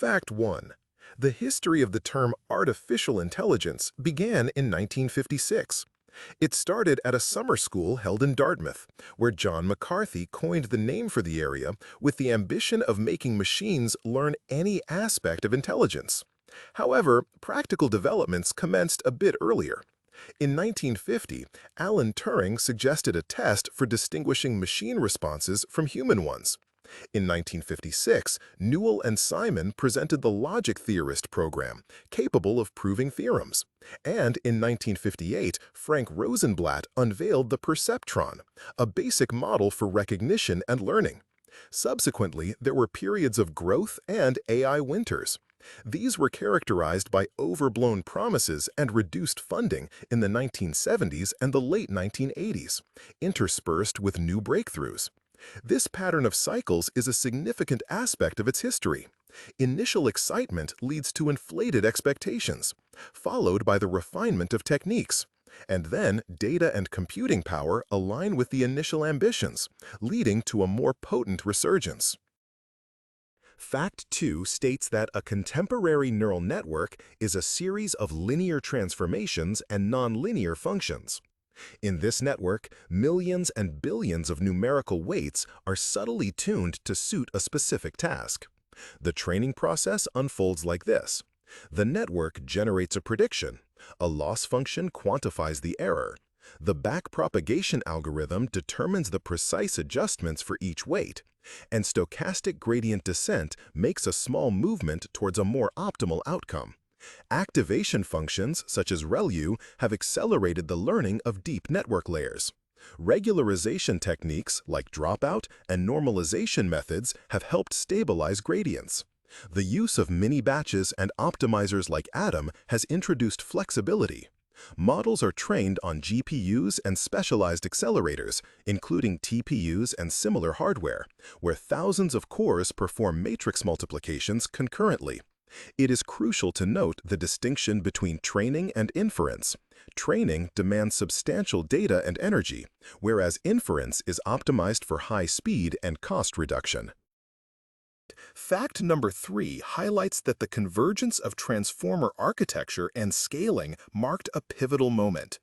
Fact 1. The history of the term artificial intelligence began in 1956. It started at a summer school held in Dartmouth, where John McCarthy coined the name for the area with the ambition of making machines learn any aspect of intelligence. However, practical developments commenced a bit earlier. In 1950, Alan Turing suggested a test for distinguishing machine responses from human ones. In 1956, Newell and Simon presented the logic theorist program, capable of proving theorems. And in 1958, Frank Rosenblatt unveiled the perceptron, a basic model for recognition and learning. Subsequently, there were periods of growth and AI winters. These were characterized by overblown promises and reduced funding in the 1970s and the late 1980s, interspersed with new breakthroughs. This pattern of cycles is a significant aspect of its history. Initial excitement leads to inflated expectations, followed by the refinement of techniques. And then data and computing power align with the initial ambitions, leading to a more potent resurgence. Fact 2 states that a contemporary neural network is a series of linear transformations and nonlinear functions. In this network, millions and billions of numerical weights are subtly tuned to suit a specific task. The training process unfolds like this. The network generates a prediction. A loss function quantifies the error. The backpropagation algorithm determines the precise adjustments for each weight, and stochastic gradient descent makes a small movement towards a more optimal outcome. Activation functions, such as ReLU, have accelerated the learning of deep network layers. Regularization techniques, like dropout and normalization methods, have helped stabilize gradients. The use of mini-batches and optimizers like Atom has introduced flexibility. Models are trained on GPUs and specialized accelerators, including TPUs and similar hardware, where thousands of cores perform matrix multiplications concurrently. It is crucial to note the distinction between training and inference. Training demands substantial data and energy, whereas inference is optimized for high speed and cost reduction. Fact number 3 highlights that the convergence of transformer architecture and scaling marked a pivotal moment.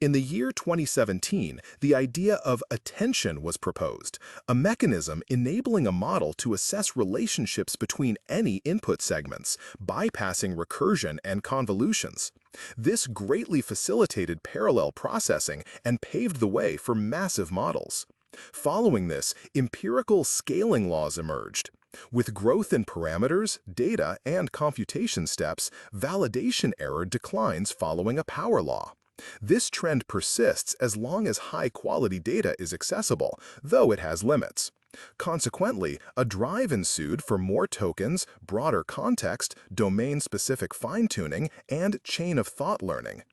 In the year 2017, the idea of attention was proposed, a mechanism enabling a model to assess relationships between any input segments, bypassing recursion and convolutions. This greatly facilitated parallel processing and paved the way for massive models. Following this, empirical scaling laws emerged. With growth in parameters, data, and computation steps, validation error declines following a power law. This trend persists as long as high-quality data is accessible, though it has limits. Consequently, a drive ensued for more tokens, broader context, domain-specific fine-tuning, and chain-of-thought learning.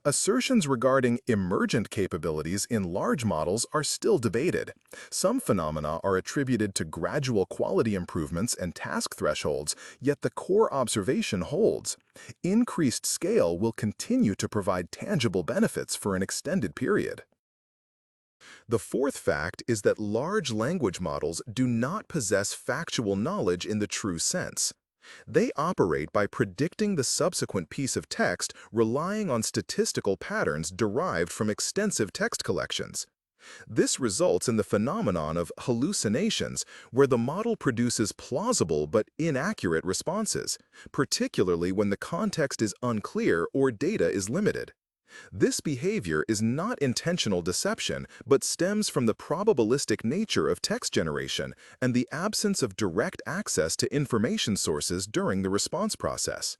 Assertions regarding emergent capabilities in large models are still debated. Some phenomena are attributed to gradual quality improvements and task thresholds, yet the core observation holds. Increased scale will continue to provide tangible benefits for an extended period. The fourth fact is that large language models do not possess factual knowledge in the true sense. They operate by predicting the subsequent piece of text, relying on statistical patterns derived from extensive text collections. This results in the phenomenon of hallucinations, where the model produces plausible but inaccurate responses, particularly when the context is unclear or data is limited. This behavior is not intentional deception, but stems from the probabilistic nature of text generation and the absence of direct access to information sources during the response process.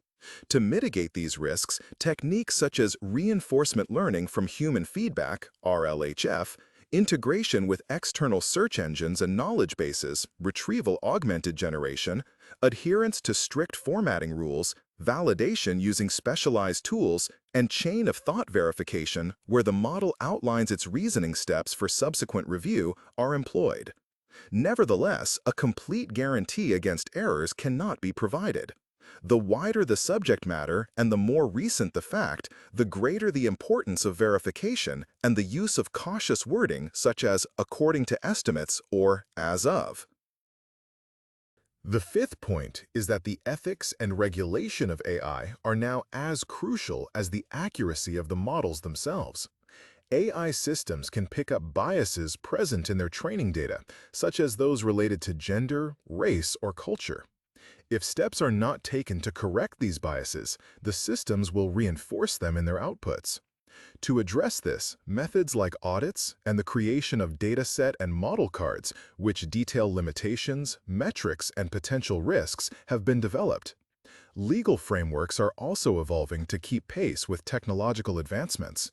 To mitigate these risks, techniques such as reinforcement learning from human feedback, RLHF, integration with external search engines and knowledge bases, retrieval augmented generation, adherence to strict formatting rules, validation using specialized tools, and chain-of-thought verification, where the model outlines its reasoning steps for subsequent review, are employed. Nevertheless, a complete guarantee against errors cannot be provided. The wider the subject matter and the more recent the fact, the greater the importance of verification and the use of cautious wording such as according to estimates or as of. The fifth point is that the ethics and regulation of AI are now as crucial as the accuracy of the models themselves. AI systems can pick up biases present in their training data, such as those related to gender, race, or culture. If steps are not taken to correct these biases, the systems will reinforce them in their outputs. To address this, methods like audits and the creation of dataset and model cards, which detail limitations, metrics, and potential risks, have been developed. Legal frameworks are also evolving to keep pace with technological advancements.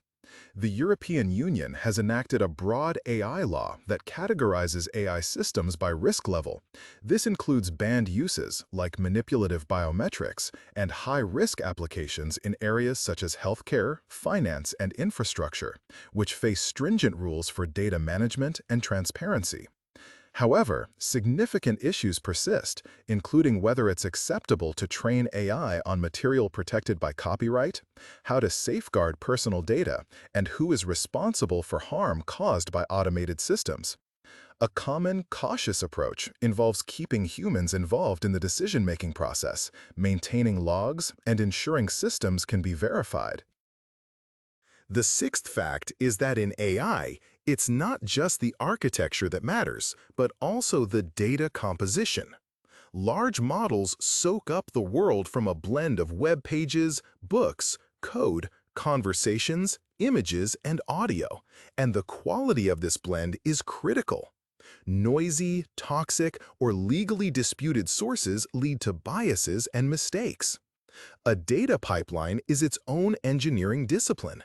The European Union has enacted a broad AI law that categorizes AI systems by risk level. This includes banned uses, like manipulative biometrics, and high-risk applications in areas such as healthcare, finance, and infrastructure, which face stringent rules for data management and transparency. However, significant issues persist, including whether it's acceptable to train AI on material protected by copyright, how to safeguard personal data, and who is responsible for harm caused by automated systems. A common, cautious approach involves keeping humans involved in the decision-making process, maintaining logs, and ensuring systems can be verified. The sixth fact is that in AI, it's not just the architecture that matters, but also the data composition. Large models soak up the world from a blend of web pages, books, code, conversations, images, and audio, and the quality of this blend is critical. Noisy, toxic, or legally disputed sources lead to biases and mistakes. A data pipeline is its own engineering discipline.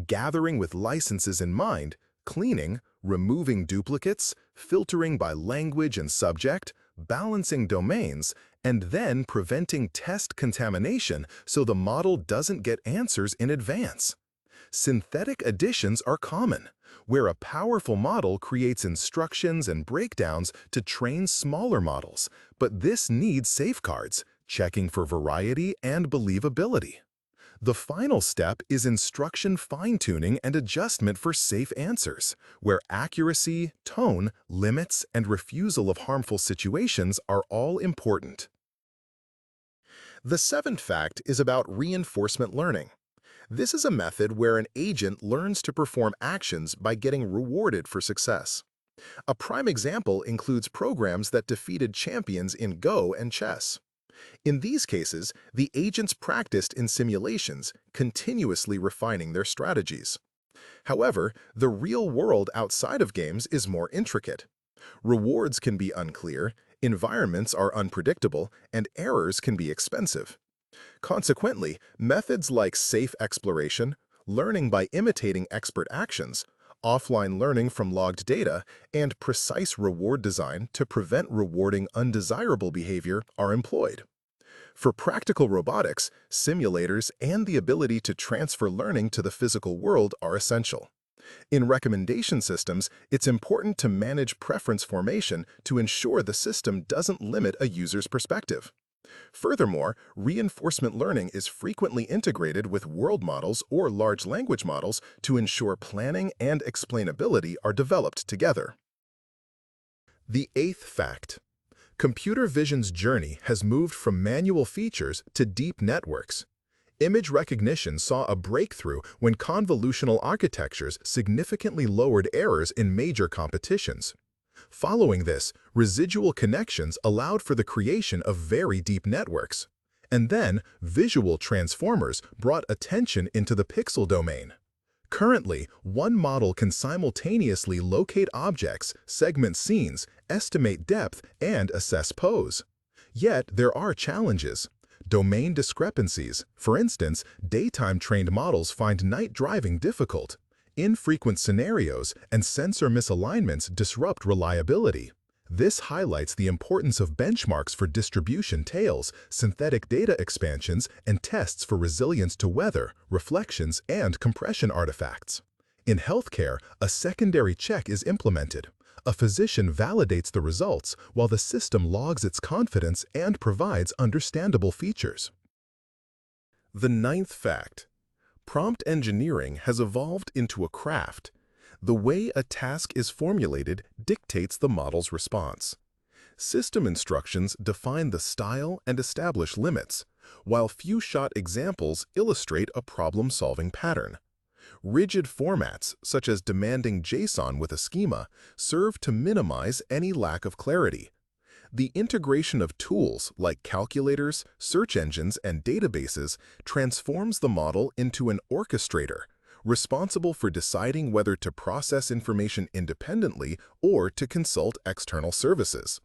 Gathering with licenses in mind, cleaning, removing duplicates, filtering by language and subject, balancing domains, and then preventing test contamination so the model doesn't get answers in advance. Synthetic additions are common, where a powerful model creates instructions and breakdowns to train smaller models, but this needs safeguards, checking for variety and believability. The final step is instruction fine-tuning and adjustment for safe answers, where accuracy, tone, limits, and refusal of harmful situations are all important. The seventh fact is about reinforcement learning. This is a method where an agent learns to perform actions by getting rewarded for success. A prime example includes programs that defeated champions in Go and chess. In these cases, the agents practiced in simulations, continuously refining their strategies. However, the real world outside of games is more intricate. Rewards can be unclear, environments are unpredictable, and errors can be expensive. Consequently, methods like safe exploration, learning by imitating expert actions, offline learning from logged data, and precise reward design to prevent rewarding undesirable behavior are employed. For practical robotics, simulators and the ability to transfer learning to the physical world are essential. In recommendation systems, it's important to manage preference formation to ensure the system doesn't limit a user's perspective. Furthermore, reinforcement learning is frequently integrated with world models or large language models to ensure planning and explainability are developed together. The eighth fact. Computer vision's journey has moved from manual features to deep networks. Image recognition saw a breakthrough when convolutional architectures significantly lowered errors in major competitions. Following this, residual connections allowed for the creation of very deep networks. And then, visual transformers brought attention into the pixel domain. Currently, one model can simultaneously locate objects, segment scenes, estimate depth, and assess pose. Yet, there are challenges. Domain discrepancies, for instance, daytime-trained models find night driving difficult. Infrequent scenarios and sensor misalignments disrupt reliability. This highlights the importance of benchmarks for distribution tails, synthetic data expansions, and tests for resilience to weather, reflections, and compression artifacts. In healthcare, a secondary check is implemented. A physician validates the results while the system logs its confidence and provides understandable features. The ninth fact. Prompt engineering has evolved into a craft. The way a task is formulated dictates the model's response. System instructions define the style and establish limits, while few-shot examples illustrate a problem-solving pattern. Rigid formats, such as demanding JSON with a schema, serve to minimize any lack of clarity. The integration of tools like calculators, search engines, and databases transforms the model into an orchestrator, responsible for deciding whether to process information independently or to consult external services.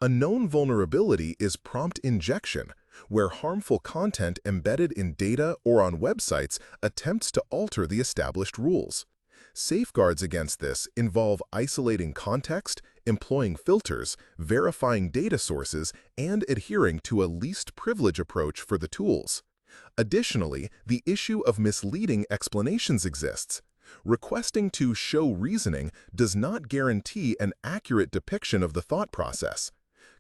A known vulnerability is prompt injection, where harmful content embedded in data or on websites attempts to alter the established rules. Safeguards against this involve isolating context, employing filters, verifying data sources, and adhering to a least privilege approach for the tools. Additionally, the issue of misleading explanations exists. Requesting to show reasoning does not guarantee an accurate depiction of the thought process.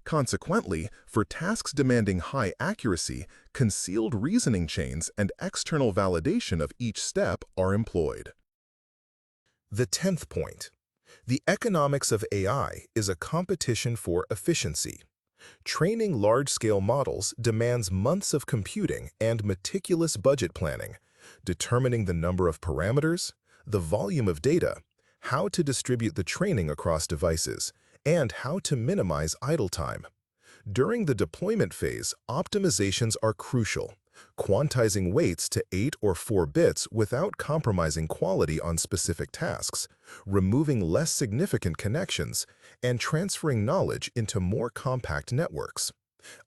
Consequently, for tasks demanding high accuracy, concealed reasoning chains and external validation of each step are employed. The 10th point. The economics of AI is a competition for efficiency. Training large-scale models demands months of computing and meticulous budget planning, determining the number of parameters, the volume of data, how to distribute the training across devices, and how to minimize idle time. During the deployment phase, optimizations are crucial, quantizing weights to 8 or 4 bits without compromising quality on specific tasks, removing less significant connections, and transferring knowledge into more compact networks.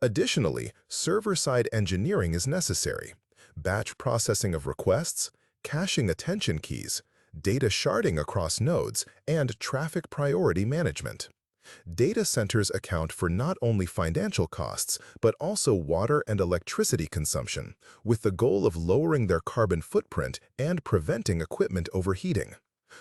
Additionally, server-side engineering is necessary. Batch processing of requests, caching attention keys, data sharding across nodes, and traffic priority management. Data centers account for not only financial costs, but also water and electricity consumption, with the goal of lowering their carbon footprint and preventing equipment overheating.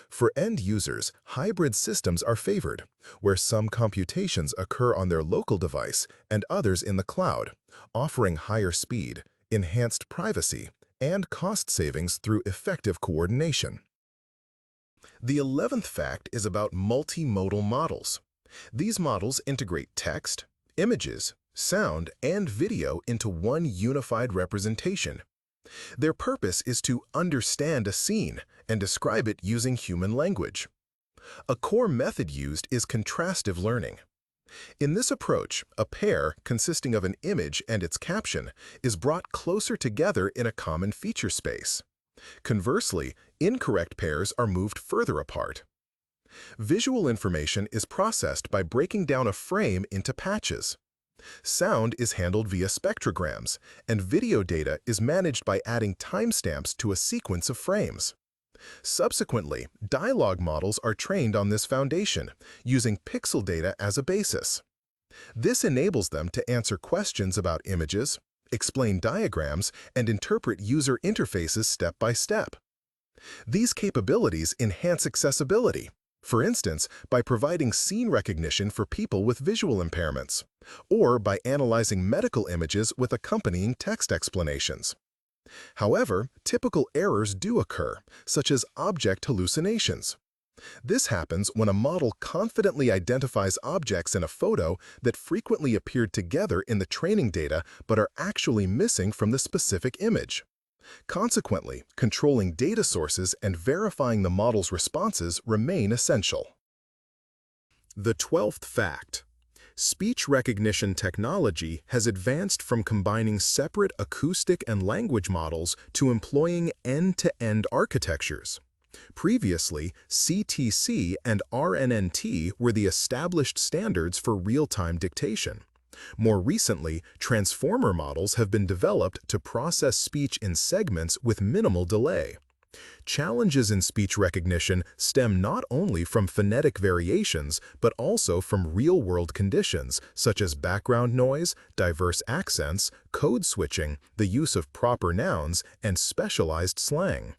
For end users, hybrid systems are favored, where some computations occur on their local device and others in the cloud, offering higher speed, enhanced privacy, and cost savings through effective coordination. The 11th fact is about multimodal models. These models integrate text, images, sound, and video into one unified representation. Their purpose is to understand a scene and describe it using human language. A core method used is contrastive learning. In this approach, a pair consisting of an image and its caption is brought closer together in a common feature space. Conversely, incorrect pairs are moved further apart. Visual information is processed by breaking down a frame into patches. Sound is handled via spectrograms, and video data is managed by adding timestamps to a sequence of frames. Subsequently, dialogue models are trained on this foundation, using pixel data as a basis. This enables them to answer questions about images, explain diagrams, and interpret user interfaces step by step. These capabilities enhance accessibility, for instance, by providing scene recognition for people with visual impairments, or by analyzing medical images with accompanying text explanations. However, typical errors do occur, such as object hallucinations. This happens when a model confidently identifies objects in a photo that frequently appeared together in the training data but are actually missing from the specific image. Consequently, controlling data sources and verifying the model's responses remain essential. The 12th fact. Speech recognition technology has advanced from combining separate acoustic and language models to employing end-to-end architectures. Previously, CTC and RNNT were the established standards for real-time dictation. More recently, transformer models have been developed to process speech in segments with minimal delay. Challenges in speech recognition stem not only from phonetic variations, but also from real-world conditions such as background noise, diverse accents, code switching, the use of proper nouns, and specialized slang.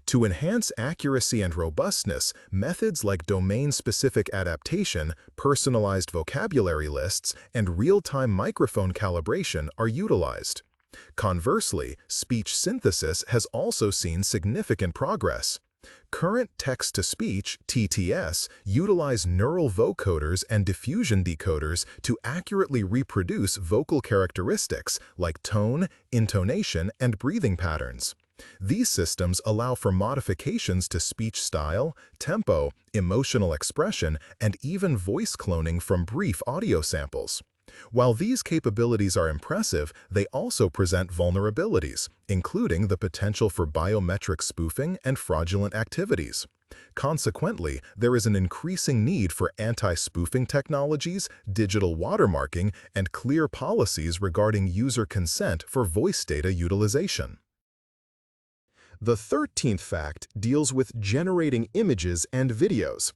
To enhance accuracy and robustness, methods like domain-specific adaptation, personalized vocabulary lists, and real-time microphone calibration are utilized. Conversely, speech synthesis has also seen significant progress. Current text-to-speech (TTS) utilize neural vocoders and diffusion decoders to accurately reproduce vocal characteristics like tone, intonation, and breathing patterns. These systems allow for modifications to speech style, tempo, emotional expression, and even voice cloning from brief audio samples. While these capabilities are impressive, they also present vulnerabilities, including the potential for biometric spoofing and fraudulent activities. Consequently, there is an increasing need for anti-spoofing technologies, digital watermarking, and clear policies regarding user consent for voice data utilization. The 13th fact deals with generating images and videos.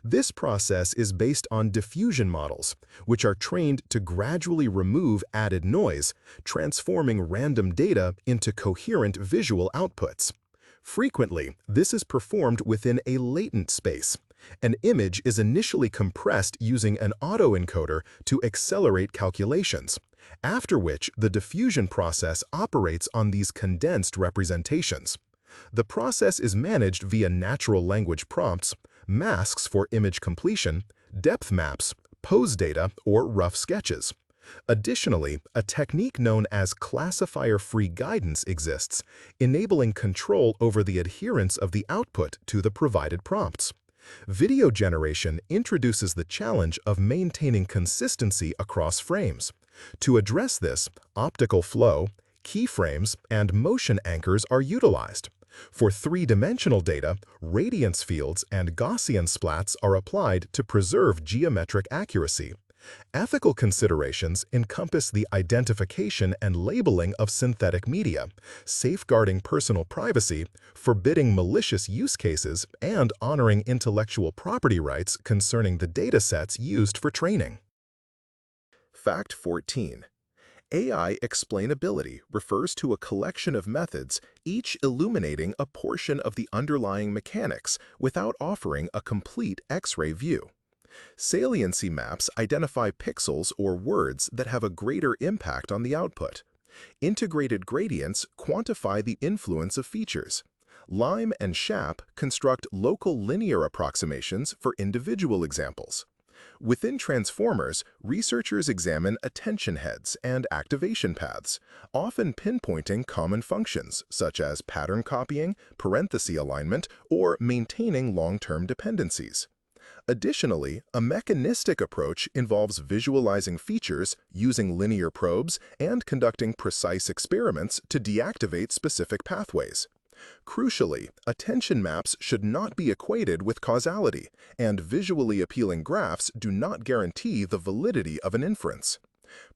This process is based on diffusion models, which are trained to gradually remove added noise, transforming random data into coherent visual outputs. Frequently, this is performed within a latent space. An image is initially compressed using an autoencoder to accelerate calculations, after which the diffusion process operates on these condensed representations. The process is managed via natural language prompts, masks for image completion, depth maps, pose data, or rough sketches. Additionally, a technique known as classifier-free guidance exists, enabling control over the adherence of the output to the provided prompts. Video generation introduces the challenge of maintaining consistency across frames. To address this, optical flow, keyframes, and motion anchors are utilized. For three-dimensional data, radiance fields and Gaussian splats are applied to preserve geometric accuracy. Ethical considerations encompass the identification and labeling of synthetic media, safeguarding personal privacy, forbidding malicious use cases, and honoring intellectual property rights concerning the datasets used for training. Fact 14. AI explainability refers to a collection of methods, each illuminating a portion of the underlying mechanics without offering a complete X-ray view. Saliency maps identify pixels or words that have a greater impact on the output. Integrated gradients quantify the influence of features. LIME and SHAP construct local linear approximations for individual examples. Within transformers, researchers examine attention heads and activation paths, often pinpointing common functions such as pattern copying, parenthesis alignment, or maintaining long-term dependencies. Additionally, a mechanistic approach involves visualizing features, using linear probes, and conducting precise experiments to deactivate specific pathways. Crucially, attention maps should not be equated with causality, and visually appealing graphs do not guarantee the validity of an inference.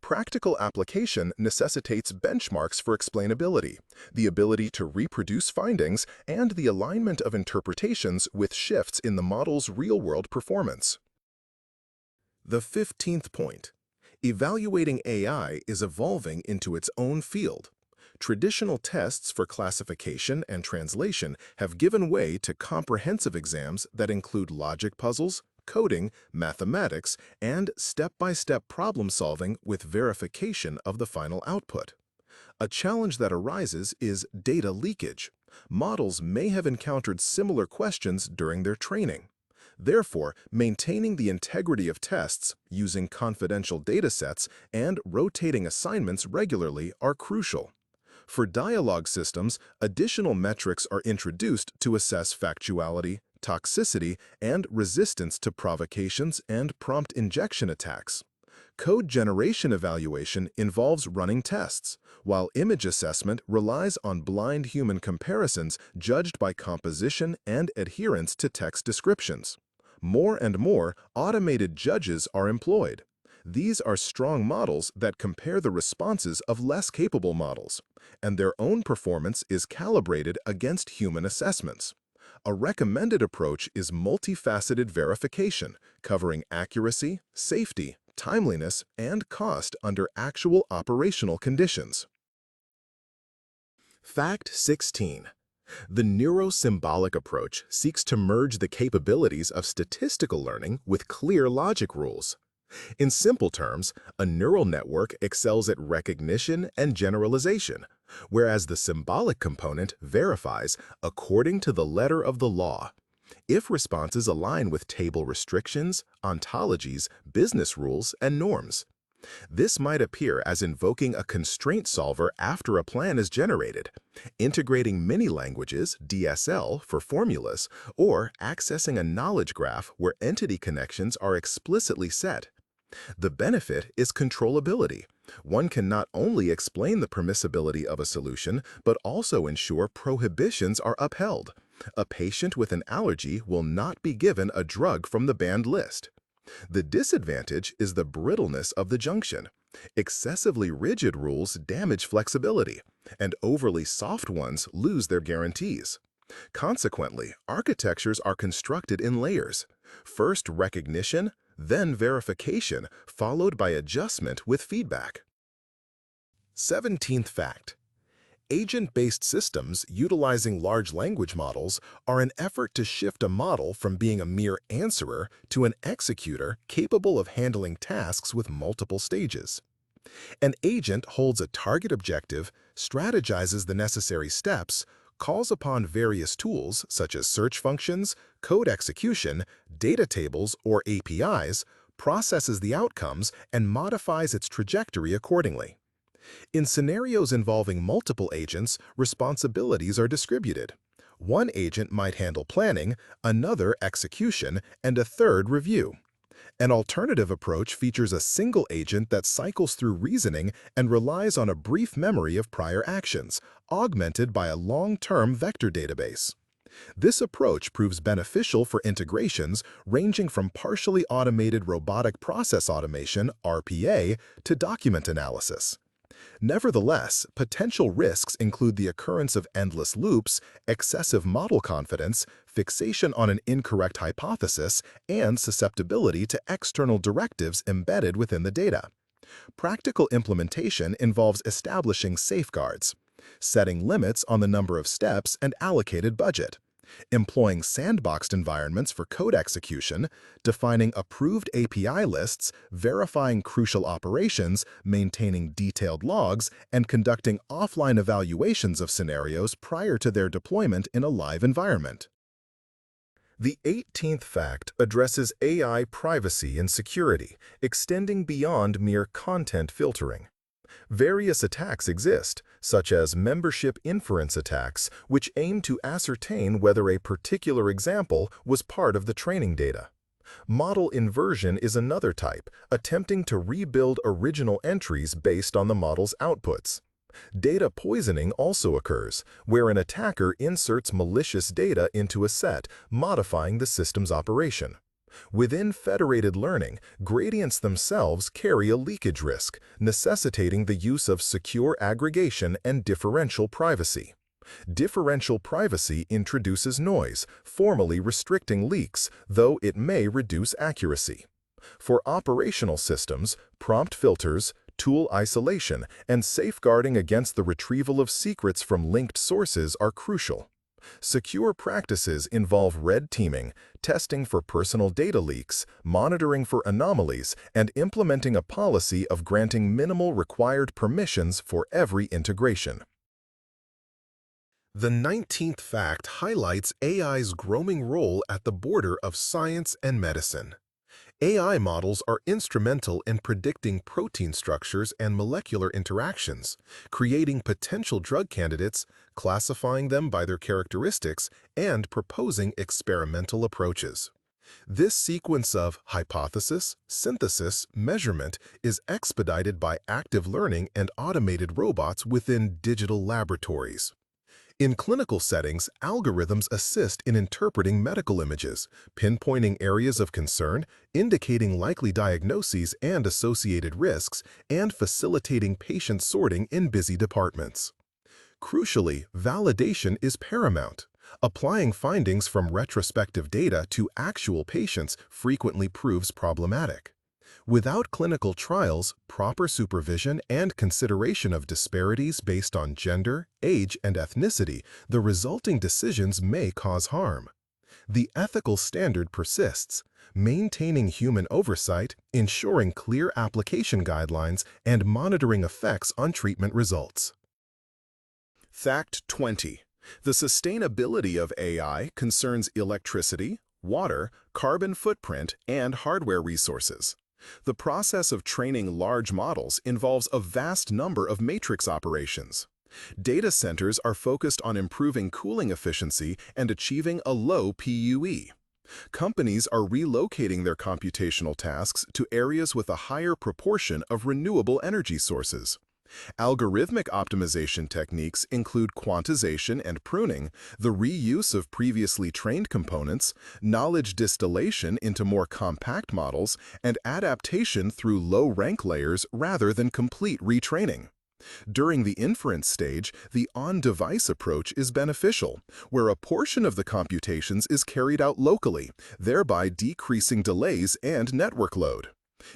Practical application necessitates benchmarks for explainability, the ability to reproduce findings, and the alignment of interpretations with shifts in the model's real-world performance. The 15th point. Evaluating AI is evolving into its own field. Traditional tests for classification and translation have given way to comprehensive exams that include logic puzzles, coding, mathematics, and step-by-step problem-solving with verification of the final output. A challenge that arises is data leakage. Models may have encountered similar questions during their training. Therefore, maintaining the integrity of tests, using confidential datasets, and rotating assignments regularly are crucial. For dialogue systems, additional metrics are introduced to assess factuality, toxicity, and resistance to provocations and prompt injection attacks. Code generation evaluation involves running tests, while image assessment relies on blind human comparisons judged by composition and adherence to text descriptions. More and more, automated judges are employed. These are strong models that compare the responses of less capable models, and their own performance is calibrated against human assessments. A recommended approach is multifaceted verification, covering accuracy, safety, timeliness, and cost under actual operational conditions. Fact 16. The neurosymbolic approach seeks to merge the capabilities of statistical learning with clear logic rules. In simple terms, a neural network excels at recognition and generalization, whereas the symbolic component verifies according to the letter of the law. If responses align with table restrictions, ontologies, business rules, and norms. This might appear as invoking a constraint solver after a plan is generated, integrating mini-languages, DSL, for formulas, or accessing a knowledge graph where entity connections are explicitly set. The benefit is controllability. One can not only explain the permissibility of a solution, but also ensure prohibitions are upheld. A patient with an allergy will not be given a drug from the banned list. The disadvantage is the brittleness of the junction. Excessively rigid rules damage flexibility, and overly soft ones lose their guarantees. Consequently, architectures are constructed in layers. First recognition, then verification, followed by adjustment with feedback. 17th fact. Agent-based systems utilizing large language models are an effort to shift a model from being a mere answerer to an executor capable of handling tasks with multiple stages. An agent holds a target objective, strategizes the necessary steps, calls upon various tools such as search functions, code execution, data tables, or APIs, processes the outcomes, and modifies its trajectory accordingly. In scenarios involving multiple agents, responsibilities are distributed. One agent might handle planning, another execution, and a third review. An alternative approach features a single agent that cycles through reasoning and relies on a brief memory of prior actions, augmented by a long-term vector database. This approach proves beneficial for integrations ranging from partially automated robotic process automation, RPA, to document analysis. Nevertheless, potential risks include the occurrence of endless loops, excessive model confidence, fixation on an incorrect hypothesis, and susceptibility to external directives embedded within the data. Practical implementation involves establishing safeguards, setting limits on the number of steps and allocated budget, employing sandboxed environments for code execution, defining approved API lists, verifying crucial operations, maintaining detailed logs, and conducting offline evaluations of scenarios prior to their deployment in a live environment. The 18th fact addresses AI privacy and security, extending beyond mere content filtering. Various attacks exist, such as membership inference attacks, which aim to ascertain whether a particular example was part of the training data. Model inversion is another type, attempting to rebuild original entries based on the model's outputs. Data poisoning also occurs, where an attacker inserts malicious data into a set, modifying the system's operation. Within federated learning, gradients themselves carry a leakage risk, necessitating the use of secure aggregation and differential privacy. Differential privacy introduces noise, formally restricting leaks, though it may reduce accuracy. For operational systems, prompt filters, tool isolation, and safeguarding against the retrieval of secrets from linked sources are crucial. Secure practices involve red teaming, testing for personal data leaks, monitoring for anomalies, and implementing a policy of granting minimal required permissions for every integration. The 19th fact highlights AI's growing role at the border of science and medicine. AI models are instrumental in predicting protein structures and molecular interactions, creating potential drug candidates, classifying them by their characteristics, and proposing experimental approaches. This sequence of hypothesis, synthesis, measurement is expedited by active learning and automated robots within digital laboratories. In clinical settings, algorithms assist in interpreting medical images, pinpointing areas of concern, indicating likely diagnoses and associated risks, and facilitating patient sorting in busy departments. Crucially, validation is paramount. Applying findings from retrospective data to actual patients frequently proves problematic. Without clinical trials, proper supervision, and consideration of disparities based on gender, age, and ethnicity, the resulting decisions may cause harm. The ethical standard persists, maintaining human oversight, ensuring clear application guidelines, and monitoring effects on treatment results. Fact 20. The sustainability of AI concerns electricity, water, carbon footprint, and hardware resources. The process of training large models involves a vast number of matrix operations. Data centers are focused on improving cooling efficiency and achieving a low PUE. Companies are relocating their computational tasks to areas with a higher proportion of renewable energy sources. Algorithmic optimization techniques include quantization and pruning, the reuse of previously trained components, knowledge distillation into more compact models, and adaptation through low-rank layers rather than complete retraining. During the inference stage, the on-device approach is beneficial, where a portion of the computations is carried out locally, thereby decreasing delays and network load.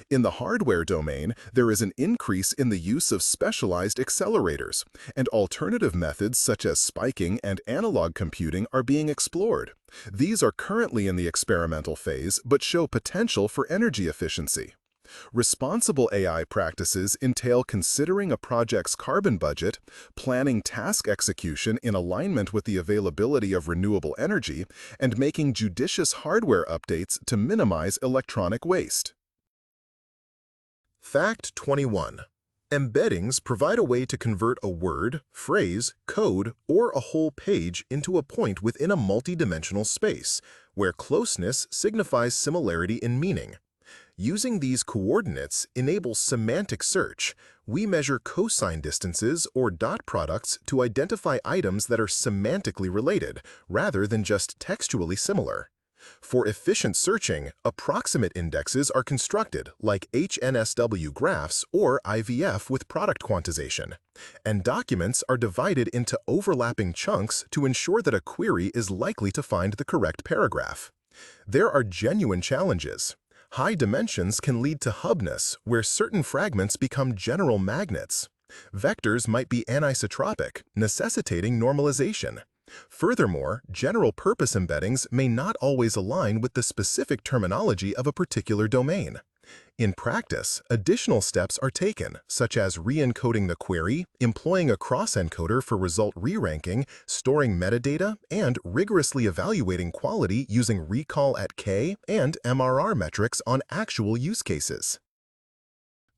In the hardware domain, there is an increase in the use of specialized accelerators, and alternative methods such as spiking and analog computing are being explored. These are currently in the experimental phase but show potential for energy efficiency. Responsible AI practices entail considering a project's carbon budget, planning task execution in alignment with the availability of renewable energy, and making judicious hardware updates to minimize electronic waste. Fact 21. Embeddings provide a way to convert a word, phrase, code, or a whole page into a point within a multidimensional space, where closeness signifies similarity in meaning. Using these coordinates enables semantic search. We measure cosine distances or dot products to identify items that are semantically related, rather than just textually similar. For efficient searching, approximate indexes are constructed, like HNSW graphs or IVF with product quantization, and documents are divided into overlapping chunks to ensure that a query is likely to find the correct paragraph. There are genuine challenges. High dimensions can lead to hubness, where certain fragments become general magnets. Vectors might be anisotropic, necessitating normalization. Furthermore, general-purpose embeddings may not always align with the specific terminology of a particular domain. In practice, additional steps are taken, such as re-encoding the query, employing a cross-encoder for result re-ranking, storing metadata, and rigorously evaluating quality using recall at K and MRR metrics on actual use cases.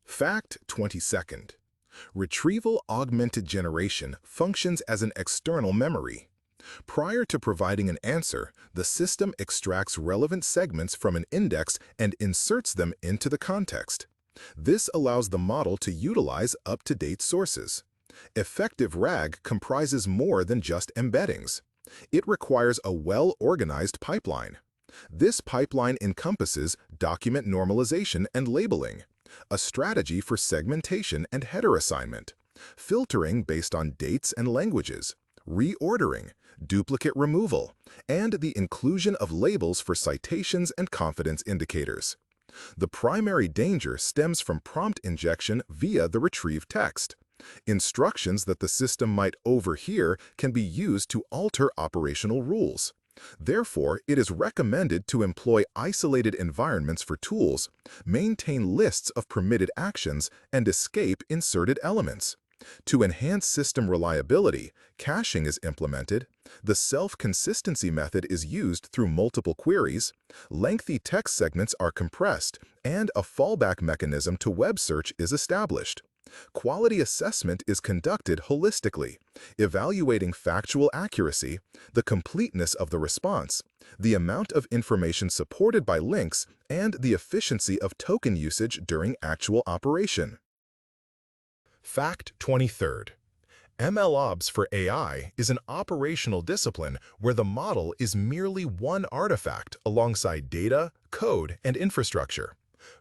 Fact 22nd. Retrieval augmented generation functions as an external memory. Prior to providing an answer, the system extracts relevant segments from an index and inserts them into the context. This allows the model to utilize up-to-date sources. Effective RAG comprises more than just embeddings. It requires a well-organized pipeline. This pipeline encompasses document normalization and labeling, a strategy for segmentation and header assignment, filtering based on dates and languages, reordering, duplicate removal, and the inclusion of labels for citations and confidence indicators. The primary danger stems from prompt injection via the retrieved text. Instructions that the system might overhear can be used to alter operational rules. Therefore, it is recommended to employ isolated environments for tools, maintain lists of permitted actions, and escape inserted elements. To enhance system reliability, caching is implemented, the self-consistency method is used through multiple queries, lengthy text segments are compressed, and a fallback mechanism to web search is established. Quality assessment is conducted holistically, evaluating factual accuracy, the completeness of the response, the amount of information supported by links, and the efficiency of token usage during actual operation. Fact 23rd. MLOps for AI is an operational discipline where the model is merely one artifact alongside data, code, and infrastructure.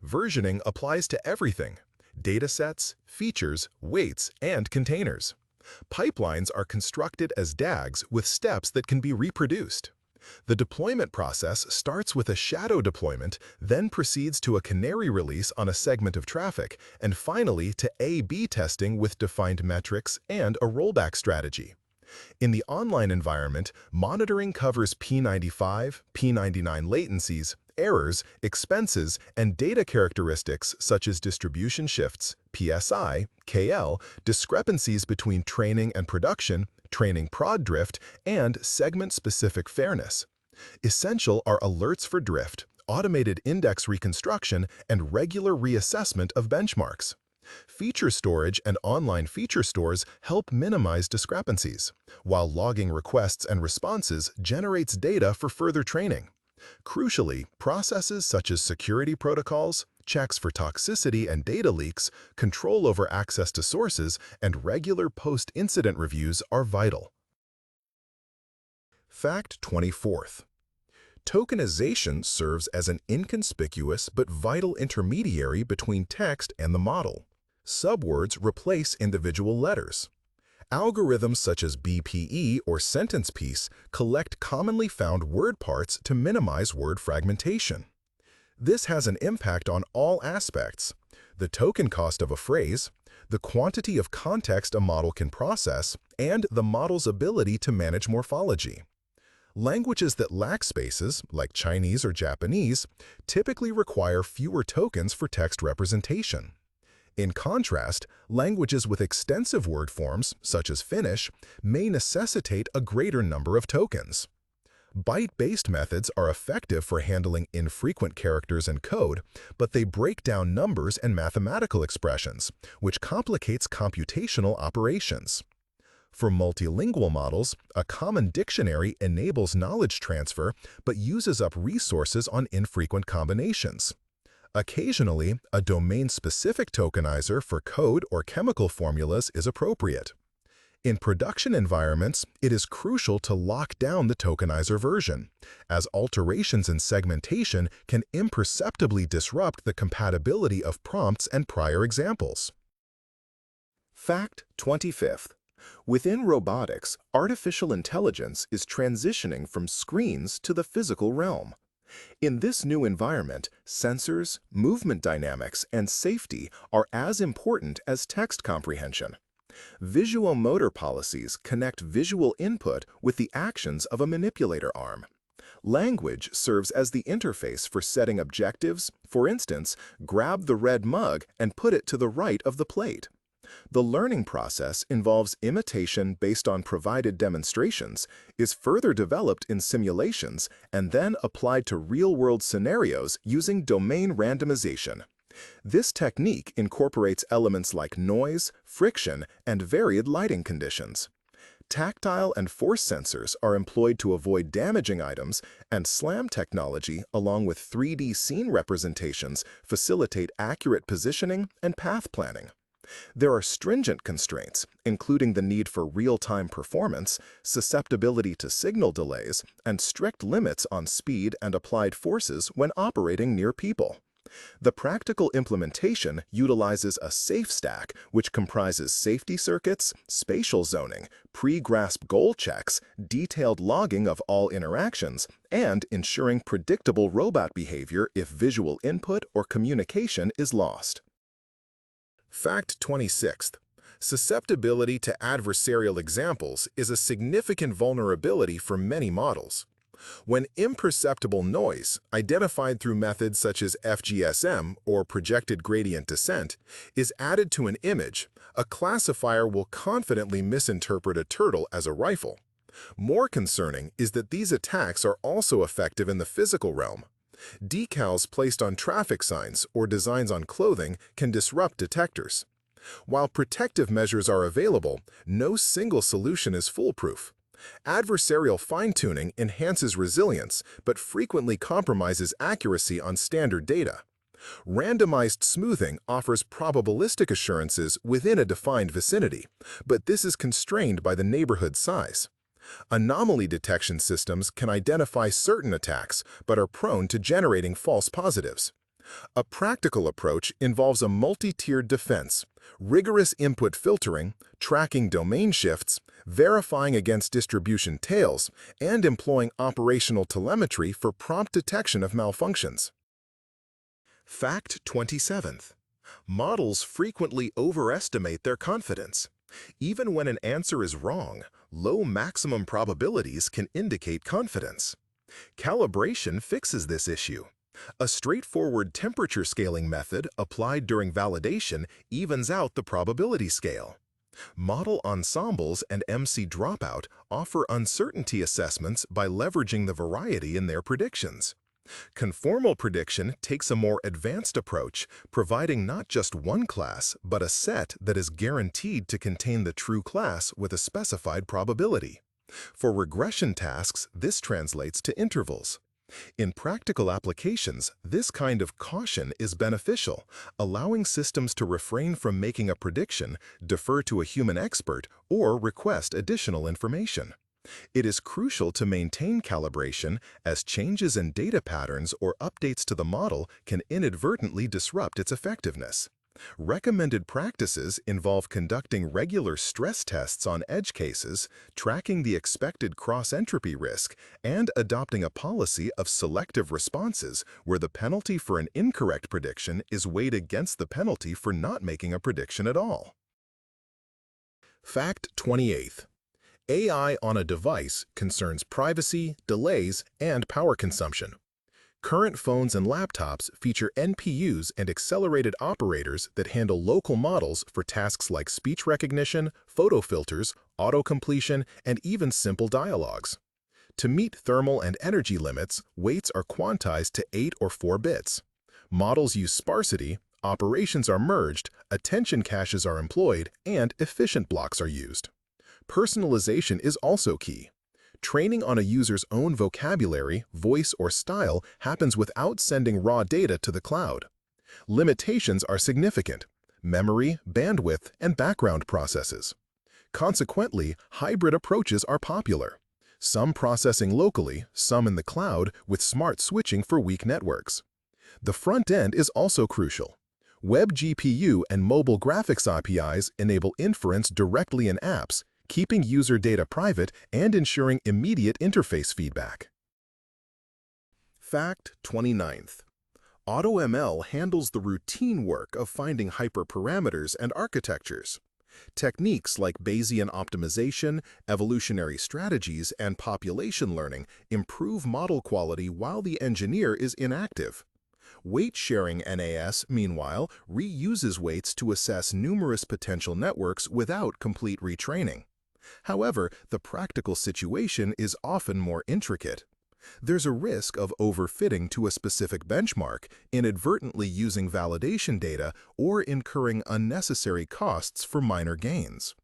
Versioning applies to everything: datasets, features, weights, and containers. Pipelines are constructed as DAGs with steps that can be reproduced. The deployment process starts with a shadow deployment, then proceeds to a canary release on a segment of traffic, and finally to A/B testing with defined metrics and a rollback strategy. In the online environment, monitoring covers P95, P99 latencies, errors, expenses, and data characteristics such as distribution shifts, PSI, KL, discrepancies between training and production, training prod drift, and segment-specific fairness. Essential are alerts for drift, automated index reconstruction, and regular reassessment of benchmarks. Feature storage and online feature stores help minimize discrepancies, while logging requests and responses generates data for further training. Crucially, processes such as security protocols, checks for toxicity and data leaks, control over access to sources, and regular post-incident reviews are vital. Fact 24th. Tokenization serves as an inconspicuous but vital intermediary between text and the model. Subwords replace individual letters. Algorithms such as BPE or sentence piece collect commonly found word parts to minimize word fragmentation. This has an impact on all aspects: the token cost of a phrase, the quantity of context a model can process, and the model's ability to manage morphology. Languages that lack spaces, like Chinese or Japanese, typically require fewer tokens for text representation. In contrast, languages with extensive word forms, such as Finnish, may necessitate a greater number of tokens. Byte-based methods are effective for handling infrequent characters and code, but they break down numbers and mathematical expressions, which complicates computational operations. For multilingual models, a common dictionary enables knowledge transfer but uses up resources on infrequent combinations. Occasionally, a domain-specific tokenizer for code or chemical formulas is appropriate. In production environments, it is crucial to lock down the tokenizer version, as alterations in segmentation can imperceptibly disrupt the compatibility of prompts and prior examples. Fact 25th. Within robotics, artificial intelligence is transitioning from screens to the physical realm. In this new environment, sensors, movement dynamics, and safety are as important as text comprehension. Visual-motor policies connect visual input with the actions of a manipulator arm. Language serves as the interface for setting objectives. For instance, grab the red mug and put it to the right of the plate. The learning process involves imitation based on provided demonstrations, is further developed in simulations, and then applied to real-world scenarios using domain randomization. This technique incorporates elements like noise, friction, and varied lighting conditions. Tactile and force sensors are employed to avoid damaging items, and SLAM technology, along with 3D scene representations, facilitate accurate positioning and path planning. There are stringent constraints, including the need for real-time performance, susceptibility to signal delays, and strict limits on speed and applied forces when operating near people. The practical implementation utilizes a safe stack, which comprises safety circuits, spatial zoning, pre-grasp goal checks, detailed logging of all interactions, and ensuring predictable robot behavior if visual input or communication is lost. Fact 26th. Susceptibility to adversarial examples is a significant vulnerability for many models. When imperceptible noise, identified through methods such as FGSM or projected gradient descent, is added to an image, a classifier will confidently misinterpret a turtle as a rifle. More concerning is that these attacks are also effective in the physical realm. Decals placed on traffic signs or designs on clothing can disrupt detectors. While protective measures are available, no single solution is foolproof. Adversarial fine-tuning enhances resilience but frequently compromises accuracy on standard data. Randomized smoothing offers probabilistic assurances within a defined vicinity, but this is constrained by the neighborhood size. Anomaly detection systems can identify certain attacks but are prone to generating false positives. A practical approach involves a multi-tiered defense, rigorous input filtering, tracking domain shifts, verifying against distribution tails, and employing operational telemetry for prompt detection of malfunctions. Fact 27th. Models frequently overestimate their confidence. Even when an answer is wrong, low maximum probabilities can indicate confidence. Calibration fixes this issue. A straightforward temperature scaling method applied during validation evens out the probability scale. Model ensembles and MC dropout offer uncertainty assessments by leveraging the variety in their predictions. Conformal prediction takes a more advanced approach, providing not just one class, but a set that is guaranteed to contain the true class with a specified probability. For regression tasks, this translates to intervals. In practical applications, this kind of caution is beneficial, allowing systems to refrain from making a prediction, defer to a human expert, or request additional information. It is crucial to maintain calibration, as changes in data patterns or updates to the model can inadvertently disrupt its effectiveness. Recommended practices involve conducting regular stress tests on edge cases, tracking the expected cross-entropy risk, and adopting a policy of selective responses where the penalty for an incorrect prediction is weighed against the penalty for not making a prediction at all. Fact 28. AI on a device concerns privacy, delays, and power consumption. Current phones and laptops feature NPUs and accelerated operators that handle local models for tasks like speech recognition, photo filters, auto-completion, and even simple dialogues. To meet thermal and energy limits, weights are quantized to 8 or 4 bits. Models use sparsity, operations are merged, attention caches are employed, and efficient blocks are used. Personalization is also key. Training on a user's own vocabulary, voice, or style happens without sending raw data to the cloud. Limitations are significant: memory, bandwidth, and background processes. Consequently, hybrid approaches are popular. Some processing locally, some in the cloud, with smart switching for weak networks. The front end is also crucial. Web GPU and mobile graphics APIs enable inference directly in apps, keeping user data private and ensuring immediate interface feedback. Fact 29th. AutoML handles the routine work of finding hyperparameters and architectures. Techniques like Bayesian optimization, evolutionary strategies, and population learning improve model quality while the engineer is inactive. Weight-sharing NAS, meanwhile, reuses weights to assess numerous potential networks without complete retraining. However, the practical situation is often more intricate. There's a risk of overfitting to a specific benchmark, inadvertently using validation data, or incurring unnecessary costs for minor gains.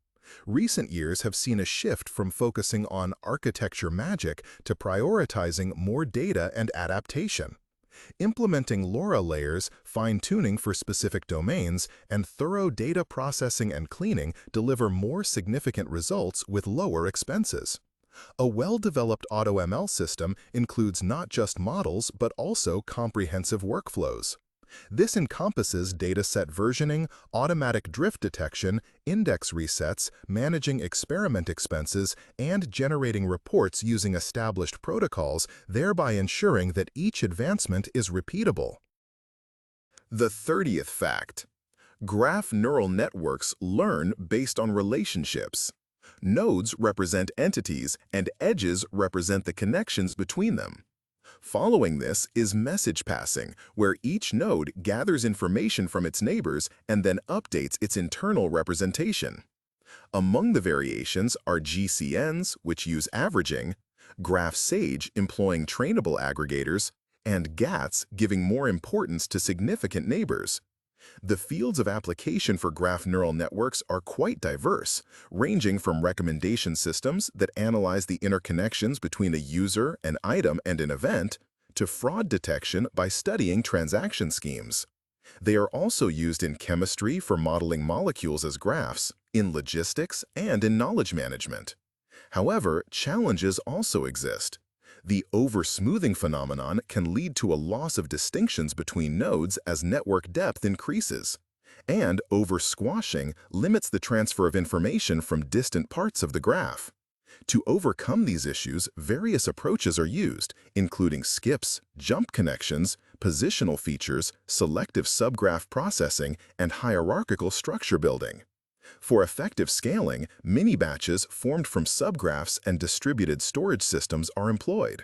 Recent years have seen a shift from focusing on architecture magic to prioritizing more data and adaptation. Implementing LoRa layers, fine-tuning for specific domains, and thorough data processing and cleaning deliver more significant results with lower expenses. A well-developed AutoML system includes not just models but also comprehensive workflows. This encompasses dataset versioning, automatic drift detection, index resets, managing experiment expenses, and generating reports using established protocols, thereby ensuring that each advancement is repeatable. The 30th fact. Graph neural networks learn based on relationships. Nodes represent entities, and edges represent the connections between them. Following this is message passing, where each node gathers information from its neighbors and then updates its internal representation. Among the variations are GCNs, which use averaging, GraphSage employing trainable aggregators, and GATs giving more importance to significant neighbors. The fields of application for graph neural networks are quite diverse, ranging from recommendation systems that analyze the interconnections between a user, an item, and an event, to fraud detection by studying transaction schemes. They are also used in chemistry for modeling molecules as graphs, in logistics, and in knowledge management. However, challenges also exist. The over-smoothing phenomenon can lead to a loss of distinctions between nodes as network depth increases, and over-squashing limits the transfer of information from distant parts of the graph. To overcome these issues, various approaches are used, including skips, jump connections, positional features, selective subgraph processing, and hierarchical structure building. For effective scaling, mini-batches formed from subgraphs and distributed storage systems are employed.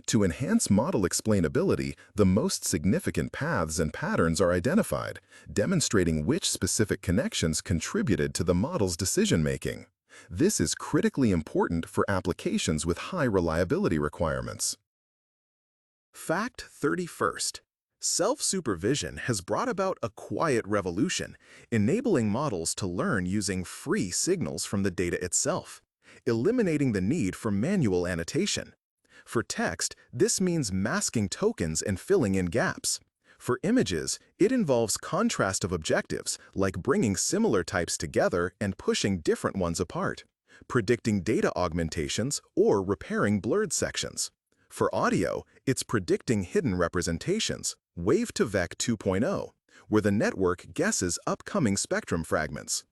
To enhance model explainability, the most significant paths and patterns are identified, demonstrating which specific connections contributed to the model's decision-making. This is critically important for applications with high reliability requirements. Fact 31st. Self-supervision has brought about a quiet revolution, enabling models to learn using free signals from the data itself, eliminating the need for manual annotation. For text, this means masking tokens and filling in gaps. For images, it involves contrast of objectives, like bringing similar types together and pushing different ones apart, predicting data augmentations, or repairing blurred sections. For audio, it's predicting hidden representations, Wave-to-Vec 2.0, where the network guesses upcoming spectrum fragments.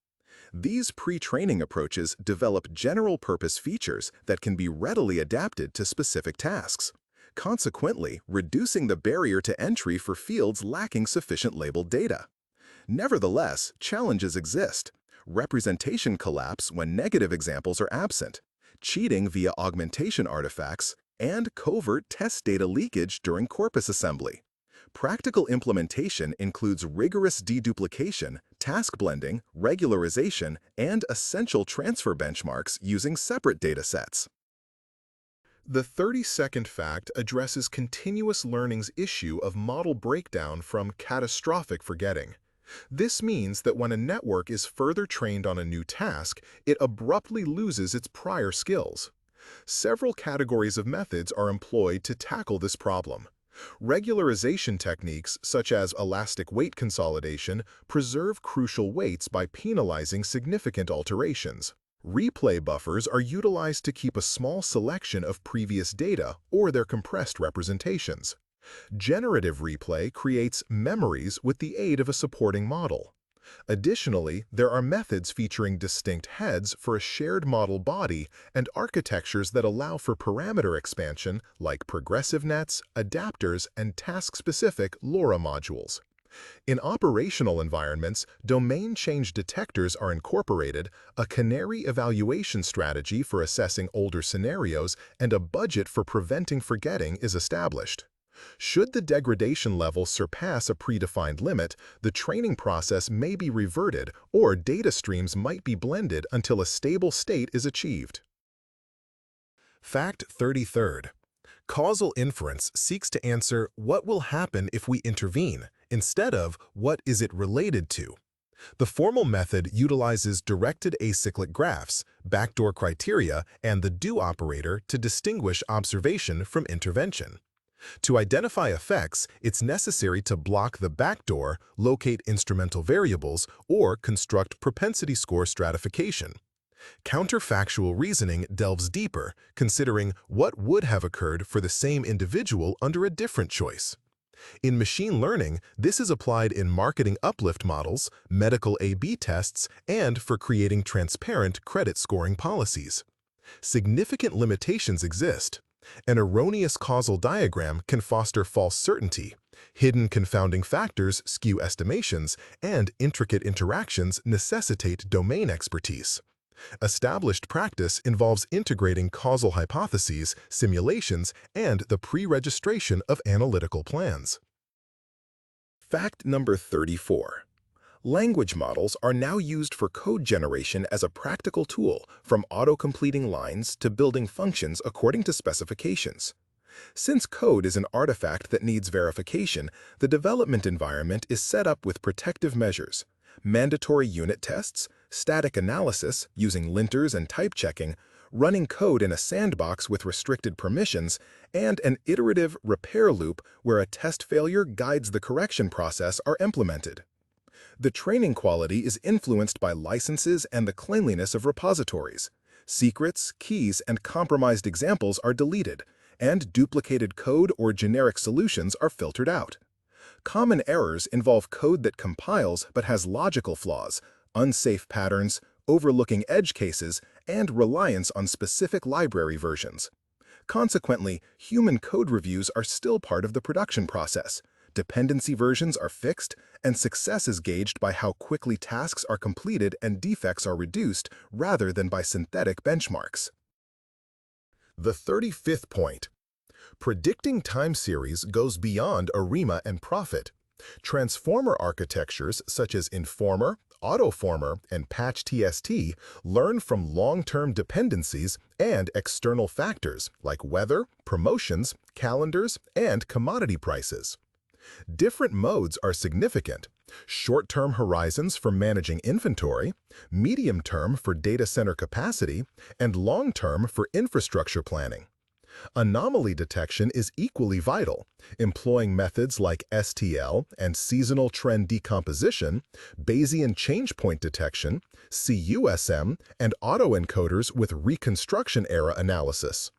These pre-training approaches develop general-purpose features that can be readily adapted to specific tasks, consequently reducing the barrier to entry for fields lacking sufficient labeled data. Nevertheless, challenges exist. Representation collapse when negative examples are absent, cheating via augmentation artifacts, and covert test data leakage during corpus assembly. Practical implementation includes rigorous deduplication, task blending, regularization, and essential transfer benchmarks using separate datasets. The 32nd fact addresses continuous learning's issue of model breakdown from catastrophic forgetting. This means that when a network is further trained on a new task, it abruptly loses its prior skills. Several categories of methods are employed to tackle this problem. Regularization techniques, such as elastic weight consolidation, preserve crucial weights by penalizing significant alterations. Replay buffers are utilized to keep a small selection of previous data or their compressed representations. Generative replay creates memories with the aid of a supporting model. Additionally, there are methods featuring distinct heads for a shared model body and architectures that allow for parameter expansion like progressive nets, adapters, and task-specific LoRa modules. In operational environments, domain change detectors are incorporated, a canary evaluation strategy for assessing older scenarios, and a budget for preventing forgetting is established. Should the degradation level surpass a predefined limit, the training process may be reverted or data streams might be blended until a stable state is achieved. Fact 33rd. Causal inference seeks to answer what will happen if we intervene, instead of what is it related to. The formal method utilizes directed acyclic graphs, backdoor criteria, and the do operator to distinguish observation from intervention. To identify effects, it's necessary to block the backdoor, locate instrumental variables, or construct propensity score stratification. Counterfactual reasoning delves deeper, considering what would have occurred for the same individual under a different choice. In machine learning, this is applied in marketing uplift models, medical A/B tests, and for creating transparent credit scoring policies. Significant limitations exist. An erroneous causal diagram can foster false certainty. Hidden confounding factors skew estimations, and intricate interactions necessitate domain expertise. Established practice involves integrating causal hypotheses, simulations, and the pre-registration of analytical plans. Fact number 34. Language models are now used for code generation as a practical tool, from auto-completing lines to building functions according to specifications. Since code is an artifact that needs verification, the development environment is set up with protective measures, mandatory unit tests, static analysis using linters and type checking, running code in a sandbox with restricted permissions, and an iterative repair loop where a test failure guides the correction process are implemented. The training quality is influenced by licenses and the cleanliness of repositories. Secrets, keys, and compromised examples are deleted, and duplicated code or generic solutions are filtered out. Common errors involve code that compiles but has logical flaws, unsafe patterns, overlooking edge cases, and reliance on specific library versions. Consequently, human code reviews are still part of the production process. Dependency versions are fixed, and success is gauged by how quickly tasks are completed and defects are reduced rather than by synthetic benchmarks. The 35th point. Predicting time series goes beyond ARIMA and Prophet. Transformer architectures such as Informer, Autoformer, and Patch TST learn from long-term dependencies and external factors like weather, promotions, calendars, and commodity prices. Different modes are significant. Short-term horizons for managing inventory, medium-term for data center capacity, and long-term for infrastructure planning. Anomaly detection is equally vital, employing methods like STL and seasonal trend decomposition, Bayesian change point detection, CUSM, and autoencoders with reconstruction era analysis.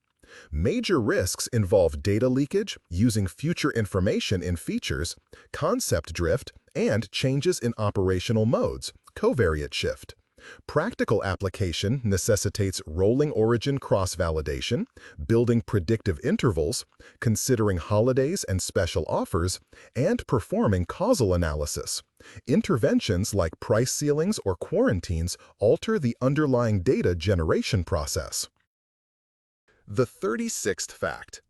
Major risks involve data leakage, using future information in features, concept drift, and changes in operational modes, covariate shift. Practical application necessitates rolling origin cross-validation, building predictive intervals, considering holidays and special offers, and performing causal analysis. Interventions like price ceilings or quarantines alter the underlying data generation process. The 36th fact.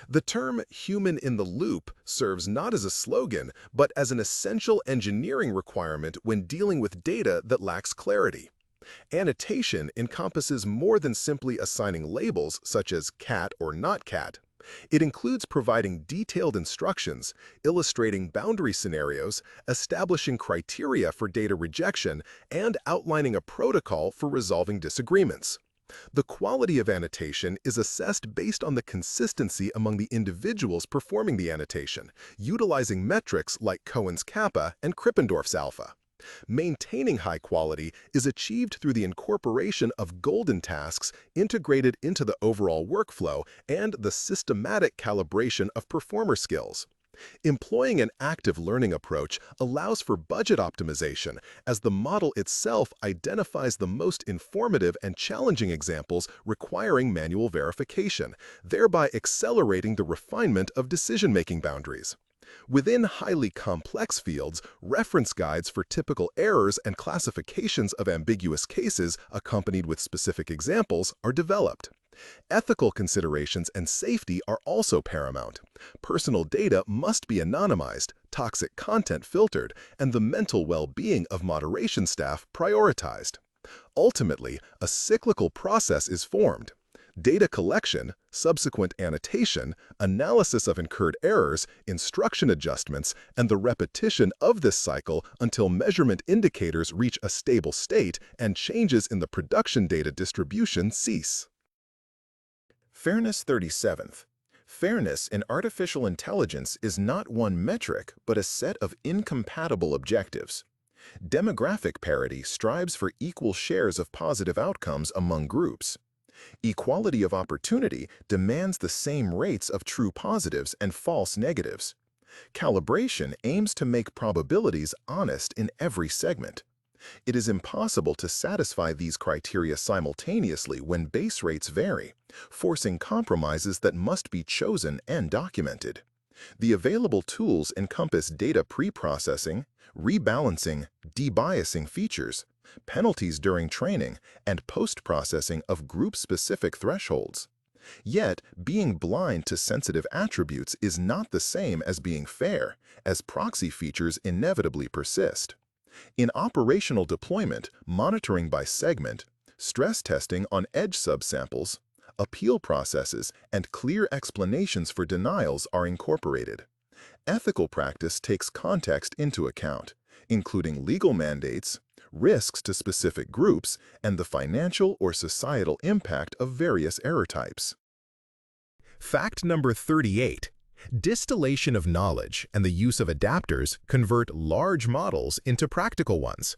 The term human in the loop serves not as a slogan, but as an essential engineering requirement when dealing with data that lacks clarity. Annotation encompasses more than simply assigning labels such as cat or not cat. It includes providing detailed instructions, illustrating boundary scenarios, establishing criteria for data rejection, and outlining a protocol for resolving disagreements. The quality of annotation is assessed based on the consistency among the individuals performing the annotation, utilizing metrics like Cohen's kappa and Krippendorff's alpha. Maintaining high quality is achieved through the incorporation of golden tasks integrated into the overall workflow and the systematic calibration of performer skills. Employing an active learning approach allows for budget optimization, as the model itself identifies the most informative and challenging examples requiring manual verification, thereby accelerating the refinement of decision-making boundaries. Within highly complex fields, reference guides for typical errors and classifications of ambiguous cases accompanied with specific examples are developed. Ethical considerations and safety are also paramount. Personal data must be anonymized, toxic content filtered, and the mental well-being of moderation staff prioritized. Ultimately, a cyclical process is formed. Data collection, subsequent annotation, analysis of incurred errors, instruction adjustments, and the repetition of this cycle until measurement indicators reach a stable state and changes in the production data distribution cease. Fairness 37th. Fairness in artificial intelligence is not one metric, but a set of incompatible objectives. Demographic parity strives for equal shares of positive outcomes among groups. Equality of opportunity demands the same rates of true positives and false negatives. Calibration aims to make probabilities honest in every segment. It is impossible to satisfy these criteria simultaneously when base rates vary, forcing compromises that must be chosen and documented. The available tools encompass data pre-processing, rebalancing, debiasing features, penalties during training, and post-processing of group-specific thresholds. Yet, being blind to sensitive attributes is not the same as being fair, as proxy features inevitably persist. In operational deployment, monitoring by segment, stress testing on edge subsamples, appeal processes, and clear explanations for denials are incorporated. Ethical practice takes context into account, including legal mandates, risks to specific groups, and the financial or societal impact of various error types. Fact number 38. Distillation of knowledge and the use of adapters convert large models into practical ones.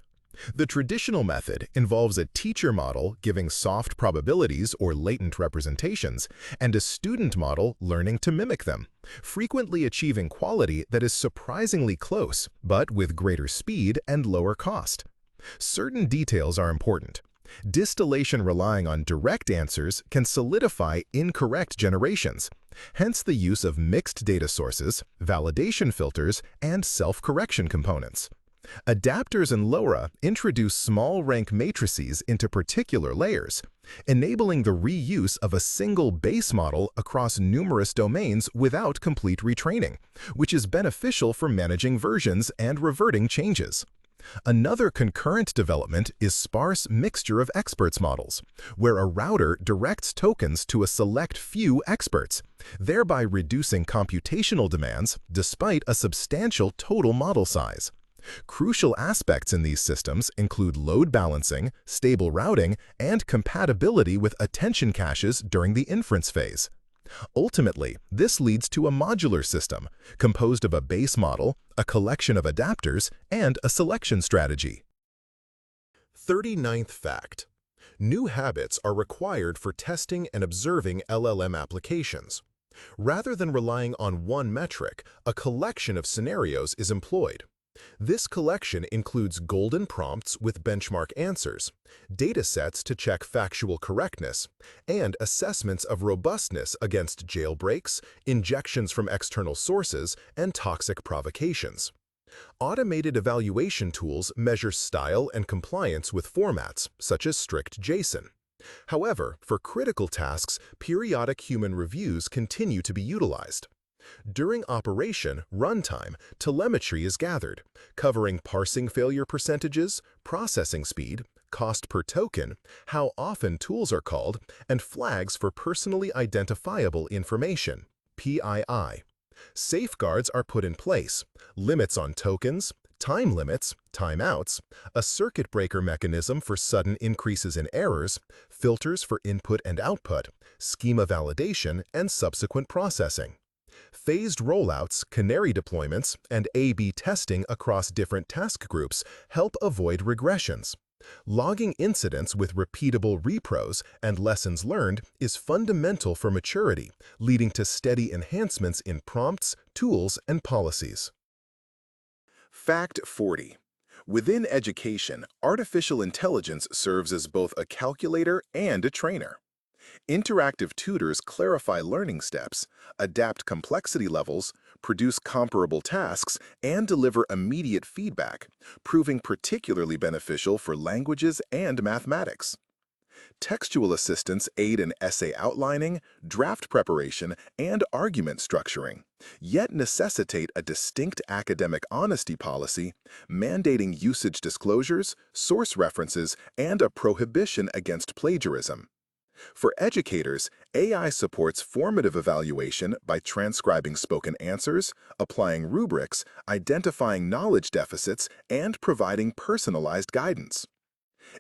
The traditional method involves a teacher model giving soft probabilities or latent representations, and a student model learning to mimic them, frequently achieving quality that is surprisingly close, but with greater speed and lower cost. Certain details are important. Distillation relying on direct answers can solidify incorrect generations, hence the use of mixed data sources, validation filters, and self-correction components. Adapters and LoRa introduce small rank matrices into particular layers, enabling the reuse of a single base model across numerous domains without complete retraining, which is beneficial for managing versions and reverting changes. Another concurrent development is sparse mixture of experts models, where a router directs tokens to a select few experts, thereby reducing computational demands despite a substantial total model size. Crucial aspects in these systems include load balancing, stable routing, and compatibility with attention caches during the inference phase. Ultimately, this leads to a modular system composed of a base model, a collection of adapters, and a selection strategy. 39th fact: new habits are required for testing and observing LLM applications. Rather than relying on one metric, a collection of scenarios is employed. This collection includes golden prompts with benchmark answers, data sets to check factual correctness, and assessments of robustness against jailbreaks, injections from external sources, and toxic provocations. Automated evaluation tools measure style and compliance with formats, such as strict JSON. However, for critical tasks, periodic human reviews continue to be utilized. During operation runtime, telemetry is gathered, covering parsing failure percentages, processing speed, cost per token, how often tools are called, and flags for personally identifiable information, PII. Safeguards are put in place, limits on tokens, time limits, timeouts, a circuit breaker mechanism for sudden increases in errors, filters for input and output, schema validation, and subsequent processing. Phased rollouts, canary deployments, and A/B testing across different task groups help avoid regressions. Logging incidents with repeatable repros and lessons learned is fundamental for maturity, leading to steady enhancements in prompts, tools, and policies. Fact 40. Within education, artificial intelligence serves as both a calculator and a trainer. Interactive tutors clarify learning steps, adapt complexity levels, produce comparable tasks, and deliver immediate feedback, proving particularly beneficial for languages and mathematics. Textual assistants aid in essay outlining, draft preparation, and argument structuring, yet necessitate a distinct academic honesty policy, mandating usage disclosures, source references, and a prohibition against plagiarism. For educators, AI supports formative evaluation by transcribing spoken answers, applying rubrics, identifying knowledge deficits, and providing personalized guidance.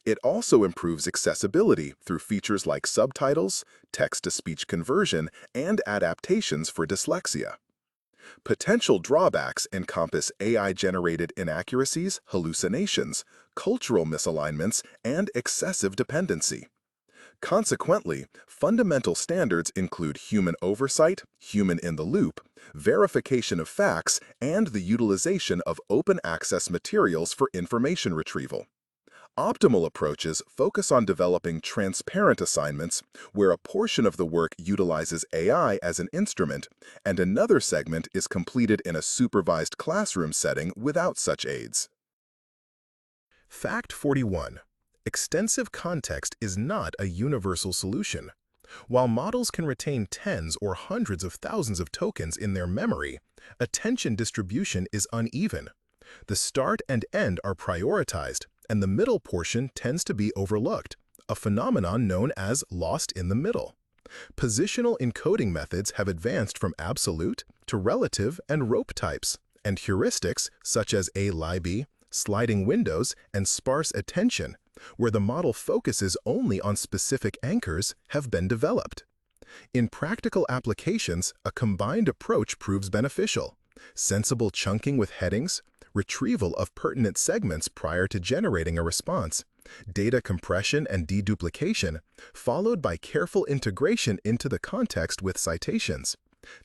It also improves accessibility through features like subtitles, text-to-speech conversion, and adaptations for dyslexia. Potential drawbacks encompass AI-generated inaccuracies, hallucinations, cultural misalignments, and excessive dependency. Consequently, fundamental standards include human oversight, human-in-the-loop, verification of facts, and the utilization of open-access materials for information retrieval. Optimal approaches focus on developing transparent assignments where a portion of the work utilizes AI as an instrument and another segment is completed in a supervised classroom setting without such aids. Fact 41. Extensive context is not a universal solution. While models can retain tens or hundreds of thousands of tokens in their memory, attention distribution is uneven. The start and end are prioritized, and the middle portion tends to be overlooked, a phenomenon known as lost in the middle. Positional encoding methods have advanced from absolute to relative and rope types, and heuristics such as A-LIB, sliding windows, and sparse attention, where the model focuses only on specific anchors, have been developed. In practical applications, a combined approach proves beneficial. Sensible chunking with headings, retrieval of pertinent segments prior to generating a response, data compression and deduplication, followed by careful integration into the context with citations.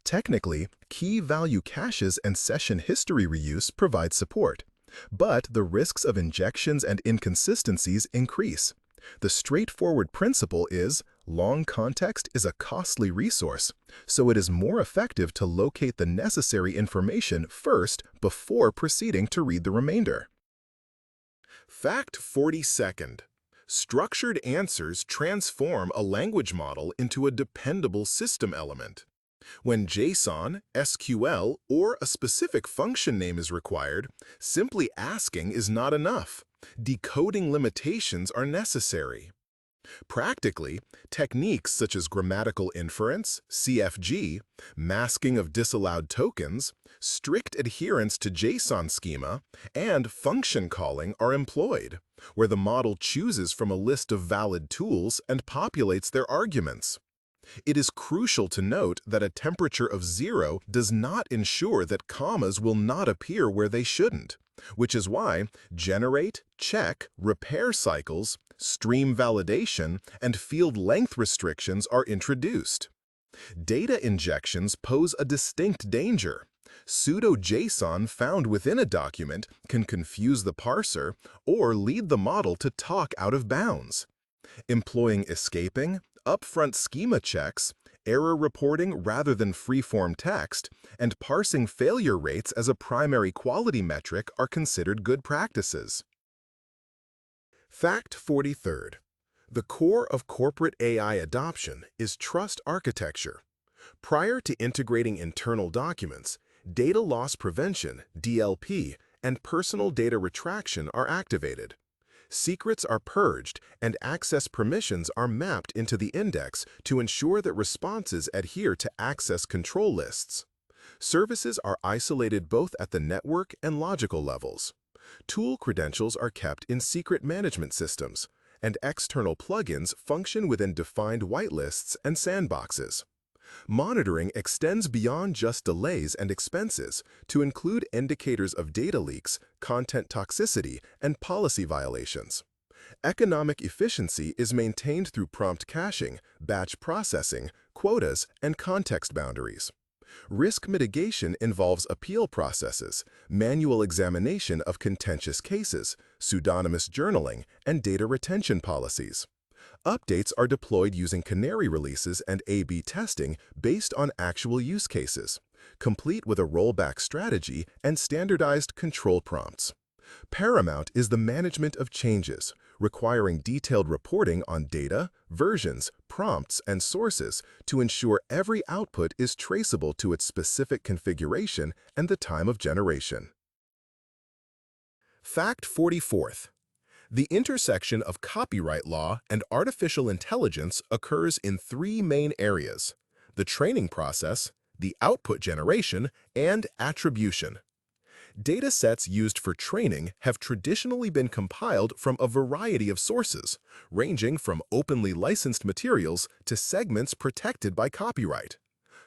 Technically, key value caches and session history reuse provide support, but the risks of injections and inconsistencies increase. The straightforward principle is long context is a costly resource, so it is more effective to locate the necessary information first before proceeding to read the remainder. Fact 42nd. Structured answers transform a language model into a dependable system element. When JSON, SQL, or a specific function name is required, simply asking is not enough. Decoding limitations are necessary. Practically, techniques such as grammatical inference, CFG, masking of disallowed tokens, strict adherence to JSON schema, and function calling are employed, where the model chooses from a list of valid tools and populates their arguments. It is crucial to note that a temperature of 0 does not ensure that commas will not appear where they shouldn't, which is why generate, check, repair cycles, stream validation, and field length restrictions are introduced. Data injections pose a distinct danger. Pseudo-JSON found within a document can confuse the parser or lead the model to talk out of bounds. Employing escaping, upfront schema checks, error reporting rather than free-form text, and parsing failure rates as a primary quality metric are considered good practices. Fact 43rd. The core of corporate AI adoption is trust architecture. Prior to integrating internal documents, data loss prevention, DLP, and personal data retraction are activated. Secrets are purged and access permissions are mapped into the index to ensure that responses adhere to access control lists. Services are isolated both at the network and logical levels. Tool credentials are kept in secret management systems, and external plugins function within defined whitelists and sandboxes. Monitoring extends beyond just delays and expenses to include indicators of data leaks, content toxicity, and policy violations. Economic efficiency is maintained through prompt caching, batch processing, quotas, and context boundaries. Risk mitigation involves appeal processes, manual examination of contentious cases, pseudonymous journaling, and data retention policies. Updates are deployed using canary releases and A/B testing based on actual use cases, complete with a rollback strategy and standardized control prompts. Paramount is the management of changes, requiring detailed reporting on data, versions, prompts, and sources to ensure every output is traceable to its specific configuration and the time of generation. Fact 44th. The intersection of copyright law and artificial intelligence occurs in three main areas: the training process, the output generation, and attribution. Data sets used for training have traditionally been compiled from a variety of sources, ranging from openly licensed materials to segments protected by copyright.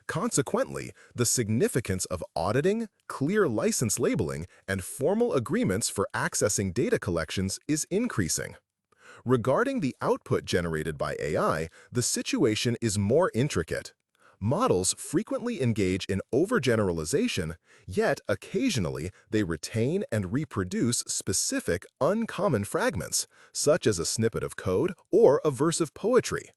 Consequently, the significance of auditing, clear license labeling, and formal agreements for accessing data collections is increasing. Regarding the output generated by AI, the situation is more intricate. Models frequently engage in overgeneralization, yet occasionally they retain and reproduce specific, uncommon fragments, such as a snippet of code or a verse of poetry.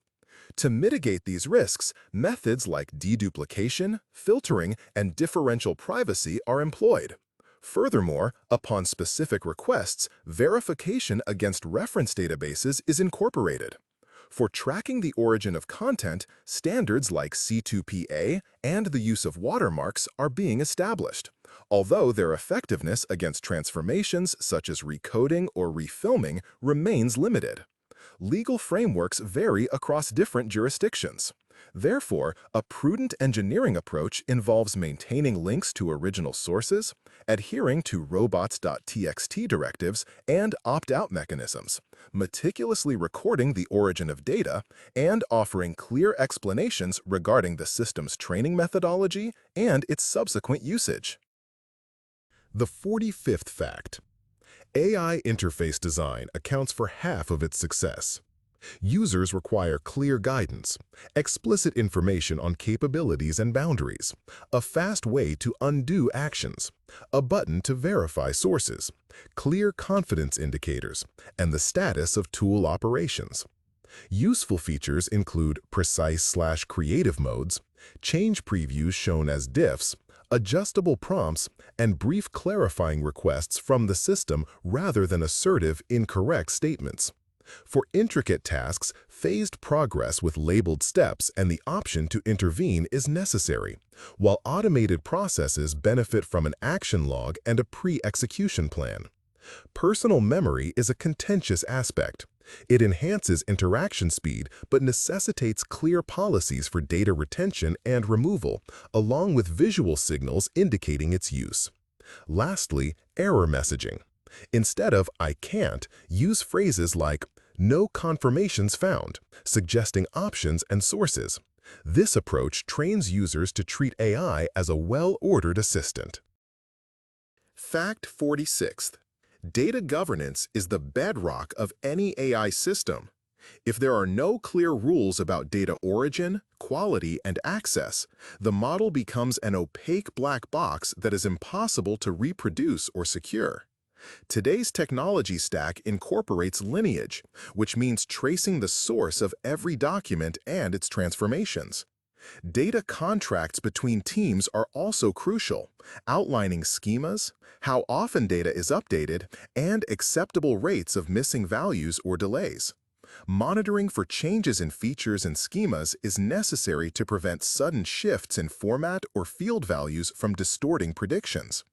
To mitigate these risks, methods like deduplication, filtering, and differential privacy are employed. Furthermore, upon specific requests, verification against reference databases is incorporated. For tracking the origin of content, standards like C2PA and the use of watermarks are being established, although their effectiveness against transformations such as recoding or refilming remains limited. Legal frameworks vary across different jurisdictions. Therefore, a prudent engineering approach involves maintaining links to original sources, adhering to robots.txt directives and opt-out mechanisms, meticulously recording the origin of data, and offering clear explanations regarding the system's training methodology and its subsequent usage. The 45th fact. AI interface design accounts for half of its success. Users require clear guidance, explicit information on capabilities and boundaries, a fast way to undo actions, a button to verify sources, clear confidence indicators, and the status of tool operations. Useful features include precise/creative modes, change previews shown as diffs, adjustable prompts, and brief clarifying requests from the system rather than assertive, incorrect statements. For intricate tasks, phased progress with labeled steps and the option to intervene is necessary, while automated processes benefit from an action log and a pre-execution plan. Personal memory is a contentious aspect. It enhances interaction speed but necessitates clear policies for data retention and removal, along with visual signals indicating its use. Lastly, error messaging. Instead of "I can't," use phrases like "no confirmations found," suggesting options and sources. This approach trains users to treat AI as a well-ordered assistant. Fact 46. Data governance is the bedrock of any AI system. If there are no clear rules about data origin, quality, and access, the model becomes an opaque black box that is impossible to reproduce or secure. Today's technology stack incorporates lineage, which means tracing the source of every document and its transformations. Data contracts between teams are also crucial, outlining schemas, how often data is updated, and acceptable rates of missing values or delays. Monitoring for changes in features and schemas is necessary to prevent sudden shifts in format or field values from distorting predictions.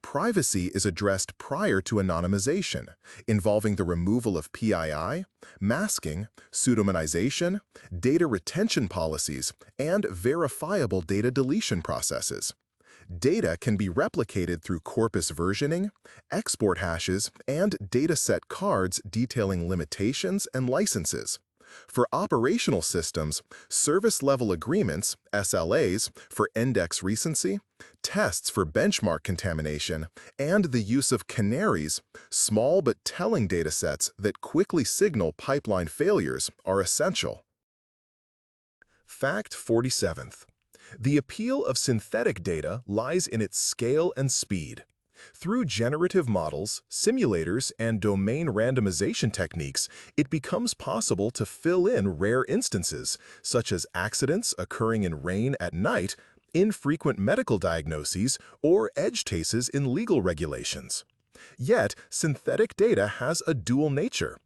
Privacy is addressed prior to anonymization, involving the removal of PII, masking, pseudonymization, data retention policies, and verifiable data deletion processes. Data can be replicated through corpus versioning, export hashes, and dataset cards detailing limitations and licenses. For operational systems, service-level agreements, SLAs, for index recency, tests for benchmark contamination, and the use of canaries, small but telling datasets that quickly signal pipeline failures, are essential. Fact 47. The appeal of synthetic data lies in its scale and speed. Through generative models, simulators, and domain randomization techniques, it becomes possible to fill in rare instances, such as accidents occurring in rain at night, infrequent medical diagnoses, or edge cases in legal regulations. Yet, synthetic data has a dual nature.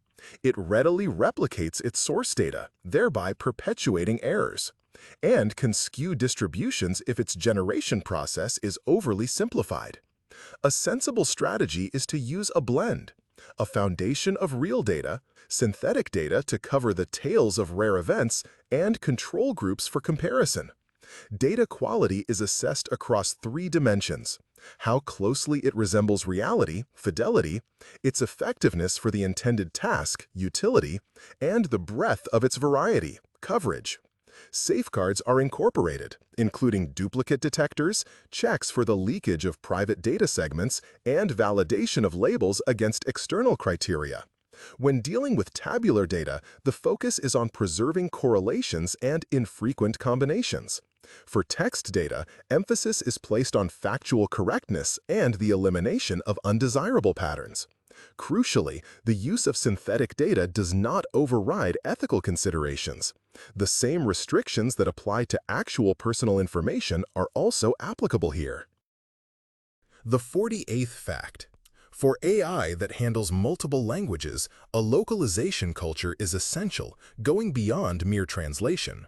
It readily replicates its source data, thereby perpetuating errors, and can skew distributions if its generation process is overly simplified. A sensible strategy is to use a blend, a foundation of real data, synthetic data to cover the tails of rare events, and control groups for comparison. Data quality is assessed across three dimensions: how closely it resembles reality, fidelity, its effectiveness for the intended task, utility, and the breadth of its variety, coverage. Safeguards are incorporated, including duplicate detectors, checks for the leakage of private data segments, and validation of labels against external criteria. When dealing with tabular data, the focus is on preserving correlations and infrequent combinations. For text data, emphasis is placed on factual correctness and the elimination of undesirable patterns. Crucially, the use of synthetic data does not override ethical considerations. The same restrictions that apply to actual personal information are also applicable here. The 48th fact. For AI that handles multiple languages, a localization culture is essential, going beyond mere translation.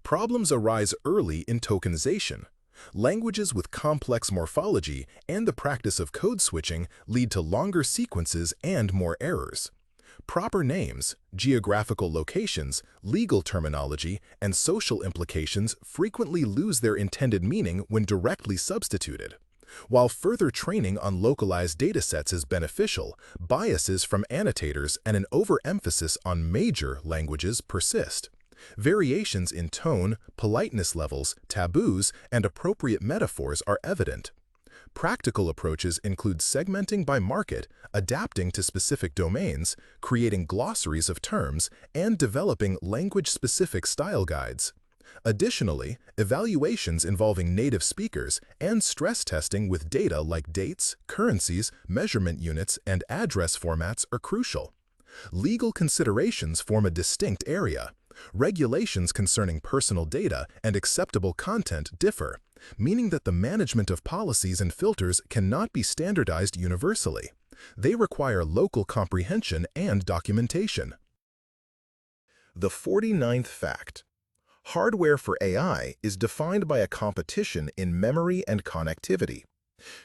Problems arise early in tokenization. Languages with complex morphology and the practice of code switching lead to longer sequences and more errors. Proper names, geographical locations, legal terminology, and social implications frequently lose their intended meaning when directly substituted. While further training on localized datasets is beneficial, biases from annotators and an overemphasis on major languages persist. Variations in tone, politeness levels, taboos, and appropriate metaphors are evident. Practical approaches include segmenting by market, adapting to specific domains, creating glossaries of terms, and developing language-specific style guides. Additionally, evaluations involving native speakers and stress testing with data like dates, currencies, measurement units, and address formats are crucial. Legal considerations form a distinct area. Regulations concerning personal data and acceptable content differ, meaning that the management of policies and filters cannot be standardized universally. They require local comprehension and documentation. The 49th fact. Hardware for AI is defined by a competition in memory and connectivity.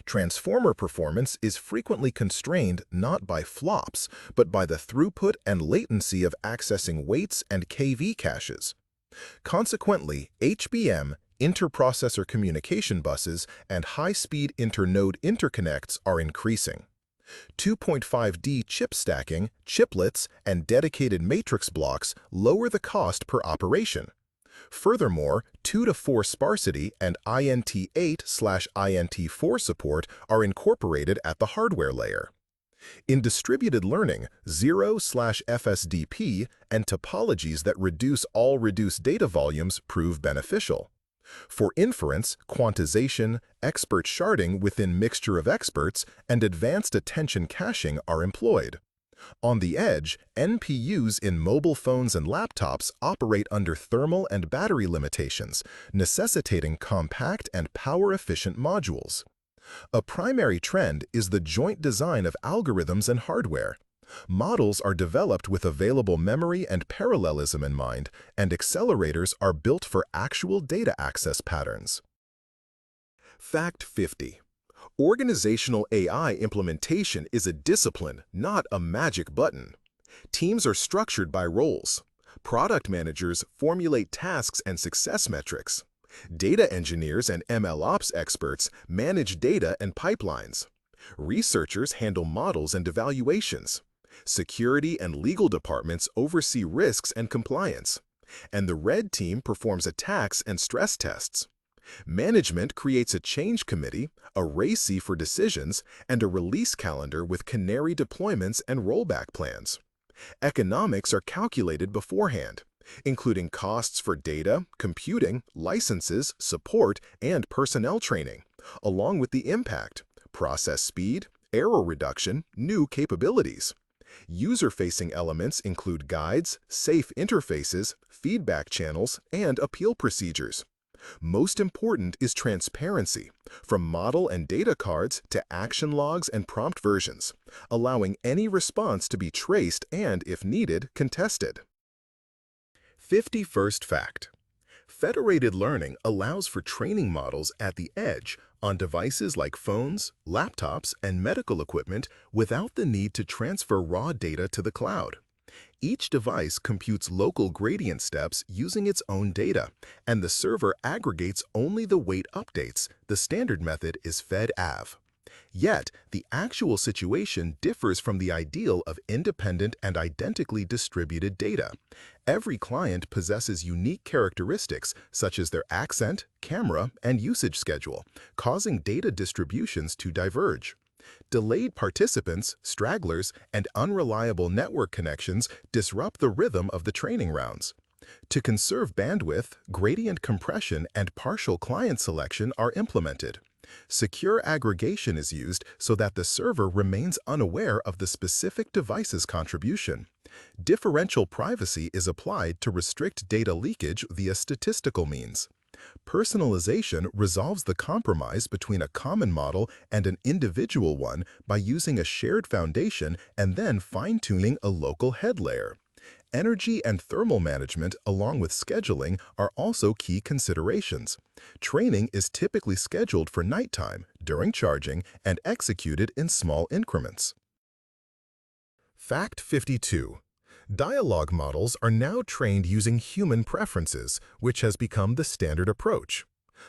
Transformer performance is frequently constrained not by flops, but by the throughput and latency of accessing weights and KV caches. Consequently, HBM, interprocessor communication buses, and high-speed internode interconnects are increasing. 2.5D chip stacking, chiplets, and dedicated matrix blocks lower the cost per operation. Furthermore, 2-to-4 sparsity and INT8/INT4 support are incorporated at the hardware layer. In distributed learning, 0/FSDP and topologies that reduce all reduced data volumes prove beneficial. For inference, quantization, expert sharding within mixture of experts, and advanced attention caching are employed. On the edge, NPUs in mobile phones and laptops operate under thermal and battery limitations, necessitating compact and power-efficient modules. A primary trend is the joint design of algorithms and hardware. Models are developed with available memory and parallelism in mind, and accelerators are built for actual data access patterns. Fact 50. Organizational AI implementation is a discipline, not a magic button. Teams are structured by roles. Product managers formulate tasks and success metrics. Data engineers and MLOps experts manage data and pipelines. Researchers handle models and evaluations. Security and legal departments oversee risks and compliance. And the red team performs attacks and stress tests. Management creates a change committee, a RACI for decisions, and a release calendar with canary deployments and rollback plans. Economics are calculated beforehand, including costs for data, computing, licenses, support, and personnel training, along with the impact, process speed, error reduction, new capabilities. User-facing elements include guides, safe interfaces, feedback channels, and appeal procedures. Most important is transparency, from model and data cards to action logs and prompt versions, allowing any response to be traced and, if needed, contested. 51st fact. Federated learning allows for training models at the edge on devices like phones, laptops, and medical equipment without the need to transfer raw data to the cloud. Each device computes local gradient steps using its own data, and the server aggregates only the weight updates. The standard method is FedAV. Yet, the actual situation differs from the ideal of independent and identically distributed data. Every client possesses unique characteristics such as their accent, camera, and usage schedule, causing data distributions to diverge. Delayed participants, stragglers, and unreliable network connections disrupt the rhythm of the training rounds. To conserve bandwidth, gradient compression and partial client selection are implemented. Secure aggregation is used so that the server remains unaware of the specific device's contribution. Differential privacy is applied to restrict data leakage via statistical means. Personalization resolves the compromise between a common model and an individual one by using a shared foundation and then fine-tuning a local head layer. Energy and thermal management, along with scheduling, are also key considerations. Training is typically scheduled for nighttime, during charging, and executed in small increments. Fact 52. Dialogue models are now trained using human preferences, which has become the standard approach.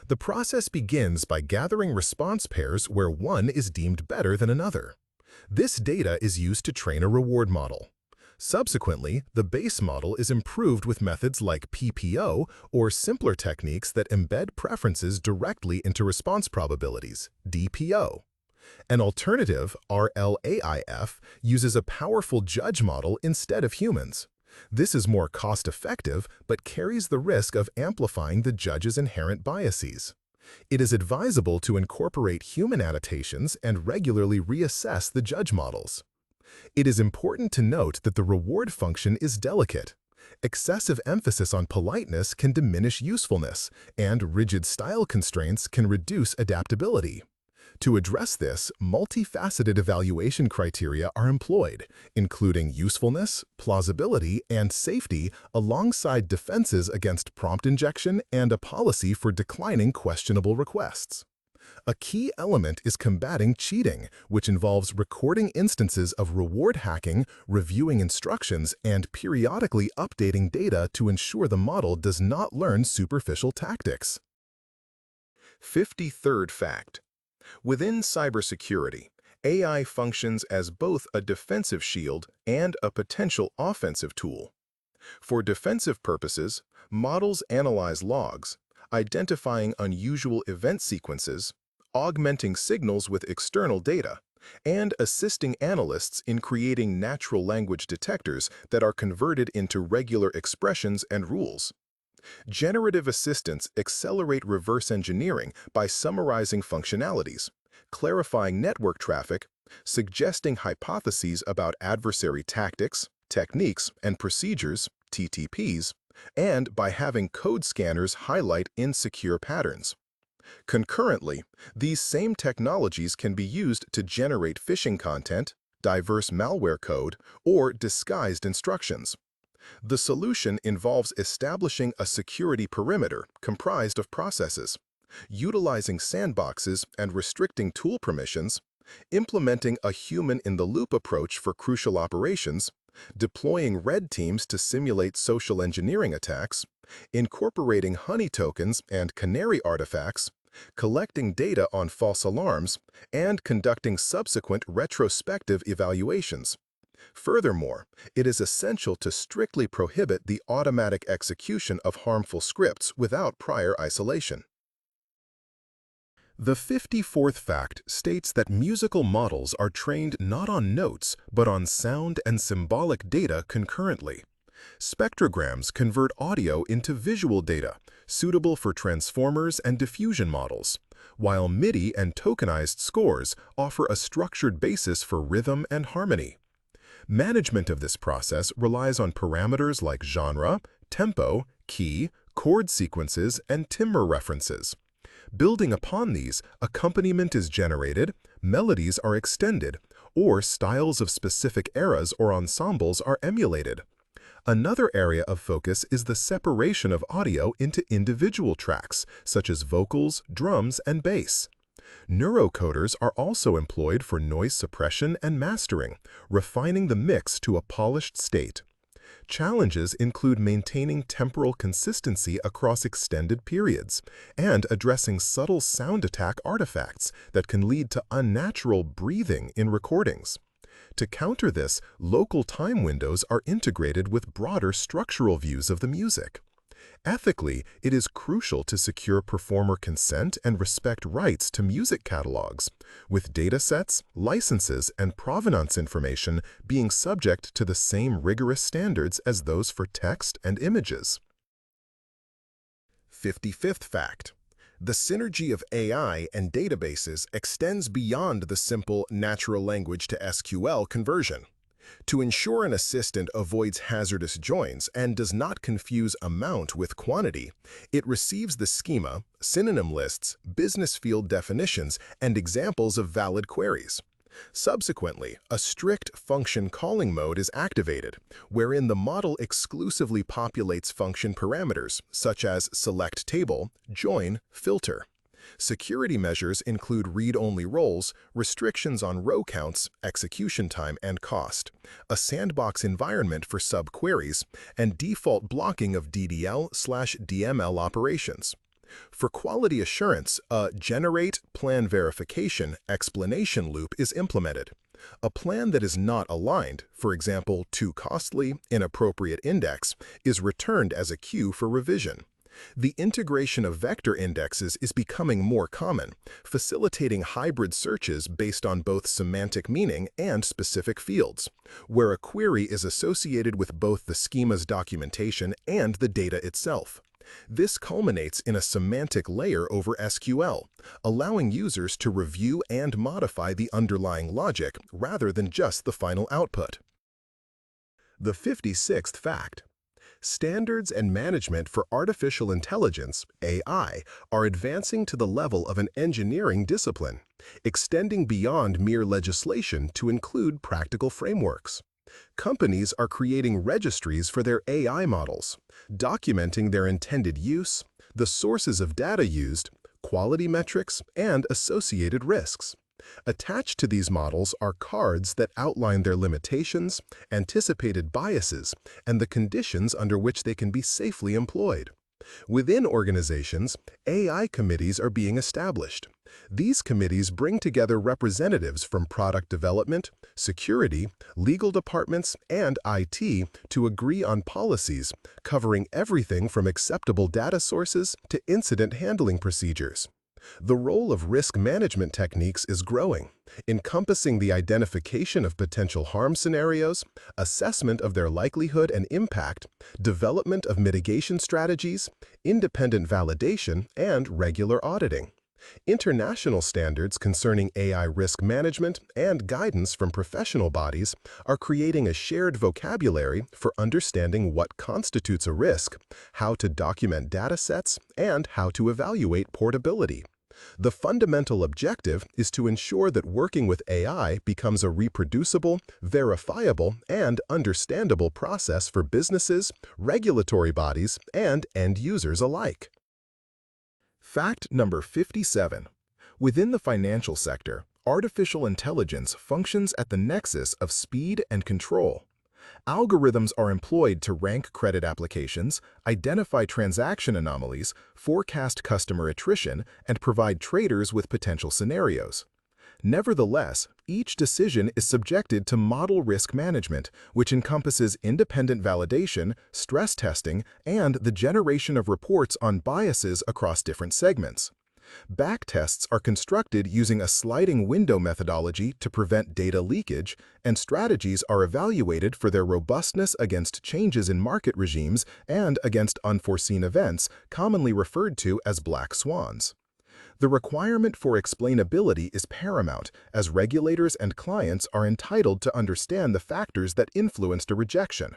The process begins by gathering response pairs where one is deemed better than another. This data is used to train a reward model. Subsequently, the base model is improved with methods like PPO or simpler techniques that embed preferences directly into response probabilities, DPO. An alternative, RLAIF, uses a powerful judge model instead of humans. This is more cost-effective but carries the risk of amplifying the judge's inherent biases. It is advisable to incorporate human annotations and regularly reassess the judge models. It is important to note that the reward function is delicate. Excessive emphasis on politeness can diminish usefulness, and rigid style constraints can reduce adaptability. To address this, multifaceted evaluation criteria are employed, including usefulness, plausibility, and safety, alongside defenses against prompt injection and a policy for declining questionable requests. A key element is combating cheating, which involves recording instances of reward hacking, reviewing instructions, and periodically updating data to ensure the model does not learn superficial tactics. 53rd fact. Within cybersecurity, AI functions as both a defensive shield and a potential offensive tool. For defensive purposes, models analyze logs, identifying unusual event sequences, augmenting signals with external data, and assisting analysts in creating natural language detectors that are converted into regular expressions and rules. Generative assistants accelerate reverse engineering by summarizing functionalities, clarifying network traffic, suggesting hypotheses about adversary tactics, techniques, and procedures, TTPs, and by having code scanners highlight insecure patterns. Concurrently, these same technologies can be used to generate phishing content, diverse malware code, or disguised instructions. The solution involves establishing a security perimeter comprised of processes, utilizing sandboxes and restricting tool permissions, implementing a human-in-the-loop approach for crucial operations, deploying red teams to simulate social engineering attacks, incorporating honey tokens and canary artifacts, collecting data on false alarms, and conducting subsequent retrospective evaluations. Furthermore, it is essential to strictly prohibit the automatic execution of harmful scripts without prior isolation. The 54th fact states that musical models are trained not on notes, but on sound and symbolic data concurrently. Spectrograms convert audio into visual data, suitable for transformers and diffusion models, while MIDI and tokenized scores offer a structured basis for rhythm and harmony. Management of this process relies on parameters like genre, tempo, key, chord sequences, and timbre references. Building upon these, accompaniment is generated, melodies are extended, or styles of specific eras or ensembles are emulated. Another area of focus is the separation of audio into individual tracks, such as vocals, drums, and bass. Neurocoders are also employed for noise suppression and mastering, refining the mix to a polished state. Challenges include maintaining temporal consistency across extended periods and addressing subtle sound attack artifacts that can lead to unnatural breathing in recordings. To counter this, local time windows are integrated with broader structural views of the music. Ethically, it is crucial to secure performer consent and respect rights to music catalogs, with datasets, licenses, and provenance information being subject to the same rigorous standards as those for text and images. 55th fact. The synergy of AI and databases extends beyond the simple natural language to SQL conversion. To ensure an assistant avoids hazardous joins and does not confuse amount with quantity, it receives the schema, synonym lists, business field definitions, and examples of valid queries. Subsequently, a strict function calling mode is activated, wherein the model exclusively populates function parameters such as select table, join, filter. Security measures include read-only roles, restrictions on row counts, execution time, and cost, a sandbox environment for subqueries, and default blocking of DDL/DML operations. For quality assurance, a generate plan verification explanation loop is implemented. A plan that is not aligned, for example, too costly, inappropriate index, is returned as a queue for revision. The integration of vector indexes is becoming more common, facilitating hybrid searches based on both semantic meaning and specific fields, where a query is associated with both the schema's documentation and the data itself. This culminates in a semantic layer over SQL, allowing users to review and modify the underlying logic rather than just the final output. The 56th fact. Standards and management for artificial intelligence, AI, are advancing to the level of an engineering discipline, extending beyond mere legislation to include practical frameworks. Companies are creating registries for their AI models, documenting their intended use, the sources of data used, quality metrics, and associated risks. Attached to these models are cards that outline their limitations, anticipated biases, and the conditions under which they can be safely employed. Within organizations, AI committees are being established. These committees bring together representatives from product development, security, legal departments, and IT to agree on policies covering everything from acceptable data sources to incident handling procedures. The role of risk management techniques is growing, encompassing the identification of potential harm scenarios, assessment of their likelihood and impact, development of mitigation strategies, independent validation, and regular auditing. International standards concerning AI risk management and guidance from professional bodies are creating a shared vocabulary for understanding what constitutes a risk, how to document data sets, and how to evaluate portability. The fundamental objective is to ensure that working with AI becomes a reproducible, verifiable, and understandable process for businesses, regulatory bodies, and end users alike. Fact number 57. Within the financial sector, artificial intelligence functions at the nexus of speed and control. Algorithms are employed to rank credit applications, identify transaction anomalies, forecast customer attrition, and provide traders with potential scenarios. Nevertheless, each decision is subjected to model risk management, which encompasses independent validation, stress testing, and the generation of reports on biases across different segments. Backtests are constructed using a sliding window methodology to prevent data leakage, and strategies are evaluated for their robustness against changes in market regimes and against unforeseen events, commonly referred to as black swans. The requirement for explainability is paramount, as regulators and clients are entitled to understand the factors that influenced a rejection.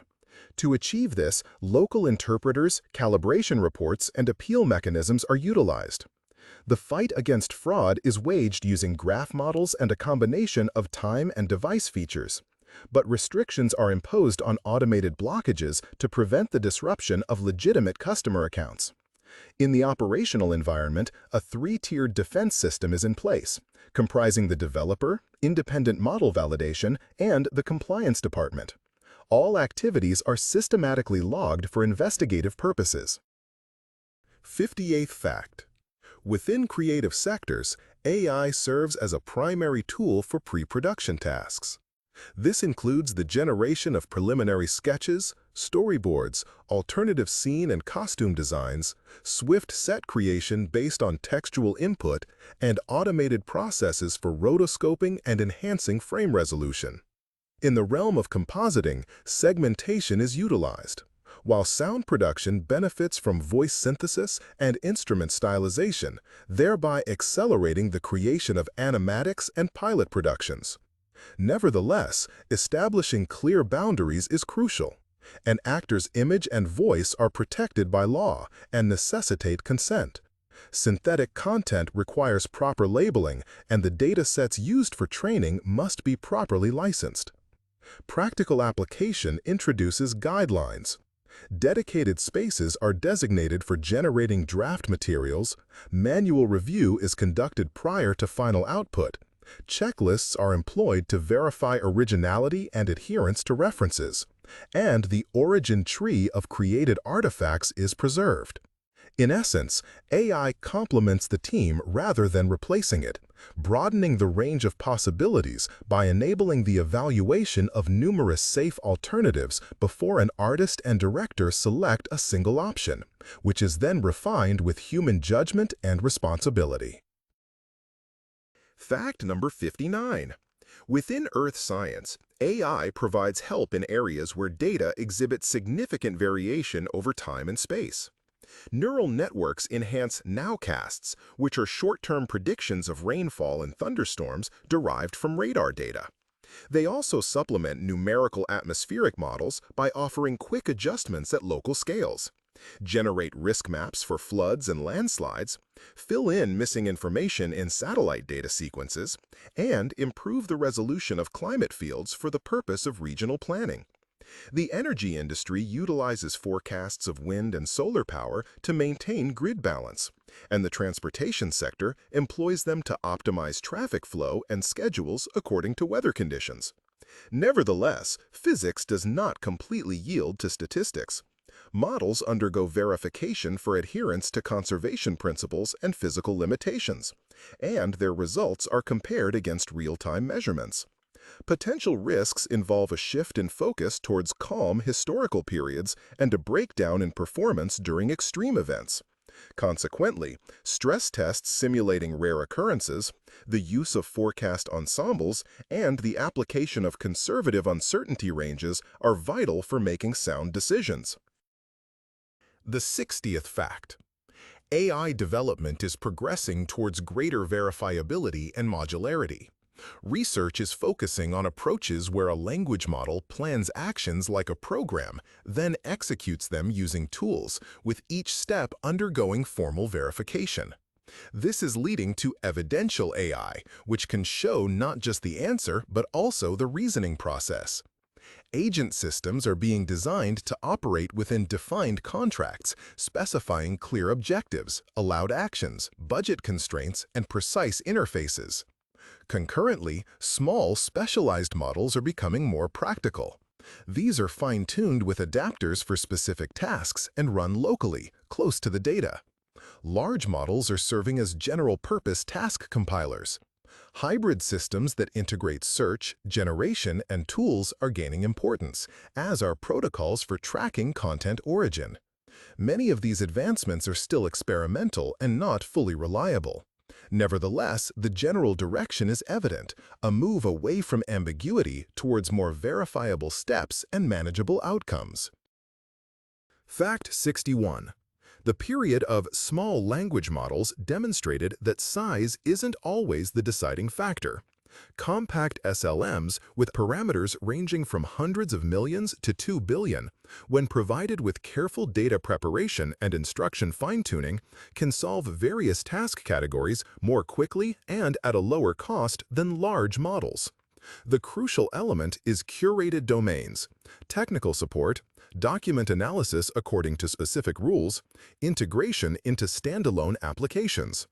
To achieve this, local interpreters, calibration reports, and appeal mechanisms are utilized. The fight against fraud is waged using graph models and a combination of time and device features. But restrictions are imposed on automated blockages to prevent the disruption of legitimate customer accounts. In the operational environment, a three-tiered defense system is in place, comprising the developer, independent model validation, and the compliance department. All activities are systematically logged for investigative purposes. 58th fact. Within creative sectors, AI serves as a primary tool for pre-production tasks. This includes the generation of preliminary sketches, storyboards, alternative scene and costume designs, swift set creation based on textual input, and automated processes for rotoscoping and enhancing frame resolution. In the realm of compositing, segmentation is utilized, while sound production benefits from voice synthesis and instrument stylization, thereby accelerating the creation of animatics and pilot productions. Nevertheless, establishing clear boundaries is crucial. An actor's image and voice are protected by law and necessitate consent. Synthetic content requires proper labeling, and the data sets used for training must be properly licensed. Practical application introduces guidelines. Dedicated spaces are designated for generating draft materials, manual review is conducted prior to final output, checklists are employed to verify originality and adherence to references, and the origin tree of created artifacts is preserved. In essence, AI complements the team rather than replacing it, broadening the range of possibilities by enabling the evaluation of numerous safe alternatives before an artist and director select a single option, which is then refined with human judgment and responsibility. Fact number 59. Within Earth science, AI provides help in areas where data exhibit significant variation over time and space. Neural networks enhance nowcasts, which are short-term predictions of rainfall and thunderstorms derived from radar data. They also supplement numerical atmospheric models by offering quick adjustments at local scales, generate risk maps for floods and landslides, fill in missing information in satellite data sequences, and improve the resolution of climate fields for the purpose of regional planning. The energy industry utilizes forecasts of wind and solar power to maintain grid balance, and the transportation sector employs them to optimize traffic flow and schedules according to weather conditions. Nevertheless, physics does not completely yield to statistics. Models undergo verification for adherence to conservation principles and physical limitations, and their results are compared against real-time measurements. Potential risks involve a shift in focus towards calm historical periods and a breakdown in performance during extreme events. Consequently, stress tests simulating rare occurrences, the use of forecast ensembles, and the application of conservative uncertainty ranges are vital for making sound decisions. The 60th fact: AI development is progressing towards greater verifiability and modularity. Research is focusing on approaches where a language model plans actions like a program, then executes them using tools, with each step undergoing formal verification. This is leading to evidential AI, which can show not just the answer but also the reasoning process. Agent systems are being designed to operate within defined contracts, specifying clear objectives, allowed actions, budget constraints, and precise interfaces. Concurrently, small, specialized models are becoming more practical. These are fine-tuned with adapters for specific tasks and run locally, close to the data. Large models are serving as general-purpose task compilers. Hybrid systems that integrate search, generation, and tools are gaining importance, as are protocols for tracking content origin. Many of these advancements are still experimental and not fully reliable. Nevertheless, the general direction is evident, a move away from ambiguity towards more verifiable steps and manageable outcomes. Fact 61. The period of small language models demonstrated that size isn't always the deciding factor. Compact SLMs with parameters ranging from hundreds of millions to 2 billion, when provided with careful data preparation and instruction fine-tuning, can solve various task categories more quickly and at a lower cost than large models. The crucial element is curated domains, technical support, document analysis according to specific rules, integration into standalone applications.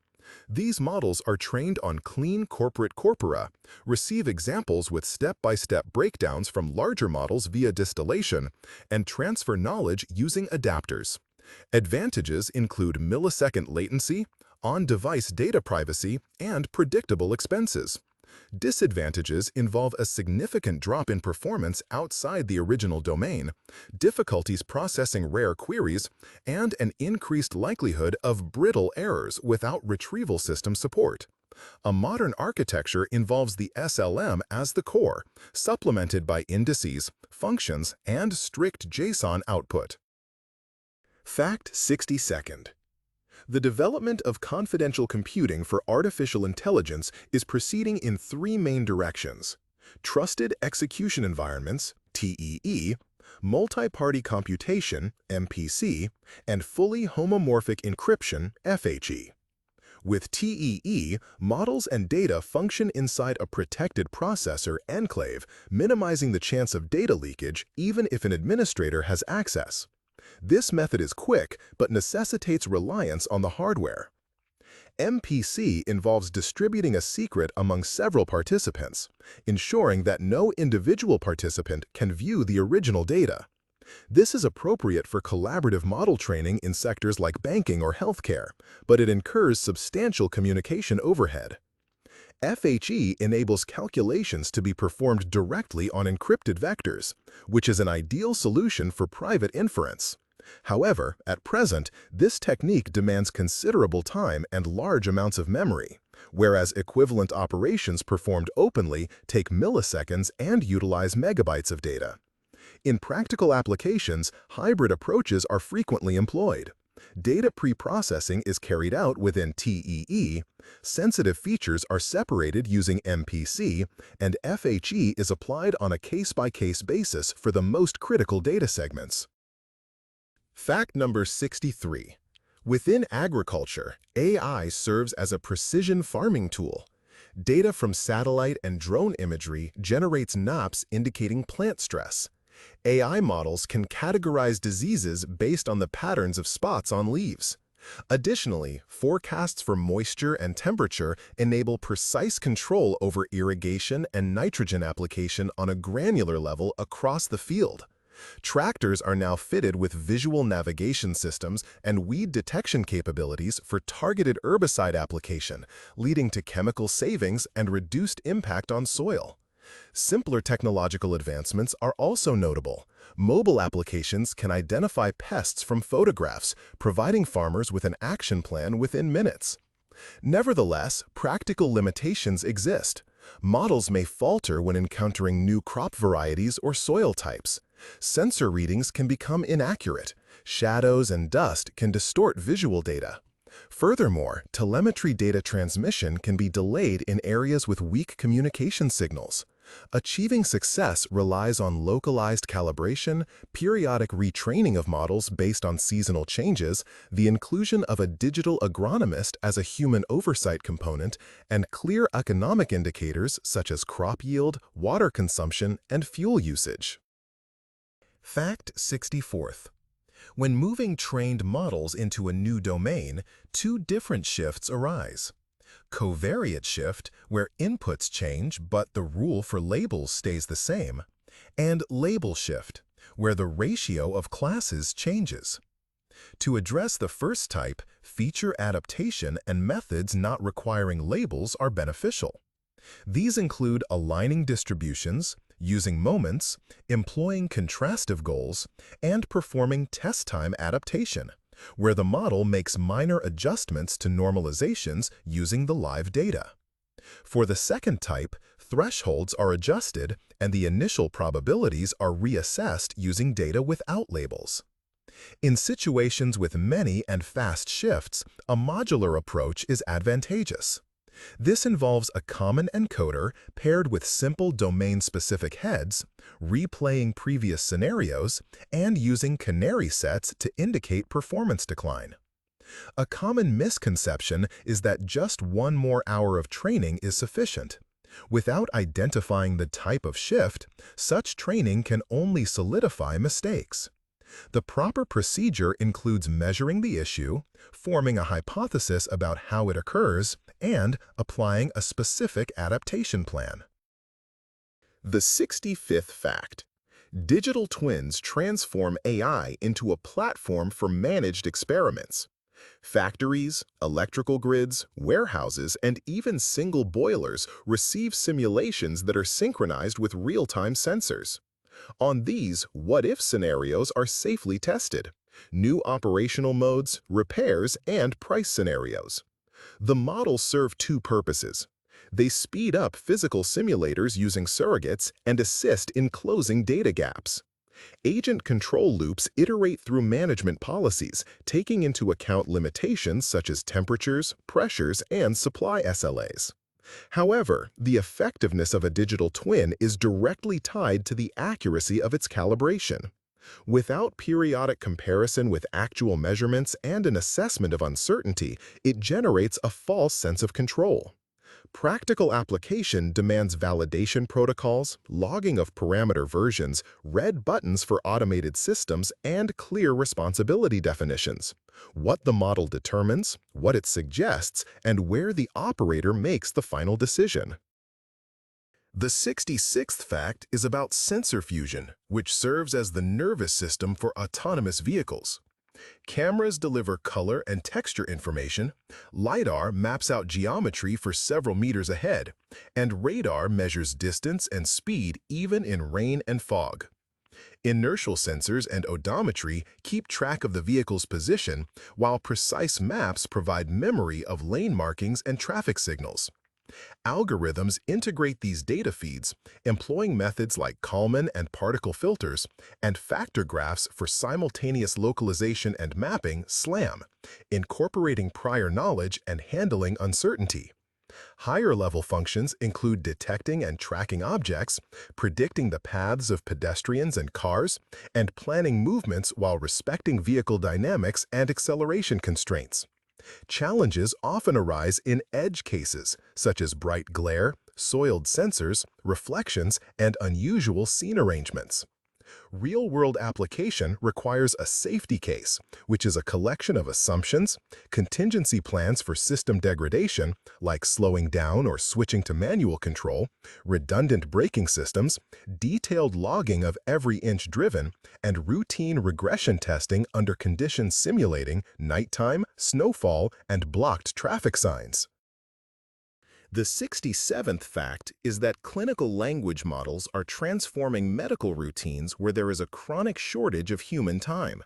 These models are trained on clean corporate corpora, receive examples with step-by-step breakdowns from larger models via distillation, and transfer knowledge using adapters. Advantages include millisecond latency, on-device data privacy, and predictable expenses. Disadvantages involve a significant drop in performance outside the original domain, difficulties processing rare queries, and an increased likelihood of brittle errors without retrieval system support. A modern architecture involves the SLM as the core, supplemented by indices, functions, and strict JSON output. Fact 62nd. The development of confidential computing for artificial intelligence is proceeding in three main directions: trusted execution environments, TEE, multi-party computation, MPC, and fully homomorphic encryption, FHE. With TEE, models and data function inside a protected processor enclave, minimizing the chance of data leakage even if an administrator has access. This method is quick, but necessitates reliance on the hardware. MPC involves distributing a secret among several participants, ensuring that no individual participant can view the original data. This is appropriate for collaborative model training in sectors like banking or healthcare, but it incurs substantial communication overhead. FHE enables calculations to be performed directly on encrypted vectors, which is an ideal solution for private inference. However, at present, this technique demands considerable time and large amounts of memory, whereas equivalent operations performed openly take milliseconds and utilize megabytes of data. In practical applications, hybrid approaches are frequently employed. Data preprocessing is carried out within TEE, sensitive features are separated using MPC, and FHE is applied on a case-by-case basis for the most critical data segments. Fact number 63. Within agriculture, AI serves as a precision farming tool. Data from satellite and drone imagery generates maps indicating plant stress. AI models can categorize diseases based on the patterns of spots on leaves. Additionally, forecasts for moisture and temperature enable precise control over irrigation and nitrogen application on a granular level across the field. Tractors are now fitted with visual navigation systems and weed detection capabilities for targeted herbicide application, leading to chemical savings and reduced impact on soil. Simpler technological advancements are also notable. Mobile applications can identify pests from photographs, providing farmers with an action plan within minutes. Nevertheless, practical limitations exist. Models may falter when encountering new crop varieties or soil types. Sensor readings can become inaccurate. Shadows and dust can distort visual data. Furthermore, telemetry data transmission can be delayed in areas with weak communication signals. Achieving success relies on localized calibration, periodic retraining of models based on seasonal changes, the inclusion of a digital agronomist as a human oversight component, and clear economic indicators such as crop yield, water consumption, and fuel usage. Fact 64th. When moving trained models into a new domain, two different shifts arise. Covariate shift, where inputs change but the rule for labels stays the same, and label shift, where the ratio of classes changes. To address the first type, feature adaptation and methods not requiring labels are beneficial. These include aligning distributions, using moments, employing contrastive goals, and performing test time adaptation, where the model makes minor adjustments to normalizations using the live data. For the second type, thresholds are adjusted and the initial probabilities are reassessed using data without labels. In situations with many and fast shifts, a modular approach is advantageous. This involves a common encoder paired with simple domain-specific heads, replaying previous scenarios, and using canary sets to indicate performance decline. A common misconception is that just one more hour of training is sufficient. Without identifying the type of shift, such training can only solidify mistakes. The proper procedure includes measuring the issue, forming a hypothesis about how it occurs, and applying a specific adaptation plan. The 65th fact. Digital twins transform AI into a platform for managed experiments. Factories, electrical grids, warehouses, and even single boilers receive simulations that are synchronized with real-time sensors. On these, what-if scenarios are safely tested, new operational modes, repairs, and price scenarios. The models serve two purposes. They speed up physical simulators using surrogates and assist in closing data gaps. Agent control loops iterate through management policies, taking into account limitations such as temperatures, pressures, and supply SLAs. However, the effectiveness of a digital twin is directly tied to the accuracy of its calibration. Without periodic comparison with actual measurements and an assessment of uncertainty, it generates a false sense of control. Practical application demands validation protocols, logging of parameter versions, red buttons for automated systems, and clear responsibility definitions. What the model determines, what it suggests, and where the operator makes the final decision. The 66th fact is about sensor fusion, which serves as the nervous system for autonomous vehicles. Cameras deliver color and texture information, LiDAR maps out geometry for several meters ahead, and radar measures distance and speed even in rain and fog. Inertial sensors and odometry keep track of the vehicle's position, while precise maps provide memory of lane markings and traffic signals. Algorithms integrate these data feeds, employing methods like Kalman and particle filters, and factor graphs for simultaneous localization and mapping (SLAM), incorporating prior knowledge and handling uncertainty. Higher-level functions include detecting and tracking objects, predicting the paths of pedestrians and cars, and planning movements while respecting vehicle dynamics and acceleration constraints. Challenges often arise in edge cases, such as bright glare, soiled sensors, reflections, and unusual scene arrangements. Real-world application requires a safety case, which is a collection of assumptions, contingency plans for system degradation, like slowing down or switching to manual control, redundant braking systems, detailed logging of every inch driven, and routine regression testing under conditions simulating nighttime, snowfall, and blocked traffic signs. The 67th fact is that clinical language models are transforming medical routines where there is a chronic shortage of human time.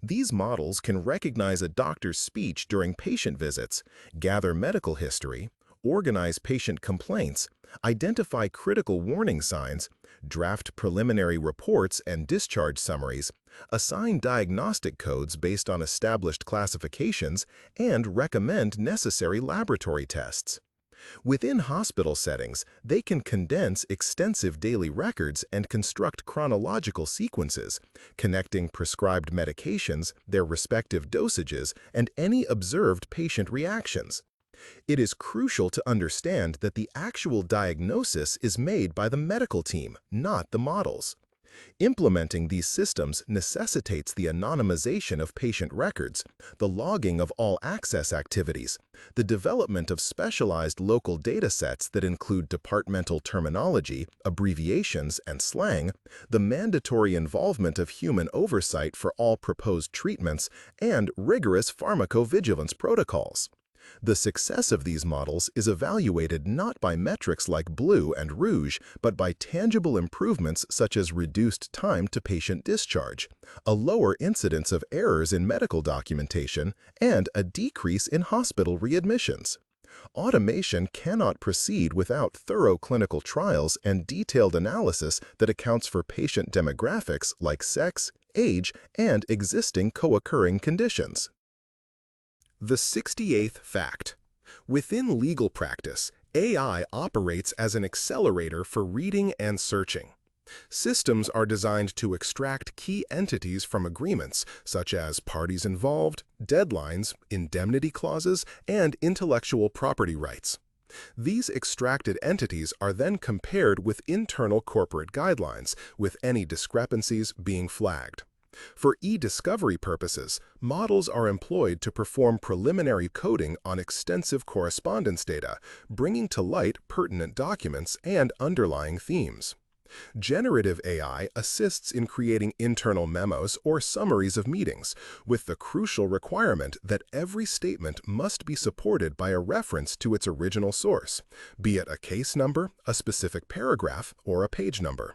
These models can recognize a doctor's speech during patient visits, gather medical history, organize patient complaints, identify critical warning signs, draft preliminary reports and discharge summaries, assign diagnostic codes based on established classifications, and recommend necessary laboratory tests. Within hospital settings, they can condense extensive daily records and construct chronological sequences, connecting prescribed medications, their respective dosages, and any observed patient reactions. It is crucial to understand that the actual diagnosis is made by the medical team, not the models. Implementing these systems necessitates the anonymization of patient records, the logging of all access activities, the development of specialized local data sets that include departmental terminology, abbreviations, and slang, the mandatory involvement of human oversight for all proposed treatments, and rigorous pharmacovigilance protocols. The success of these models is evaluated not by metrics like Blue and Rouge, but by tangible improvements such as reduced time to patient discharge, a lower incidence of errors in medical documentation, and a decrease in hospital readmissions. Automation cannot proceed without thorough clinical trials and detailed analysis that accounts for patient demographics like sex, age, and existing co-occurring conditions. The 68th fact. Within legal practice, AI operates as an accelerator for reading and searching. Systems are designed to extract key entities from agreements, such as parties involved, deadlines, indemnity clauses, and intellectual property rights. These extracted entities are then compared with internal corporate guidelines, with any discrepancies being flagged. For e-discovery purposes, models are employed to perform preliminary coding on extensive correspondence data, bringing to light pertinent documents and underlying themes. Generative AI assists in creating internal memos or summaries of meetings, with the crucial requirement that every statement must be supported by a reference to its original source, be it a case number, a specific paragraph, or a page number.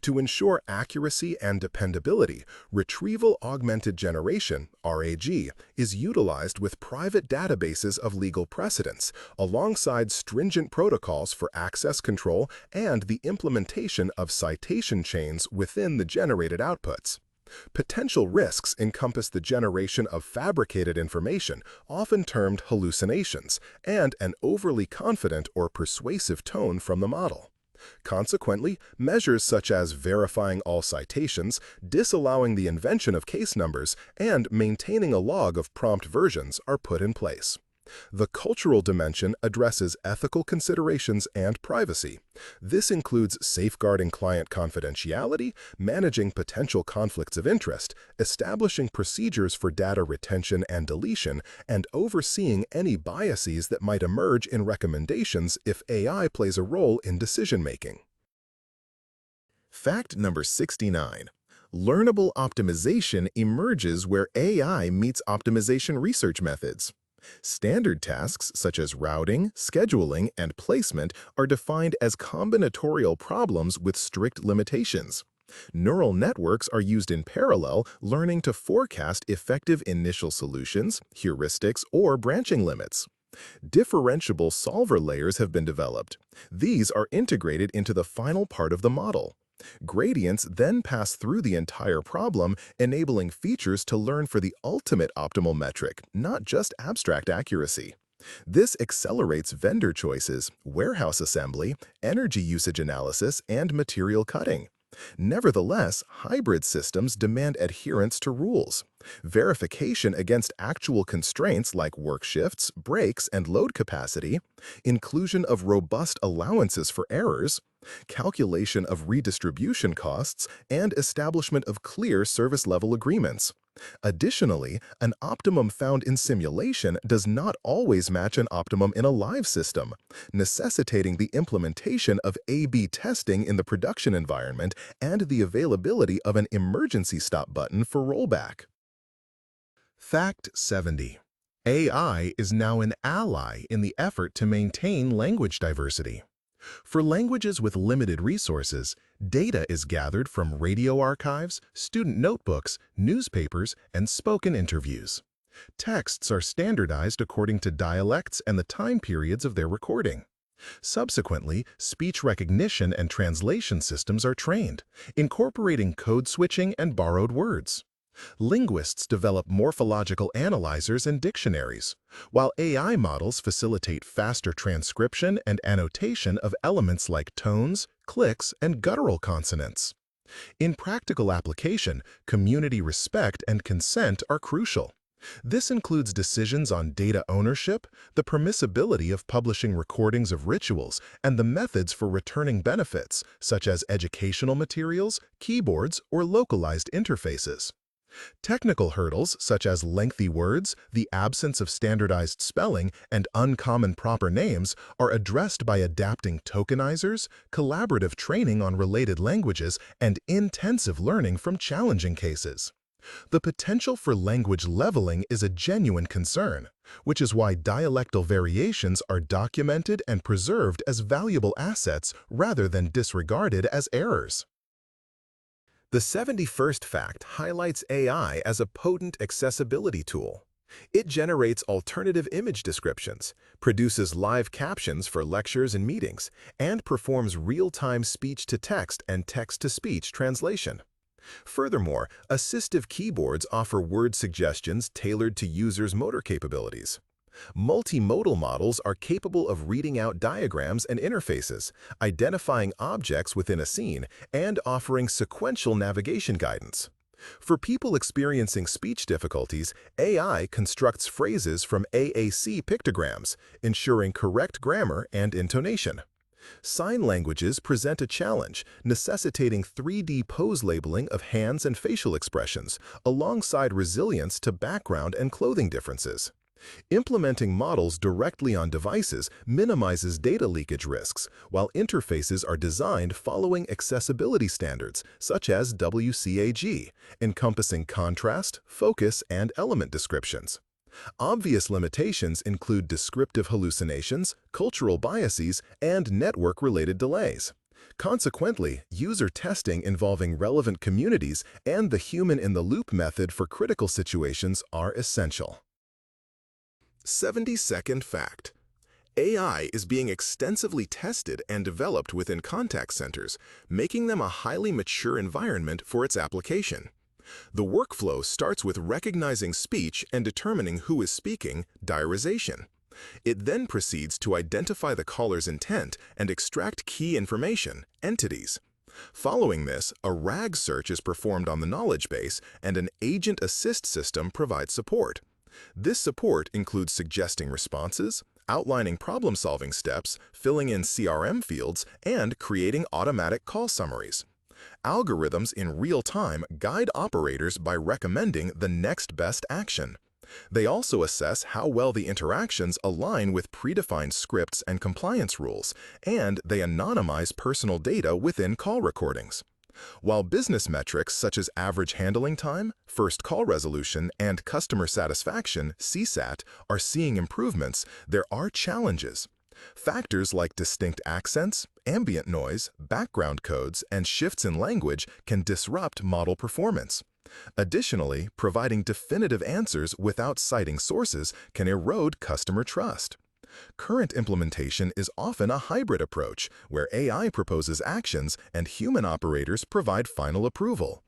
To ensure accuracy and dependability, Retrieval Augmented Generation (RAG) is utilized with private databases of legal precedents, alongside stringent protocols for access control and the implementation of citation chains within the generated outputs. Potential risks encompass the generation of fabricated information, often termed hallucinations, and an overly confident or persuasive tone from the model. Consequently, measures such as verifying all citations, disallowing the invention of case numbers, and maintaining a log of prompt versions are put in place. The cultural dimension addresses ethical considerations and privacy. This includes safeguarding client confidentiality, managing potential conflicts of interest, establishing procedures for data retention and deletion, and overseeing any biases that might emerge in recommendations if AI plays a role in decision-making. Fact number 69. Learnable optimization emerges where AI meets optimization research methods. Standard tasks such as routing, scheduling, and placement are defined as combinatorial problems with strict limitations. Neural networks are used in parallel, learning to forecast effective initial solutions, heuristics, or branching limits. Differentiable solver layers have been developed. These are integrated into the final part of the model. Gradients then pass through the entire problem, enabling features to learn for the ultimate optimal metric, not just abstract accuracy. This accelerates vendor choices, warehouse assembly, energy usage analysis, and material cutting. Nevertheless, hybrid systems demand adherence to rules. Verification against actual constraints like work shifts, breaks, and load capacity, inclusion of robust allowances for errors, calculation of redistribution costs, and establishment of clear service-level agreements. Additionally, an optimum found in simulation does not always match an optimum in a live system, necessitating the implementation of A/B testing in the production environment and the availability of an emergency stop button for rollback. Fact 70. AI is now an ally in the effort to maintain language diversity. For languages with limited resources, data is gathered from radio archives, student notebooks, newspapers, and spoken interviews. Texts are standardized according to dialects and the time periods of their recording. Subsequently, speech recognition and translation systems are trained, incorporating code switching and borrowed words. Linguists develop morphological analyzers and dictionaries, while AI models facilitate faster transcription and annotation of elements like tones, clicks, and guttural consonants. In practical application, community respect and consent are crucial. This includes decisions on data ownership, the permissibility of publishing recordings of rituals, and the methods for returning benefits, such as educational materials, keyboards, or localized interfaces. Technical hurdles, such as lengthy words, the absence of standardized spelling, and uncommon proper names, are addressed by adapting tokenizers, collaborative training on related languages, and intensive learning from challenging cases. The potential for language leveling is a genuine concern, which is why dialectal variations are documented and preserved as valuable assets rather than disregarded as errors. The 71st fact highlights AI as a potent accessibility tool. It generates alternative image descriptions, produces live captions for lectures and meetings, and performs real-time speech-to-text and text-to-speech translation. Furthermore, assistive keyboards offer word suggestions tailored to users' motor capabilities. Multimodal models are capable of reading out diagrams and interfaces, identifying objects within a scene, and offering sequential navigation guidance. For people experiencing speech difficulties, AI constructs phrases from AAC pictograms, ensuring correct grammar and intonation. Sign languages present a challenge, necessitating 3D pose labeling of hands and facial expressions, alongside resilience to background and clothing differences. Implementing models directly on devices minimizes data leakage risks, while interfaces are designed following accessibility standards, such as WCAG, encompassing contrast, focus, and element descriptions. Obvious limitations include descriptive hallucinations, cultural biases, and network-related delays. Consequently, user testing involving relevant communities and the human-in-the-loop method for critical situations are essential. 72nd fact. AI is being extensively tested and developed within contact centers, making them a highly mature environment for its application. The workflow starts with recognizing speech and determining who is speaking, diarization. It then proceeds to identify the caller's intent and extract key information, entities. Following this, a RAG search is performed on the knowledge base, and an agent assist system provides support. This support includes suggesting responses, outlining problem-solving steps, filling in CRM fields, and creating automatic call summaries. Algorithms in real time guide operators by recommending the next best action. They also assess how well the interactions align with predefined scripts and compliance rules, and they anonymize personal data within call recordings. While business metrics such as average handling time, first call resolution, and customer satisfaction (CSAT) are seeing improvements, there are challenges. Factors like distinct accents, ambient noise, background codes, and shifts in language can disrupt model performance. Additionally, providing definitive answers without citing sources can erode customer trust. Current implementation is often a hybrid approach, where AI proposes actions and human operators provide final approval.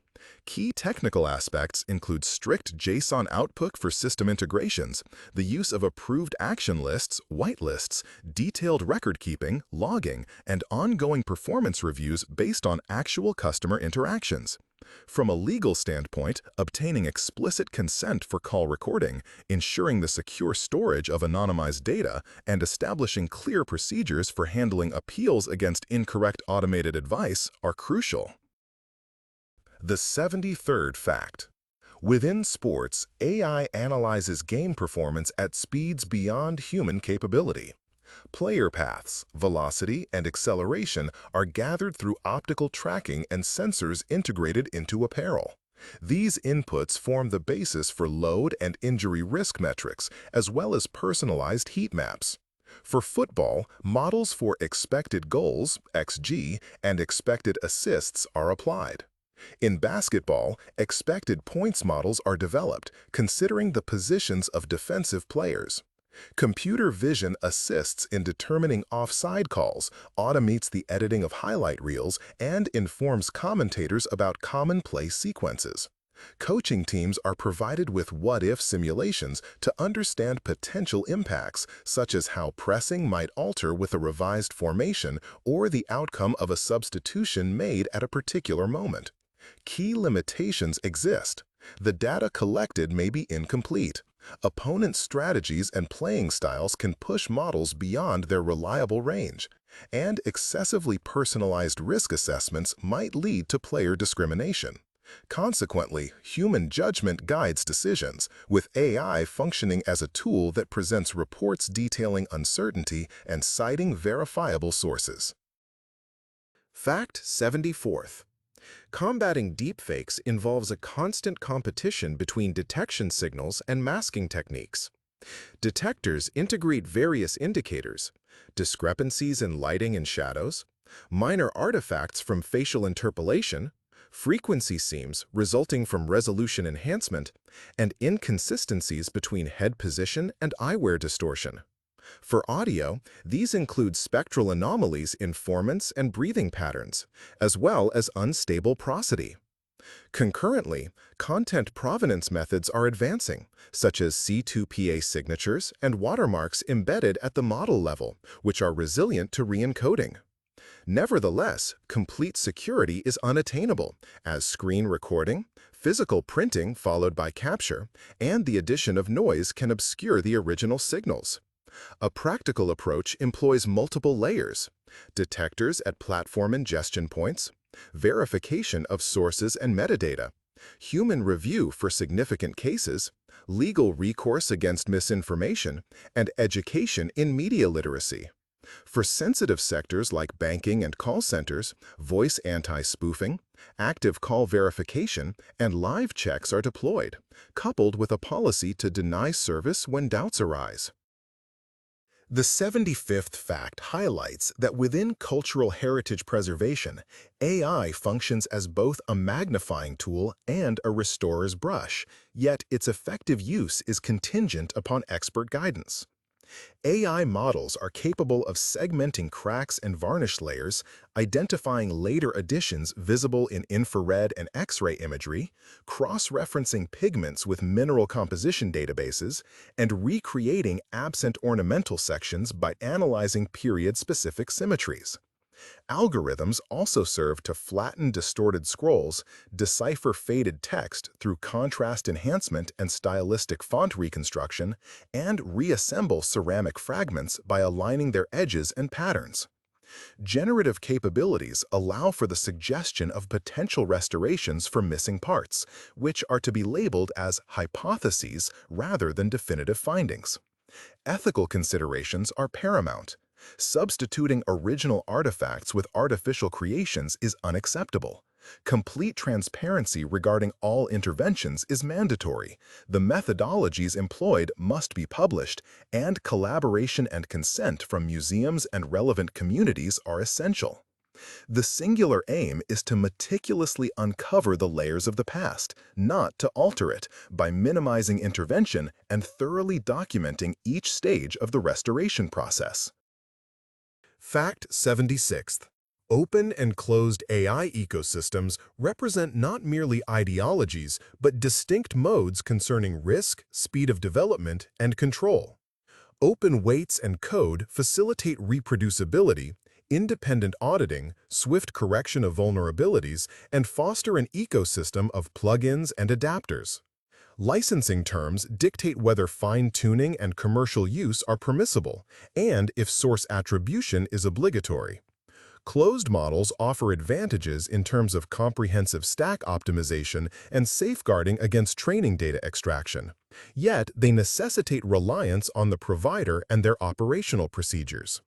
Key technical aspects include strict JSON output for system integrations, the use of approved action lists, whitelists, detailed record keeping, logging, and ongoing performance reviews based on actual customer interactions. From a legal standpoint, obtaining explicit consent for call recording, ensuring the secure storage of anonymized data, and establishing clear procedures for handling appeals against incorrect automated advice are crucial. The 73rd fact. Within sports, AI analyzes game performance at speeds beyond human capability. Player paths, velocity, and acceleration are gathered through optical tracking and sensors integrated into apparel. These inputs form the basis for load and injury risk metrics, as well as personalized heat maps. For football, models for expected goals, XG, and expected assists are applied. In basketball, expected points models are developed, considering the positions of defensive players. Computer vision assists in determining offside calls, automates the editing of highlight reels, and informs commentators about common play sequences. Coaching teams are provided with what-if simulations to understand potential impacts, such as how pressing might alter with a revised formation or the outcome of a substitution made at a particular moment. Key limitations exist. The data collected may be incomplete. Opponent strategies and playing styles can push models beyond their reliable range, and excessively personalized risk assessments might lead to player discrimination. Consequently, human judgment guides decisions, with AI functioning as a tool that presents reports detailing uncertainty and citing verifiable sources. Fact 74th. Combating deepfakes involves a constant competition between detection signals and masking techniques. Detectors integrate various indicators, discrepancies in lighting and shadows, minor artifacts from facial interpolation, frequency seams resulting from resolution enhancement, and inconsistencies between head position and eyewear distortion. For audio, these include spectral anomalies in formants and breathing patterns, as well as unstable prosody. Concurrently, content provenance methods are advancing, such as C2PA signatures and watermarks embedded at the model level, which are resilient to re-encoding. Nevertheless, complete security is unattainable, as screen recording, physical printing followed by capture, and the addition of noise can obscure the original signals. A practical approach employs multiple layers: detectors at platform ingestion points, verification of sources and metadata, human review for significant cases, legal recourse against misinformation, and education in media literacy. For sensitive sectors like banking and call centers, voice anti-spoofing, active call verification, and live checks are deployed, coupled with a policy to deny service when doubts arise. The 75th fact highlights that within cultural heritage preservation, AI functions as both a magnifying tool and a restorer's brush, yet its effective use is contingent upon expert guidance. AI models are capable of segmenting cracks and varnish layers, identifying later additions visible in infrared and X-ray imagery, cross-referencing pigments with mineral composition databases, and recreating absent ornamental sections by analyzing period-specific symmetries. Algorithms also serve to flatten distorted scrolls, decipher faded text through contrast enhancement and stylistic font reconstruction, and reassemble ceramic fragments by aligning their edges and patterns. Generative capabilities allow for the suggestion of potential restorations for missing parts, which are to be labeled as hypotheses rather than definitive findings. Ethical considerations are paramount. Substituting original artifacts with artificial creations is unacceptable. Complete transparency regarding all interventions is mandatory. The methodologies employed must be published, and collaboration and consent from museums and relevant communities are essential. The singular aim is to meticulously uncover the layers of the past, not to alter it, by minimizing intervention and thoroughly documenting each stage of the restoration process. Fact 76. Open and closed AI ecosystems represent not merely ideologies, but distinct modes concerning risk, speed of development, and control. Open weights and code facilitate reproducibility, independent auditing, swift correction of vulnerabilities, and foster an ecosystem of plugins and adapters. Licensing terms dictate whether fine-tuning and commercial use are permissible, and if source attribution is obligatory. Closed models offer advantages in terms of comprehensive stack optimization and safeguarding against training data extraction. Yet, they necessitate reliance on the provider and their operational procedures.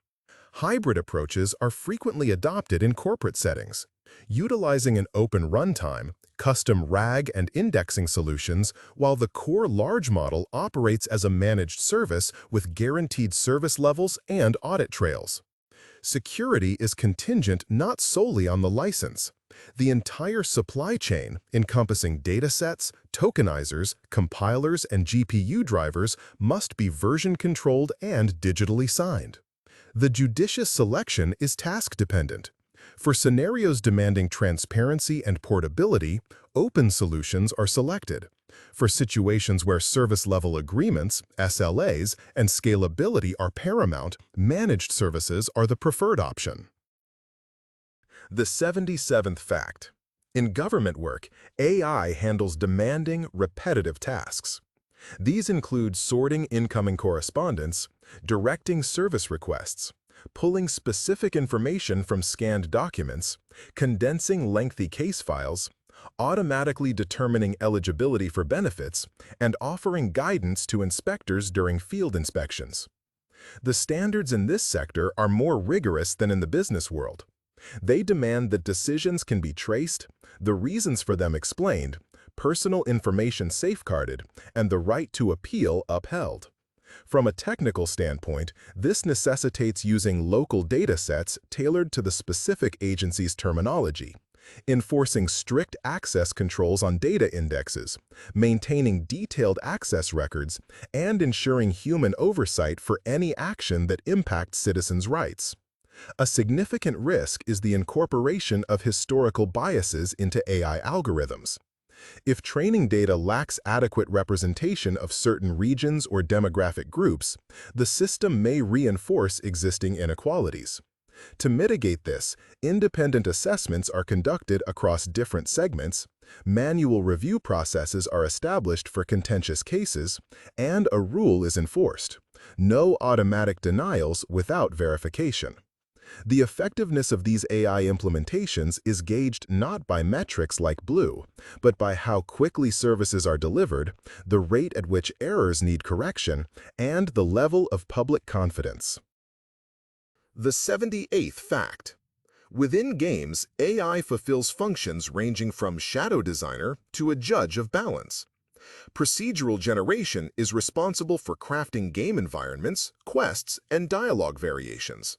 Hybrid approaches are frequently adopted in corporate settings. Utilizing an open runtime, custom RAG and indexing solutions, while the core large model operates as a managed service with guaranteed service levels and audit trails. Security is contingent not solely on the license. The entire supply chain, encompassing datasets, tokenizers, compilers, and GPU drivers, must be version-controlled and digitally signed. The judicious selection is task-dependent. For scenarios demanding transparency and portability, open solutions are selected. For situations where service-level agreements, SLAs, and scalability are paramount, managed services are the preferred option. The 77th fact. In government work, AI handles demanding, repetitive tasks. These include sorting incoming correspondence, directing service requests, pulling specific information from scanned documents, condensing lengthy case files, automatically determining eligibility for benefits, and offering guidance to inspectors during field inspections. The standards in this sector are more rigorous than in the business world. They demand that decisions can be traced, the reasons for them explained, personal information safeguarded, and the right to appeal upheld. From a technical standpoint, this necessitates using local data sets tailored to the specific agency's terminology, enforcing strict access controls on data indexes, maintaining detailed access records, and ensuring human oversight for any action that impacts citizens' rights. A significant risk is the incorporation of historical biases into AI algorithms. If training data lacks adequate representation of certain regions or demographic groups, the system may reinforce existing inequalities. To mitigate this, independent assessments are conducted across different segments, manual review processes are established for contentious cases, and a rule is enforced: no automatic denials without verification. The effectiveness of these AI implementations is gauged not by metrics like BLEU, but by how quickly services are delivered, the rate at which errors need correction, and the level of public confidence. The 78th fact. Within games, AI fulfills functions ranging from shadow designer to a judge of balance. Procedural generation is responsible for crafting game environments, quests, and dialogue variations.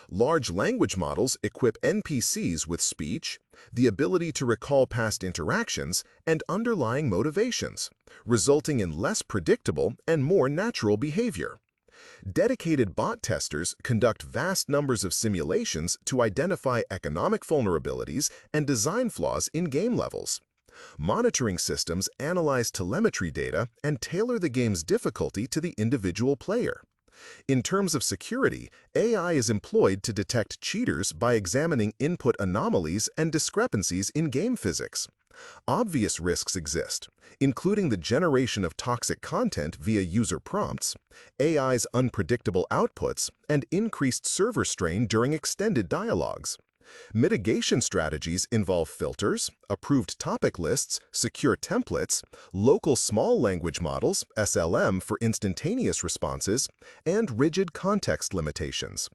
Large language models equip NPCs with speech, the ability to recall past interactions, and underlying motivations, resulting in less predictable and more natural behavior. Dedicated bot testers conduct vast numbers of simulations to identify economic vulnerabilities and design flaws in game levels. Monitoring systems analyze telemetry data and tailor the game's difficulty to the individual player. In terms of security, AI is employed to detect cheaters by examining input anomalies and discrepancies in game physics. Obvious risks exist, including the generation of toxic content via user prompts, AI's unpredictable outputs, and increased server strain during extended dialogues. Mitigation strategies involve filters, approved topic lists, secure templates, local small language models, SLM for instantaneous responses, and rigid context limitations.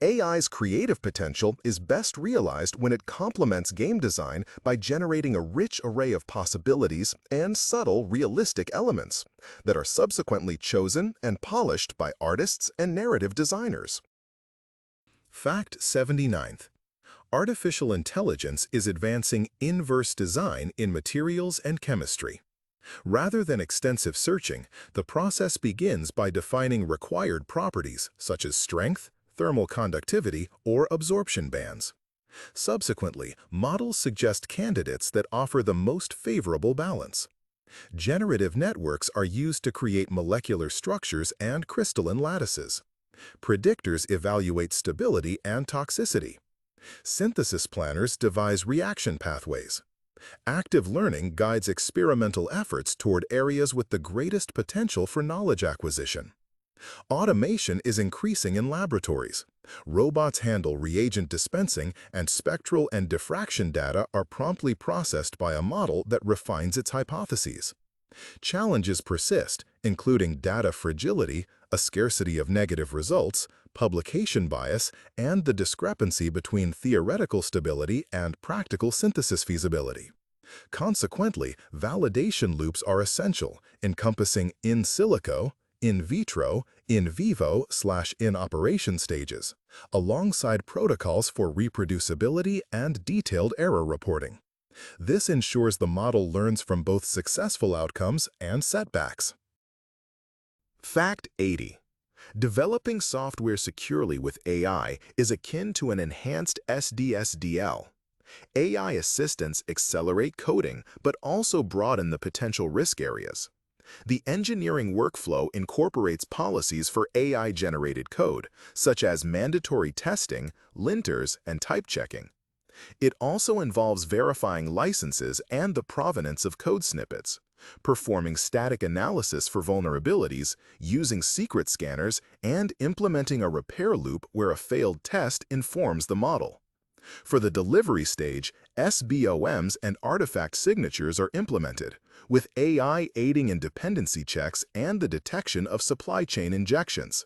AI's creative potential is best realized when it complements game design by generating a rich array of possibilities and subtle, realistic elements that are subsequently chosen and polished by artists and narrative designers. Fact 79th. Artificial intelligence is advancing inverse design in materials and chemistry. Rather than extensive searching, the process begins by defining required properties such as strength, thermal conductivity, or absorption bands. Subsequently, models suggest candidates that offer the most favorable balance. Generative networks are used to create molecular structures and crystalline lattices. Predictors evaluate stability and toxicity. Synthesis planners devise reaction pathways. Active learning guides experimental efforts toward areas with the greatest potential for knowledge acquisition. Automation is increasing in laboratories. Robots handle reagent dispensing, and spectral and diffraction data are promptly processed by a model that refines its hypotheses. Challenges persist, including data fragility, a scarcity of negative results, publication bias, and the discrepancy between theoretical stability and practical synthesis feasibility. Consequently, validation loops are essential, encompassing in silico, in vitro, in vivo/in operation stages, alongside protocols for reproducibility and detailed error reporting. This ensures the model learns from both successful outcomes and setbacks. Fact 80. Developing software securely with AI is akin to an enhanced SDSDL. AI assistants accelerate coding but also broaden the potential risk areas. The engineering workflow incorporates policies for AI-generated code, such as mandatory testing, linters, and type checking. It also involves verifying licenses and the provenance of code snippets, performing static analysis for vulnerabilities, using secret scanners, and implementing a repair loop where a failed test informs the model. For the delivery stage, SBOMs and artifact signatures are implemented, with AI aiding in dependency checks and the detection of supply chain injections.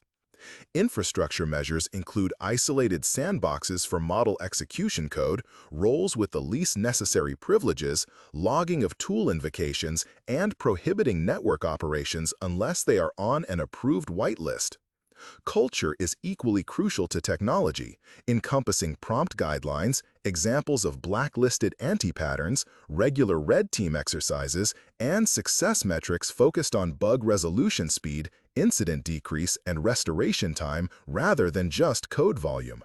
Infrastructure measures include isolated sandboxes for model execution code, roles with the least necessary privileges, logging of tool invocations, and prohibiting network operations unless they are on an approved whitelist. Culture is equally crucial to technology, encompassing prompt guidelines, examples of blacklisted anti-patterns, regular red team exercises, and success metrics focused on bug resolution speed, incident decrease, and restoration time rather than just code volume.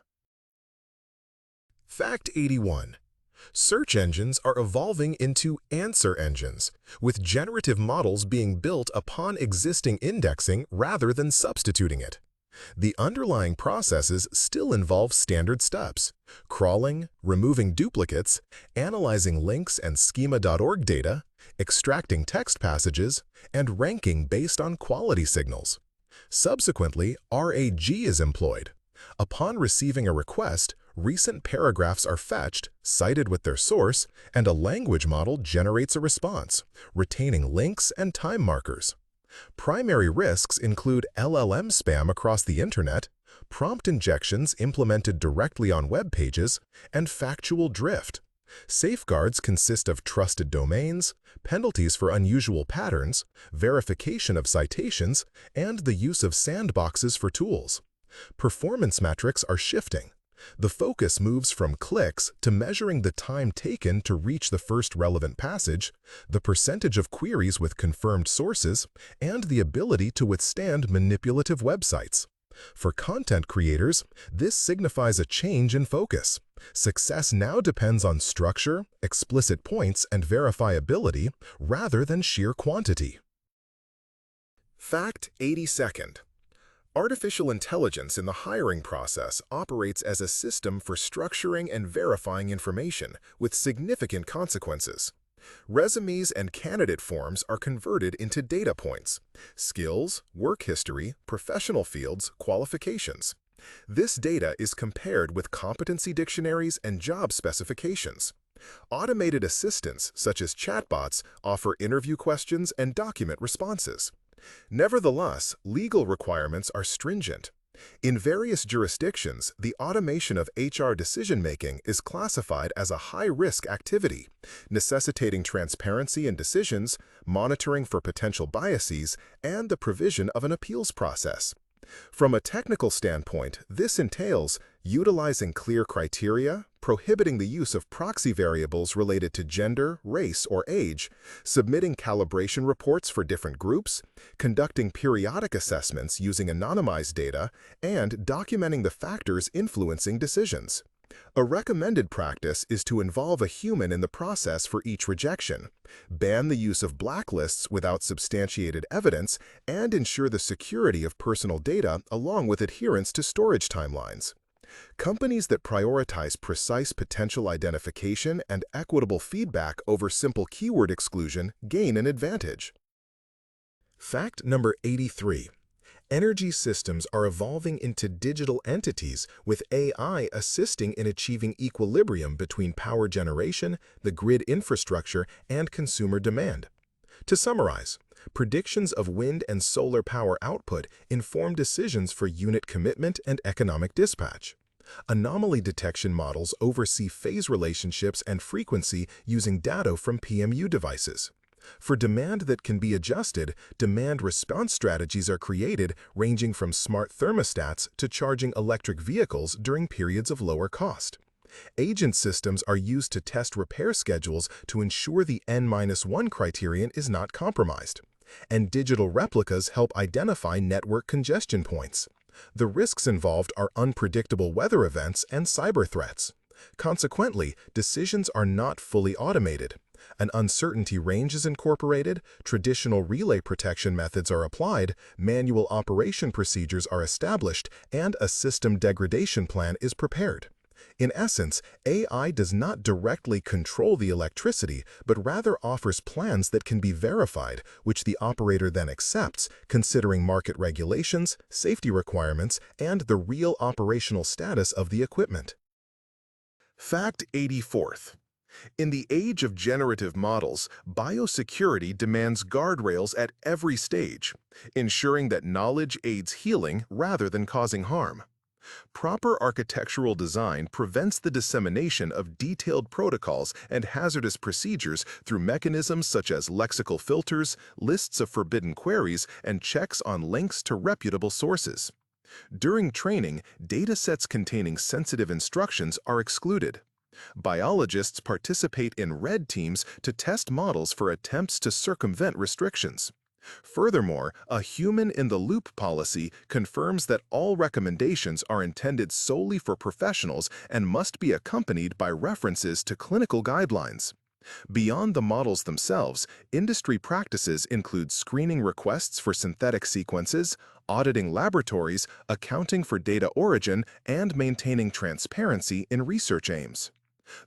Fact 81. Search engines are evolving into answer engines, with generative models being built upon existing indexing rather than substituting it. The underlying processes still involve standard steps: crawling, removing duplicates, analyzing links and schema.org data, extracting text passages, and ranking based on quality signals. Subsequently, RAG is employed. Upon receiving a request, recent paragraphs are fetched, cited with their source, and a language model generates a response, retaining links and time markers. Primary risks include LLM spam across the internet, prompt injections implemented directly on web pages, and factual drift. Safeguards consist of trusted domains, penalties for unusual patterns, verification of citations, and the use of sandboxes for tools. Performance metrics are shifting. The focus moves from clicks to measuring the time taken to reach the first relevant passage, the percentage of queries with confirmed sources, and the ability to withstand manipulative websites. For content creators, this signifies a change in focus. Success now depends on structure, explicit points, and verifiability rather than sheer quantity. Fact 82nd. Artificial intelligence in the hiring process operates as a system for structuring and verifying information with significant consequences. Resumes and candidate forms are converted into data points: skills, work history, professional fields, qualifications. This data is compared with competency dictionaries and job specifications. Automated assistants, such as chatbots, offer interview questions and document responses. Nevertheless, legal requirements are stringent. In various jurisdictions, the automation of HR decision-making is classified as a high-risk activity, necessitating transparency in decisions, monitoring for potential biases, and the provision of an appeals process. From a technical standpoint, this entails utilizing clear criteria, prohibiting the use of proxy variables related to gender, race, or age, submitting calibration reports for different groups, conducting periodic assessments using anonymized data, and documenting the factors influencing decisions. A recommended practice is to involve a human in the process for each rejection, ban the use of blacklists without substantiated evidence, and ensure the security of personal data along with adherence to storage timelines. Companies that prioritize precise potential identification and equitable feedback over simple keyword exclusion gain an advantage. Fact number 83. Energy systems are evolving into digital entities with AI assisting in achieving equilibrium between power generation, the grid infrastructure, and consumer demand. To summarize, predictions of wind and solar power output inform decisions for unit commitment and economic dispatch. Anomaly detection models oversee phase relationships and frequency using data from PMU devices. For demand that can be adjusted, demand response strategies are created ranging from smart thermostats to charging electric vehicles during periods of lower cost. Agent systems are used to test repair schedules to ensure the N-1 criterion is not compromised. And digital replicas help identify network congestion points. The risks involved are unpredictable weather events and cyber threats. Consequently, decisions are not fully automated. An uncertainty range is incorporated, traditional relay protection methods are applied, manual operation procedures are established, and a system degradation plan is prepared. In essence, AI does not directly control the electricity, but rather offers plans that can be verified, which the operator then accepts, considering market regulations, safety requirements, and the real operational status of the equipment. Fact 84th. In the age of generative models, biosecurity demands guardrails at every stage, ensuring that knowledge aids healing rather than causing harm. Proper architectural design prevents the dissemination of detailed protocols and hazardous procedures through mechanisms such as lexical filters, lists of forbidden queries, and checks on links to reputable sources. During training, datasets containing sensitive instructions are excluded. Biologists participate in red teams to test models for attempts to circumvent restrictions. Furthermore, a human-in-the-loop policy confirms that all recommendations are intended solely for professionals and must be accompanied by references to clinical guidelines. Beyond the models themselves, industry practices include screening requests for synthetic sequences, auditing laboratories, accounting for data origin, and maintaining transparency in research aims.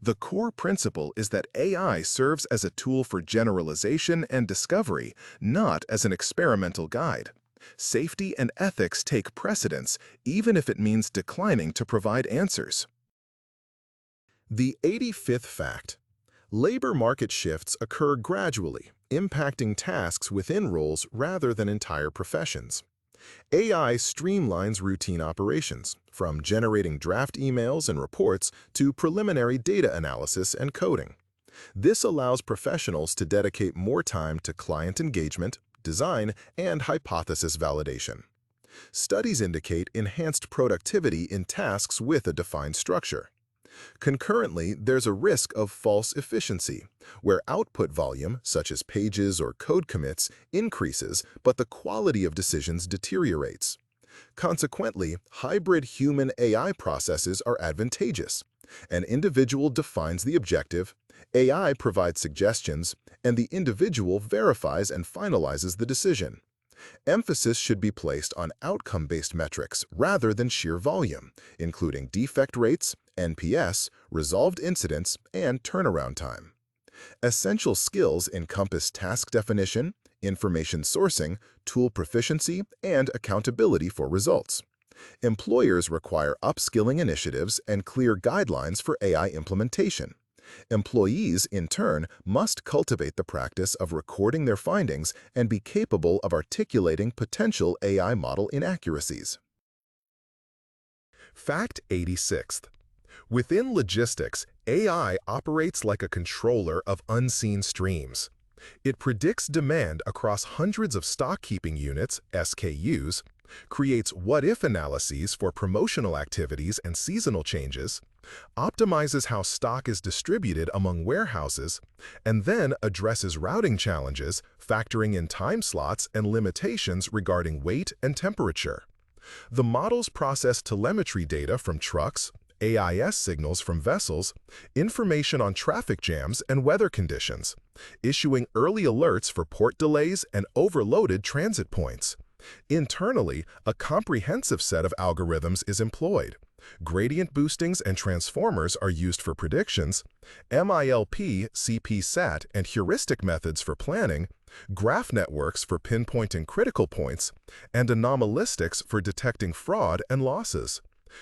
The core principle is that AI serves as a tool for generalization and discovery, not as an experimental guide. Safety and ethics take precedence, even if it means declining to provide answers. The 85th fact. Labor market shifts occur gradually, impacting tasks within roles rather than entire professions. AI streamlines routine operations, from generating draft emails and reports to preliminary data analysis and coding. This allows professionals to dedicate more time to client engagement, design, and hypothesis validation. Studies indicate enhanced productivity in tasks with a defined structure. Concurrently, there's a risk of false efficiency, where output volume, such as pages or code commits, increases, but the quality of decisions deteriorates. Consequently, hybrid human-AI processes are advantageous. An individual defines the objective, AI provides suggestions, and the individual verifies and finalizes the decision. Emphasis should be placed on outcome-based metrics rather than sheer volume, including defect rates, NPS, resolved incidents, and turnaround time. Essential skills encompass task definition, information sourcing, tool proficiency, and accountability for results. Employers require upskilling initiatives and clear guidelines for AI implementation. Employees, in turn, must cultivate the practice of recording their findings and be capable of articulating potential AI model inaccuracies. Fact 86th. Within logistics, AI operates like a controller of unseen streams. It predicts demand across hundreds of stock-keeping units, SKUs, creates what-if analyses for promotional activities and seasonal changes, optimizes how stock is distributed among warehouses, and then addresses routing challenges, factoring in time slots and limitations regarding weight and temperature. The models process telemetry data from trucks, AIS signals from vessels, information on traffic jams and weather conditions, issuing early alerts for port delays and overloaded transit points. Internally, a comprehensive set of algorithms is employed. Gradient boostings and transformers are used for predictions, MILP, CP-SAT, and heuristic methods for planning, graph networks for pinpointing critical points, and anomalistics for detecting fraud and losses.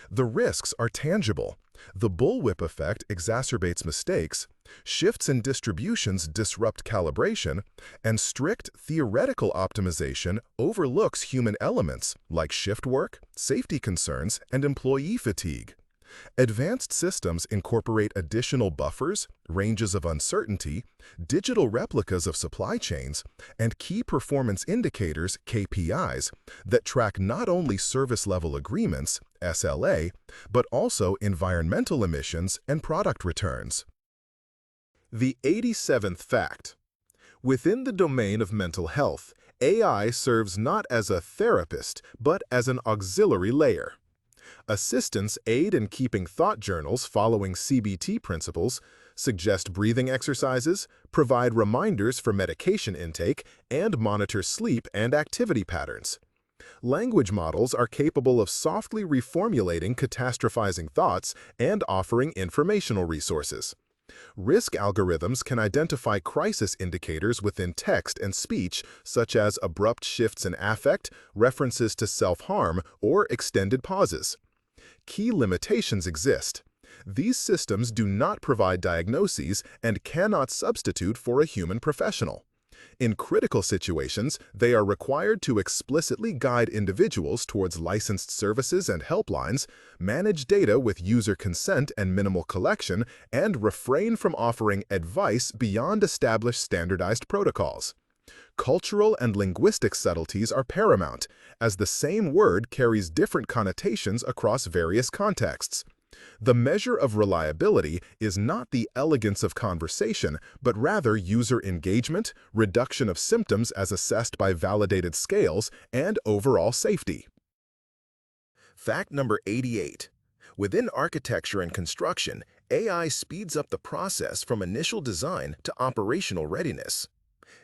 The risks are tangible. The bullwhip effect exacerbates mistakes, shifts in distributions disrupt calibration, and strict theoretical optimization overlooks human elements like shift work, safety concerns, and employee fatigue. Advanced systems incorporate additional buffers, ranges of uncertainty, digital replicas of supply chains, and key performance indicators, KPIs, that track not only service-level agreements, SLA, but also environmental emissions and product returns. The 87th fact. Within the domain of mental health, AI serves not as a therapist, but as an auxiliary layer. Assistants aid in keeping thought journals following CBT principles, suggest breathing exercises, provide reminders for medication intake, and monitor sleep and activity patterns. Language models are capable of softly reformulating catastrophizing thoughts and offering informational resources. Risk algorithms can identify crisis indicators within text and speech, such as abrupt shifts in affect, references to self-harm, or extended pauses. Key limitations exist. These systems do not provide diagnoses and cannot substitute for a human professional. In critical situations, they are required to explicitly guide individuals towards licensed services and helplines, manage data with user consent and minimal collection, and refrain from offering advice beyond established standardized protocols. Cultural and linguistic subtleties are paramount, as the same word carries different connotations across various contexts. The measure of reliability is not the elegance of conversation, but rather user engagement, reduction of symptoms as assessed by validated scales, and overall safety. Fact number 88. Within architecture and construction, AI speeds up the process from initial design to operational readiness.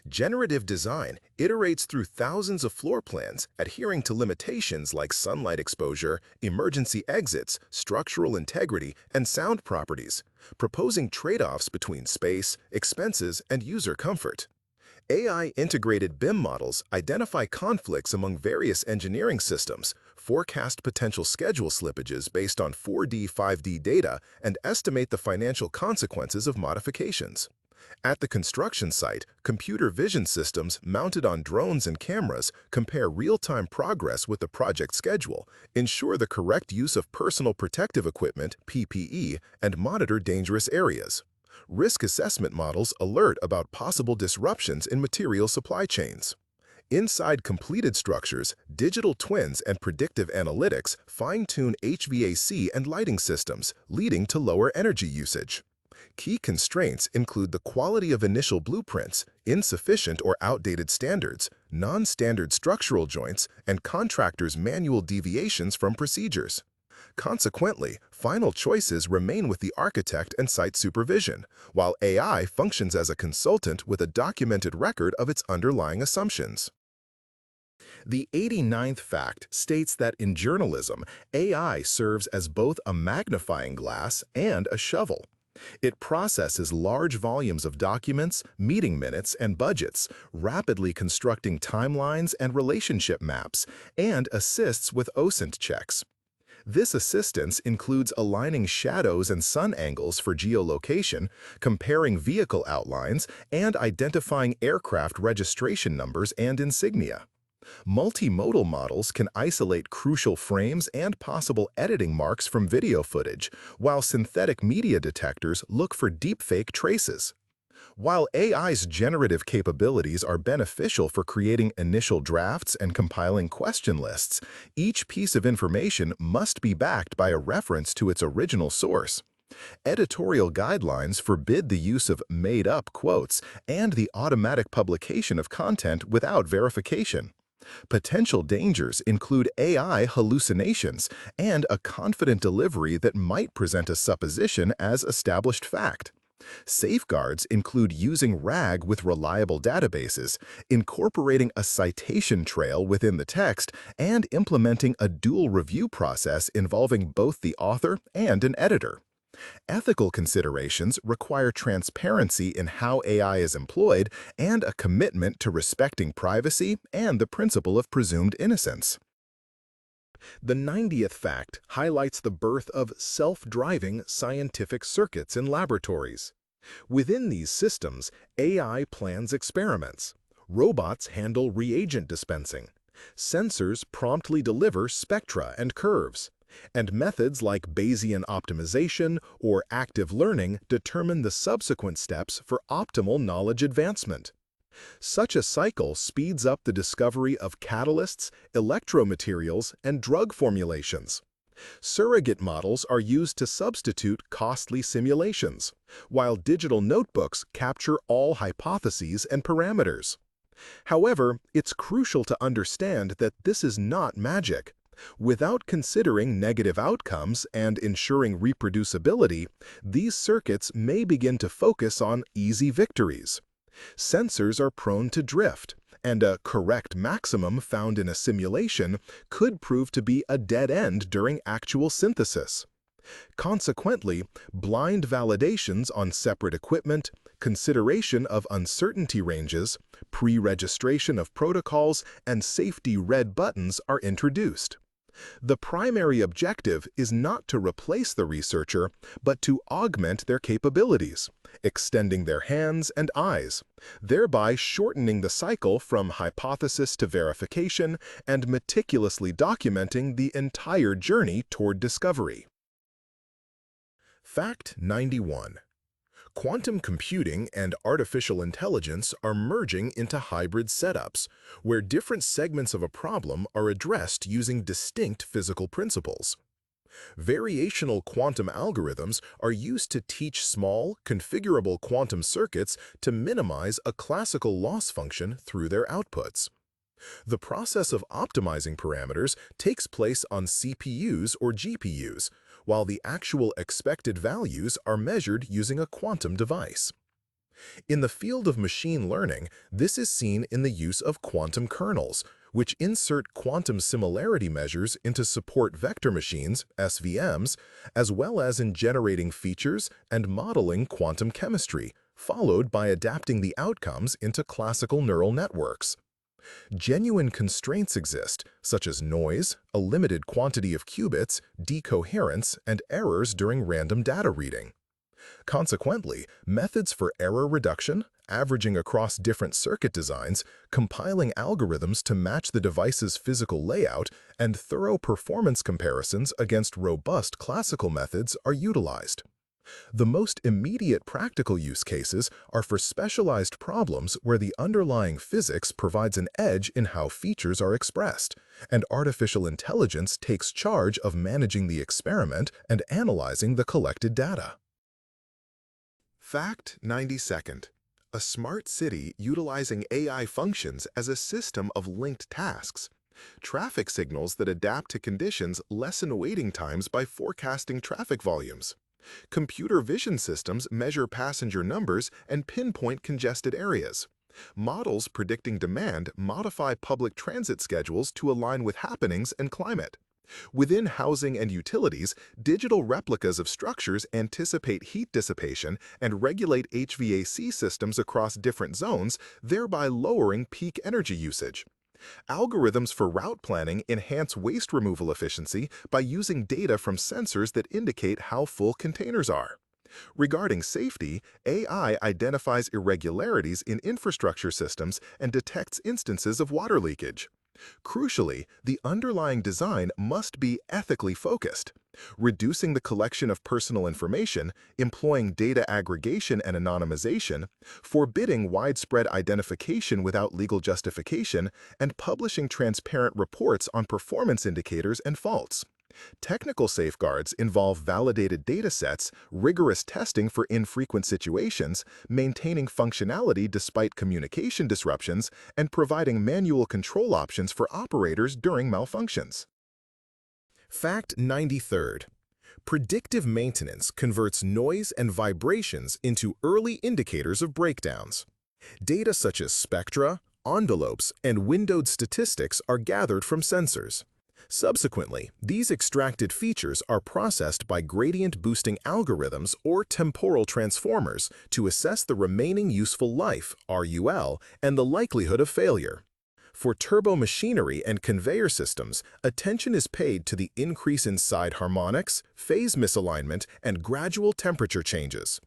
Generative design iterates through thousands of floor plans, adhering to limitations like sunlight exposure, emergency exits, structural integrity, and sound properties, proposing trade-offs between space, expenses, and user comfort. AI-integrated BIM models identify conflicts among various engineering systems, forecast potential schedule slippages based on 4D, 5D data, and estimate the financial consequences of modifications. At the construction site, computer vision systems mounted on drones and cameras compare real-time progress with the project schedule, ensure the correct use of personal protective equipment, PPE, and monitor dangerous areas. Risk assessment models alert about possible disruptions in material supply chains. Inside completed structures, digital twins and predictive analytics fine-tune HVAC and lighting systems, leading to lower energy usage. Key constraints include the quality of initial blueprints, insufficient or outdated standards, non-standard structural joints, and contractors' manual deviations from procedures. Consequently, final choices remain with the architect and site supervision, while AI functions as a consultant with a documented record of its underlying assumptions. The 89th fact states that in journalism, AI serves as both a magnifying glass and a shovel. It processes large volumes of documents, meeting minutes, and budgets, rapidly constructing timelines and relationship maps, and assists with OSINT checks. This assistance includes aligning shadows and sun angles for geolocation, comparing vehicle outlines, and identifying aircraft registration numbers and insignia. Multimodal models can isolate crucial frames and possible editing marks from video footage, while synthetic media detectors look for deepfake traces. While AI's generative capabilities are beneficial for creating initial drafts and compiling question lists, each piece of information must be backed by a reference to its original source. Editorial guidelines forbid the use of made-up quotes and the automatic publication of content without verification. Potential dangers include AI hallucinations and a confident delivery that might present a supposition as established fact. Safeguards include using RAG with reliable databases, incorporating a citation trail within the text, and implementing a dual review process involving both the author and an editor. Ethical considerations require transparency in how AI is employed and a commitment to respecting privacy and the principle of presumed innocence. The 90th fact highlights the birth of self-driving scientific circuits in laboratories. Within these systems, AI plans experiments. Robots handle reagent dispensing. Sensors promptly deliver spectra and curves. And methods like Bayesian optimization or active learning determine the subsequent steps for optimal knowledge advancement. Such a cycle speeds up the discovery of catalysts, electromaterials, and drug formulations. Surrogate models are used to substitute costly simulations, while digital notebooks capture all hypotheses and parameters. However, it's crucial to understand that this is not magic. Without considering negative outcomes and ensuring reproducibility, these circuits may begin to focus on easy victories. Sensors are prone to drift, and a correct maximum found in a simulation could prove to be a dead end during actual synthesis. Consequently, blind validations on separate equipment, consideration of uncertainty ranges, pre-registration of protocols, and safety red buttons are introduced. The primary objective is not to replace the researcher, but to augment their capabilities, extending their hands and eyes, thereby shortening the cycle from hypothesis to verification and meticulously documenting the entire journey toward discovery. Fact 91. Quantum computing and artificial intelligence are merging into hybrid setups, where different segments of a problem are addressed using distinct physical principles. Variational quantum algorithms are used to teach small, configurable quantum circuits to minimize a classical loss function through their outputs. The process of optimizing parameters takes place on CPUs or GPUs, while the actual expected values are measured using a quantum device. In the field of machine learning, this is seen in the use of quantum kernels, which insert quantum similarity measures into support vector machines, SVMs, as well as in generating features and modeling quantum chemistry, followed by adapting the outcomes into classical neural networks. Genuine constraints exist, such as noise, a limited quantity of qubits, decoherence, and errors during random data reading. Consequently, methods for error reduction, averaging across different circuit designs, compiling algorithms to match the device's physical layout, and thorough performance comparisons against robust classical methods are utilized. The most immediate practical use cases are for specialized problems where the underlying physics provides an edge in how features are expressed, and artificial intelligence takes charge of managing the experiment and analyzing the collected data. Fact 92nd. A smart city utilizing AI functions as a system of linked tasks. Traffic signals that adapt to conditions lessen waiting times by forecasting traffic volumes. Computer vision systems measure passenger numbers and pinpoint congested areas. Models predicting demand modify public transit schedules to align with happenings and climate. Within housing and utilities, digital replicas of structures anticipate heat dissipation and regulate HVAC systems across different zones, thereby lowering peak energy usage. Algorithms for route planning enhance waste removal efficiency by using data from sensors that indicate how full containers are. Regarding safety, AI identifies irregularities in infrastructure systems and detects instances of water leakage. Crucially, the underlying design must be ethically focused. reducing the collection of personal information, employing data aggregation and anonymization, forbidding widespread identification without legal justification, and publishing transparent reports on performance indicators and faults. Technical safeguards involve validated datasets, rigorous testing for infrequent situations, maintaining functionality despite communication disruptions, and providing manual control options for operators during malfunctions. Fact 93rd. Predictive maintenance converts noise and vibrations into early indicators of breakdowns. Data such as spectra, envelopes, and windowed statistics are gathered from sensors. Subsequently, these extracted features are processed by gradient boosting algorithms or temporal transformers to assess the remaining useful life, RUL, and the likelihood of failure. For turbomachinery and conveyor systems, attention is paid to the increase in side harmonics, phase misalignment, and gradual temperature changes.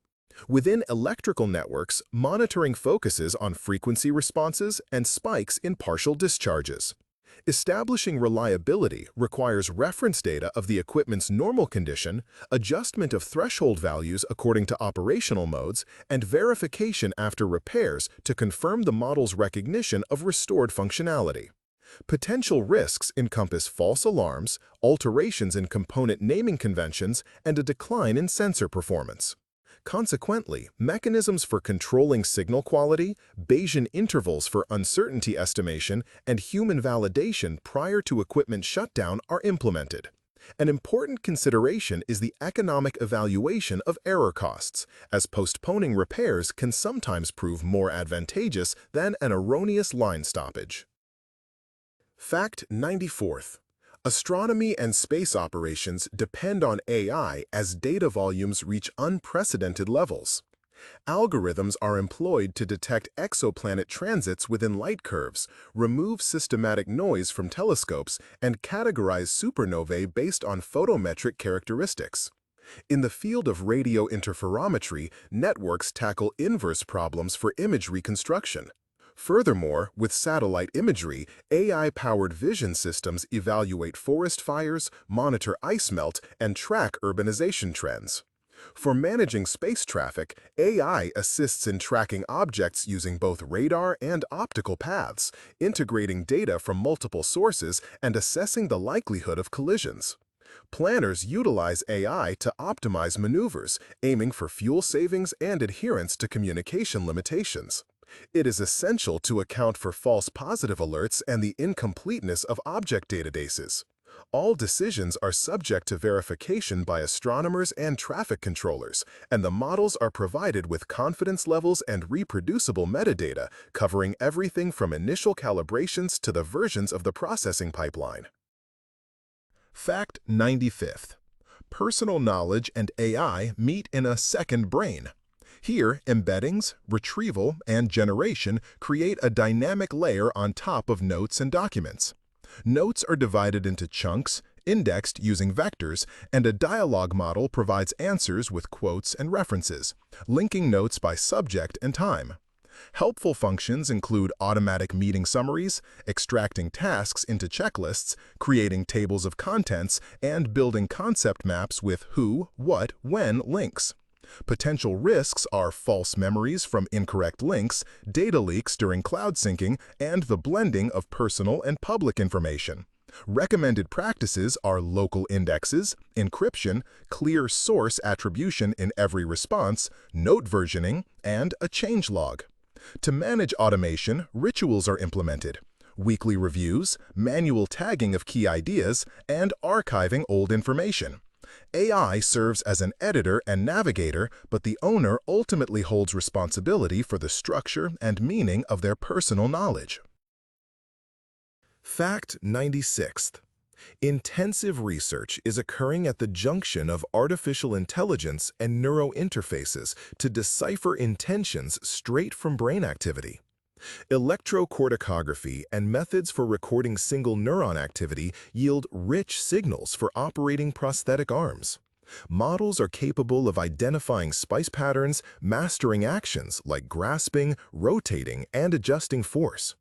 Within electrical networks, monitoring focuses on frequency responses and spikes in partial discharges. Establishing reliability requires reference data of the equipment's normal condition, adjustment of threshold values according to operational modes, and verification after repairs to confirm the model's recognition of restored functionality. Potential risks encompass false alarms, alterations in component naming conventions, and a decline in sensor performance. Consequently, mechanisms for controlling signal quality, Bayesian intervals for uncertainty estimation, and human validation prior to equipment shutdown are implemented. An important consideration is the economic evaluation of error costs, as postponing repairs can sometimes prove more advantageous than an erroneous line stoppage. Fact 94th. Astronomy and space operations depend on AI as data volumes reach unprecedented levels. Algorithms are employed to detect exoplanet transits within light curves, remove systematic noise from telescopes, and categorize supernovae based on photometric characteristics. In the field of radio interferometry, networks tackle inverse problems for image reconstruction. Furthermore, with satellite imagery, AI-powered vision systems evaluate forest fires, monitor ice melt, and track urbanization trends. For managing space traffic, AI assists in tracking objects using both radar and optical paths, integrating data from multiple sources and assessing the likelihood of collisions. Planners utilize AI to optimize maneuvers, aiming for fuel savings and adherence to communication limitations. It is essential to account for false positive alerts and the incompleteness of object databases. All decisions are subject to verification by astronomers and traffic controllers, and the models are provided with confidence levels and reproducible metadata covering everything from initial calibrations to the versions of the processing pipeline. Fact 95th. Personal knowledge and AI meet in a second brain. Here, embeddings, retrieval, and generation create a dynamic layer on top of notes and documents. Notes are divided into chunks, indexed using vectors, and a dialogue model provides answers with quotes and references, linking notes by subject and time. Helpful functions include automatic meeting summaries, extracting tasks into checklists, creating tables of contents, and building concept maps with who, what, when links. Potential risks are false memories from incorrect links, data leaks during cloud syncing, and the blending of personal and public information. Recommended practices are local indexes, encryption, clear source attribution in every response, note versioning, and a changelog. To manage automation, rituals are implemented. Weekly reviews, manual tagging of key ideas, and archiving old information. AI serves as an editor and navigator, but the owner ultimately holds responsibility for the structure and meaning of their personal knowledge. Fact 96th. Intensive research is occurring at the junction of artificial intelligence and neurointerfaces to decipher intentions straight from brain activity. Electrocorticography and methods for recording single neuron activity yield rich signals for operating prosthetic arms. Models are capable of identifying spice patterns, mastering actions like grasping, rotating, and adjusting force.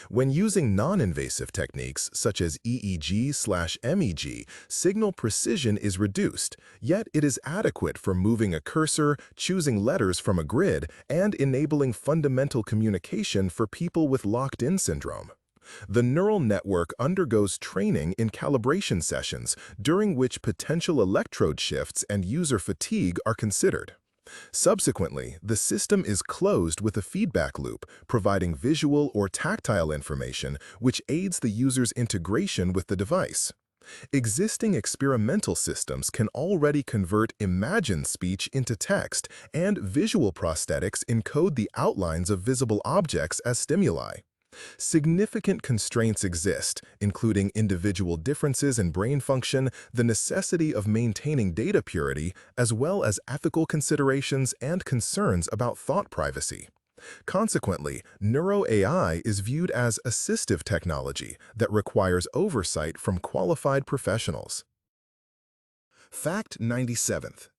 When using non-invasive techniques such as EEG/MEG, signal precision is reduced, yet it is adequate for moving a cursor, choosing letters from a grid, and enabling fundamental communication for people with locked-in syndrome. The neural network undergoes training in calibration sessions, during which potential electrode shifts and user fatigue are considered. Subsequently, the system is closed with a feedback loop, providing visual or tactile information which aids the user's integration with the device. Existing experimental systems can already convert imagined speech into text, and visual prosthetics encode the outlines of visible objects as stimuli. Significant constraints exist, including individual differences in brain function, the necessity of maintaining data purity, as well as ethical considerations and concerns about thought privacy. Consequently, neuro-AI is viewed as assistive technology that requires oversight from qualified professionals. Fact 97th.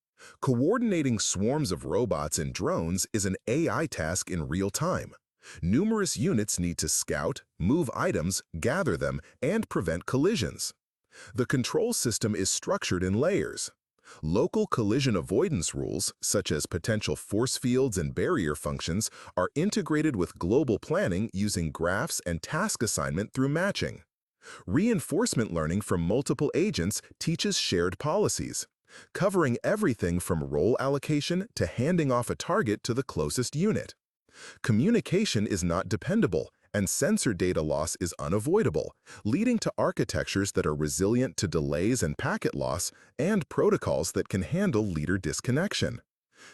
Coordinating swarms of robots and drones is an AI task in real time. Numerous units need to scout, move items, gather them, and prevent collisions. The control system is structured in layers. Local collision avoidance rules, such as potential force fields and barrier functions, are integrated with global planning using graphs and task assignment through matching. Reinforcement learning from multiple agents teaches shared policies, covering everything from role allocation to handing off a target to the closest unit. Communication is not dependable, and sensor data loss is unavoidable, leading to architectures that are resilient to delays and packet loss, and protocols that can handle leader disconnection.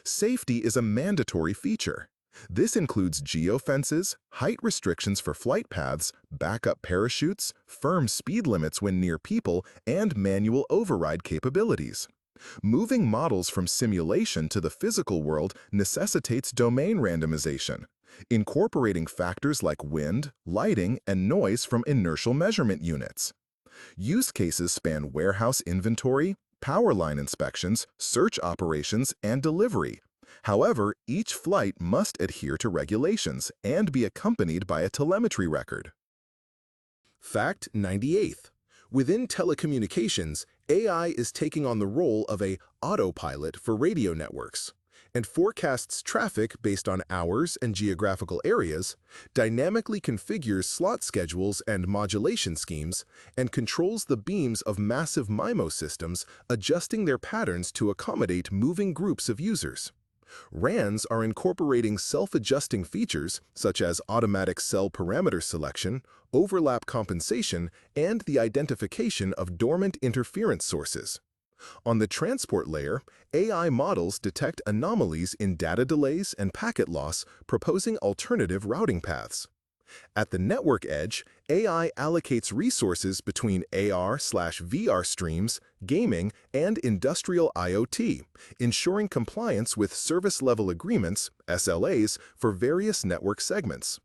Safety is a mandatory feature. This includes geofences, height restrictions for flight paths, backup parachutes, firm speed limits when near people, and manual override capabilities. Moving models from simulation to the physical world necessitates domain randomization, incorporating factors like wind, lighting, and noise from inertial measurement units. Use cases span warehouse inventory, power line inspections, search operations, and delivery. However, each flight must adhere to regulations and be accompanied by a telemetry record. Fact 98th. Within telecommunications, AI is taking on the role of an autopilot for radio networks and forecasts traffic based on hours and geographical areas, dynamically configures slot schedules and modulation schemes, and controls the beams of massive MIMO systems, adjusting their patterns to accommodate moving groups of users. RANs are incorporating self-adjusting features such as automatic cell parameter selection, overlap compensation, and the identification of dormant interference sources. On the transport layer, AI models detect anomalies in data delays and packet loss, proposing alternative routing paths. At the network edge, AI allocates resources between AR/VR streams, gaming, and industrial IoT, ensuring compliance with service-level agreements, SLAs, for various network segments.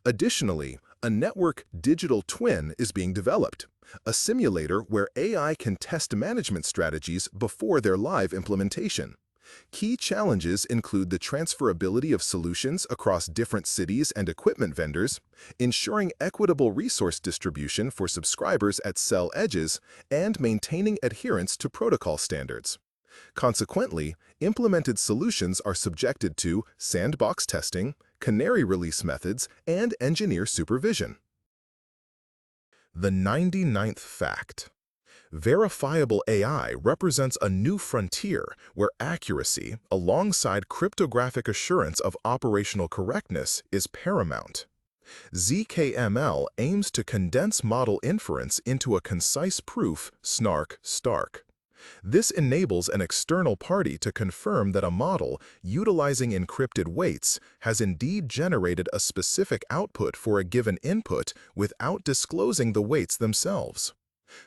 Additionally, a network digital twin is being developed, a simulator where AI can test management strategies before their live implementation. Key challenges include the transferability of solutions across different cities and equipment vendors, ensuring equitable resource distribution for subscribers at cell edges, and maintaining adherence to protocol standards. Consequently, implemented solutions are subjected to sandbox testing, canary release methods, and engineer supervision. The 99th fact. Verifiable AI represents a new frontier where accuracy, alongside cryptographic assurance of operational correctness, is paramount. ZKML aims to condense model inference into a concise proof, snark-stark. This enables an external party to confirm that a model, utilizing encrypted weights, has indeed generated a specific output for a given input without disclosing the weights themselves.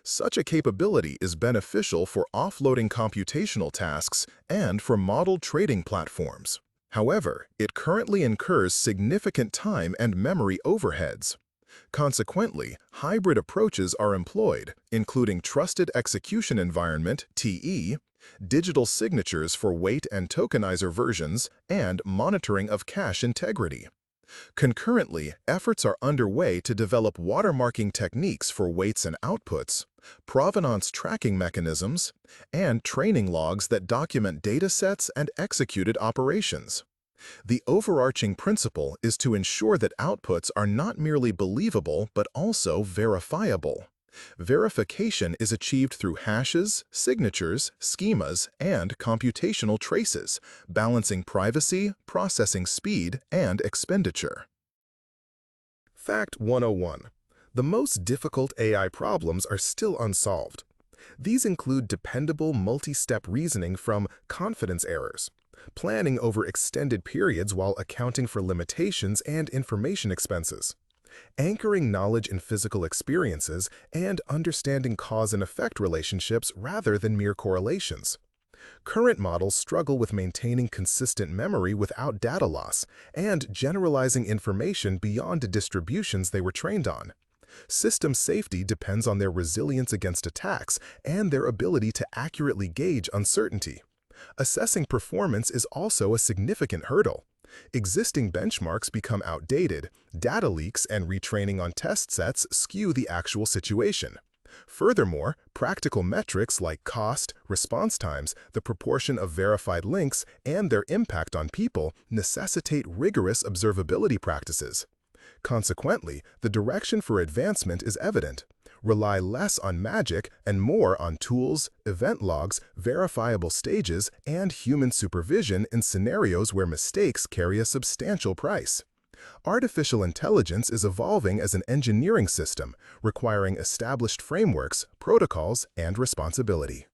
Such a capability is beneficial for offloading computational tasks and for model trading platforms. However, it currently incurs significant time and memory overheads. Consequently, hybrid approaches are employed, including Trusted Execution Environment (TE), digital signatures for weight and tokenizer versions, and monitoring of cache integrity. Concurrently, efforts are underway to develop watermarking techniques for weights and outputs, provenance tracking mechanisms, and training logs that document datasets and executed operations. The overarching principle is to ensure that outputs are not merely believable but also verifiable. Verification is achieved through hashes, signatures, schemas, and computational traces, balancing privacy, processing speed, and expenditure. Fact 101. The most difficult AI problems are still unsolved. These include dependable multi-step reasoning from confidence errors, planning over extended periods while accounting for limitations and information expenses, anchoring knowledge in physical experiences, and understanding cause and effect relationships rather than mere correlations. Current models struggle with maintaining consistent memory without data loss and generalizing information beyond the distributions they were trained on. System safety depends on their resilience against attacks and their ability to accurately gauge uncertainty. Assessing performance is also a significant hurdle. Existing benchmarks become outdated, data leaks and retraining on test sets skew the actual situation. Furthermore, practical metrics like cost, response times, the proportion of verified links, and their impact on people necessitate rigorous observability practices. Consequently, the direction for advancement is evident. Rely less on magic and more on tools, event logs, verifiable stages, and human supervision in scenarios where mistakes carry a substantial price. Artificial intelligence is evolving as an engineering system, requiring established frameworks, protocols, and responsibility.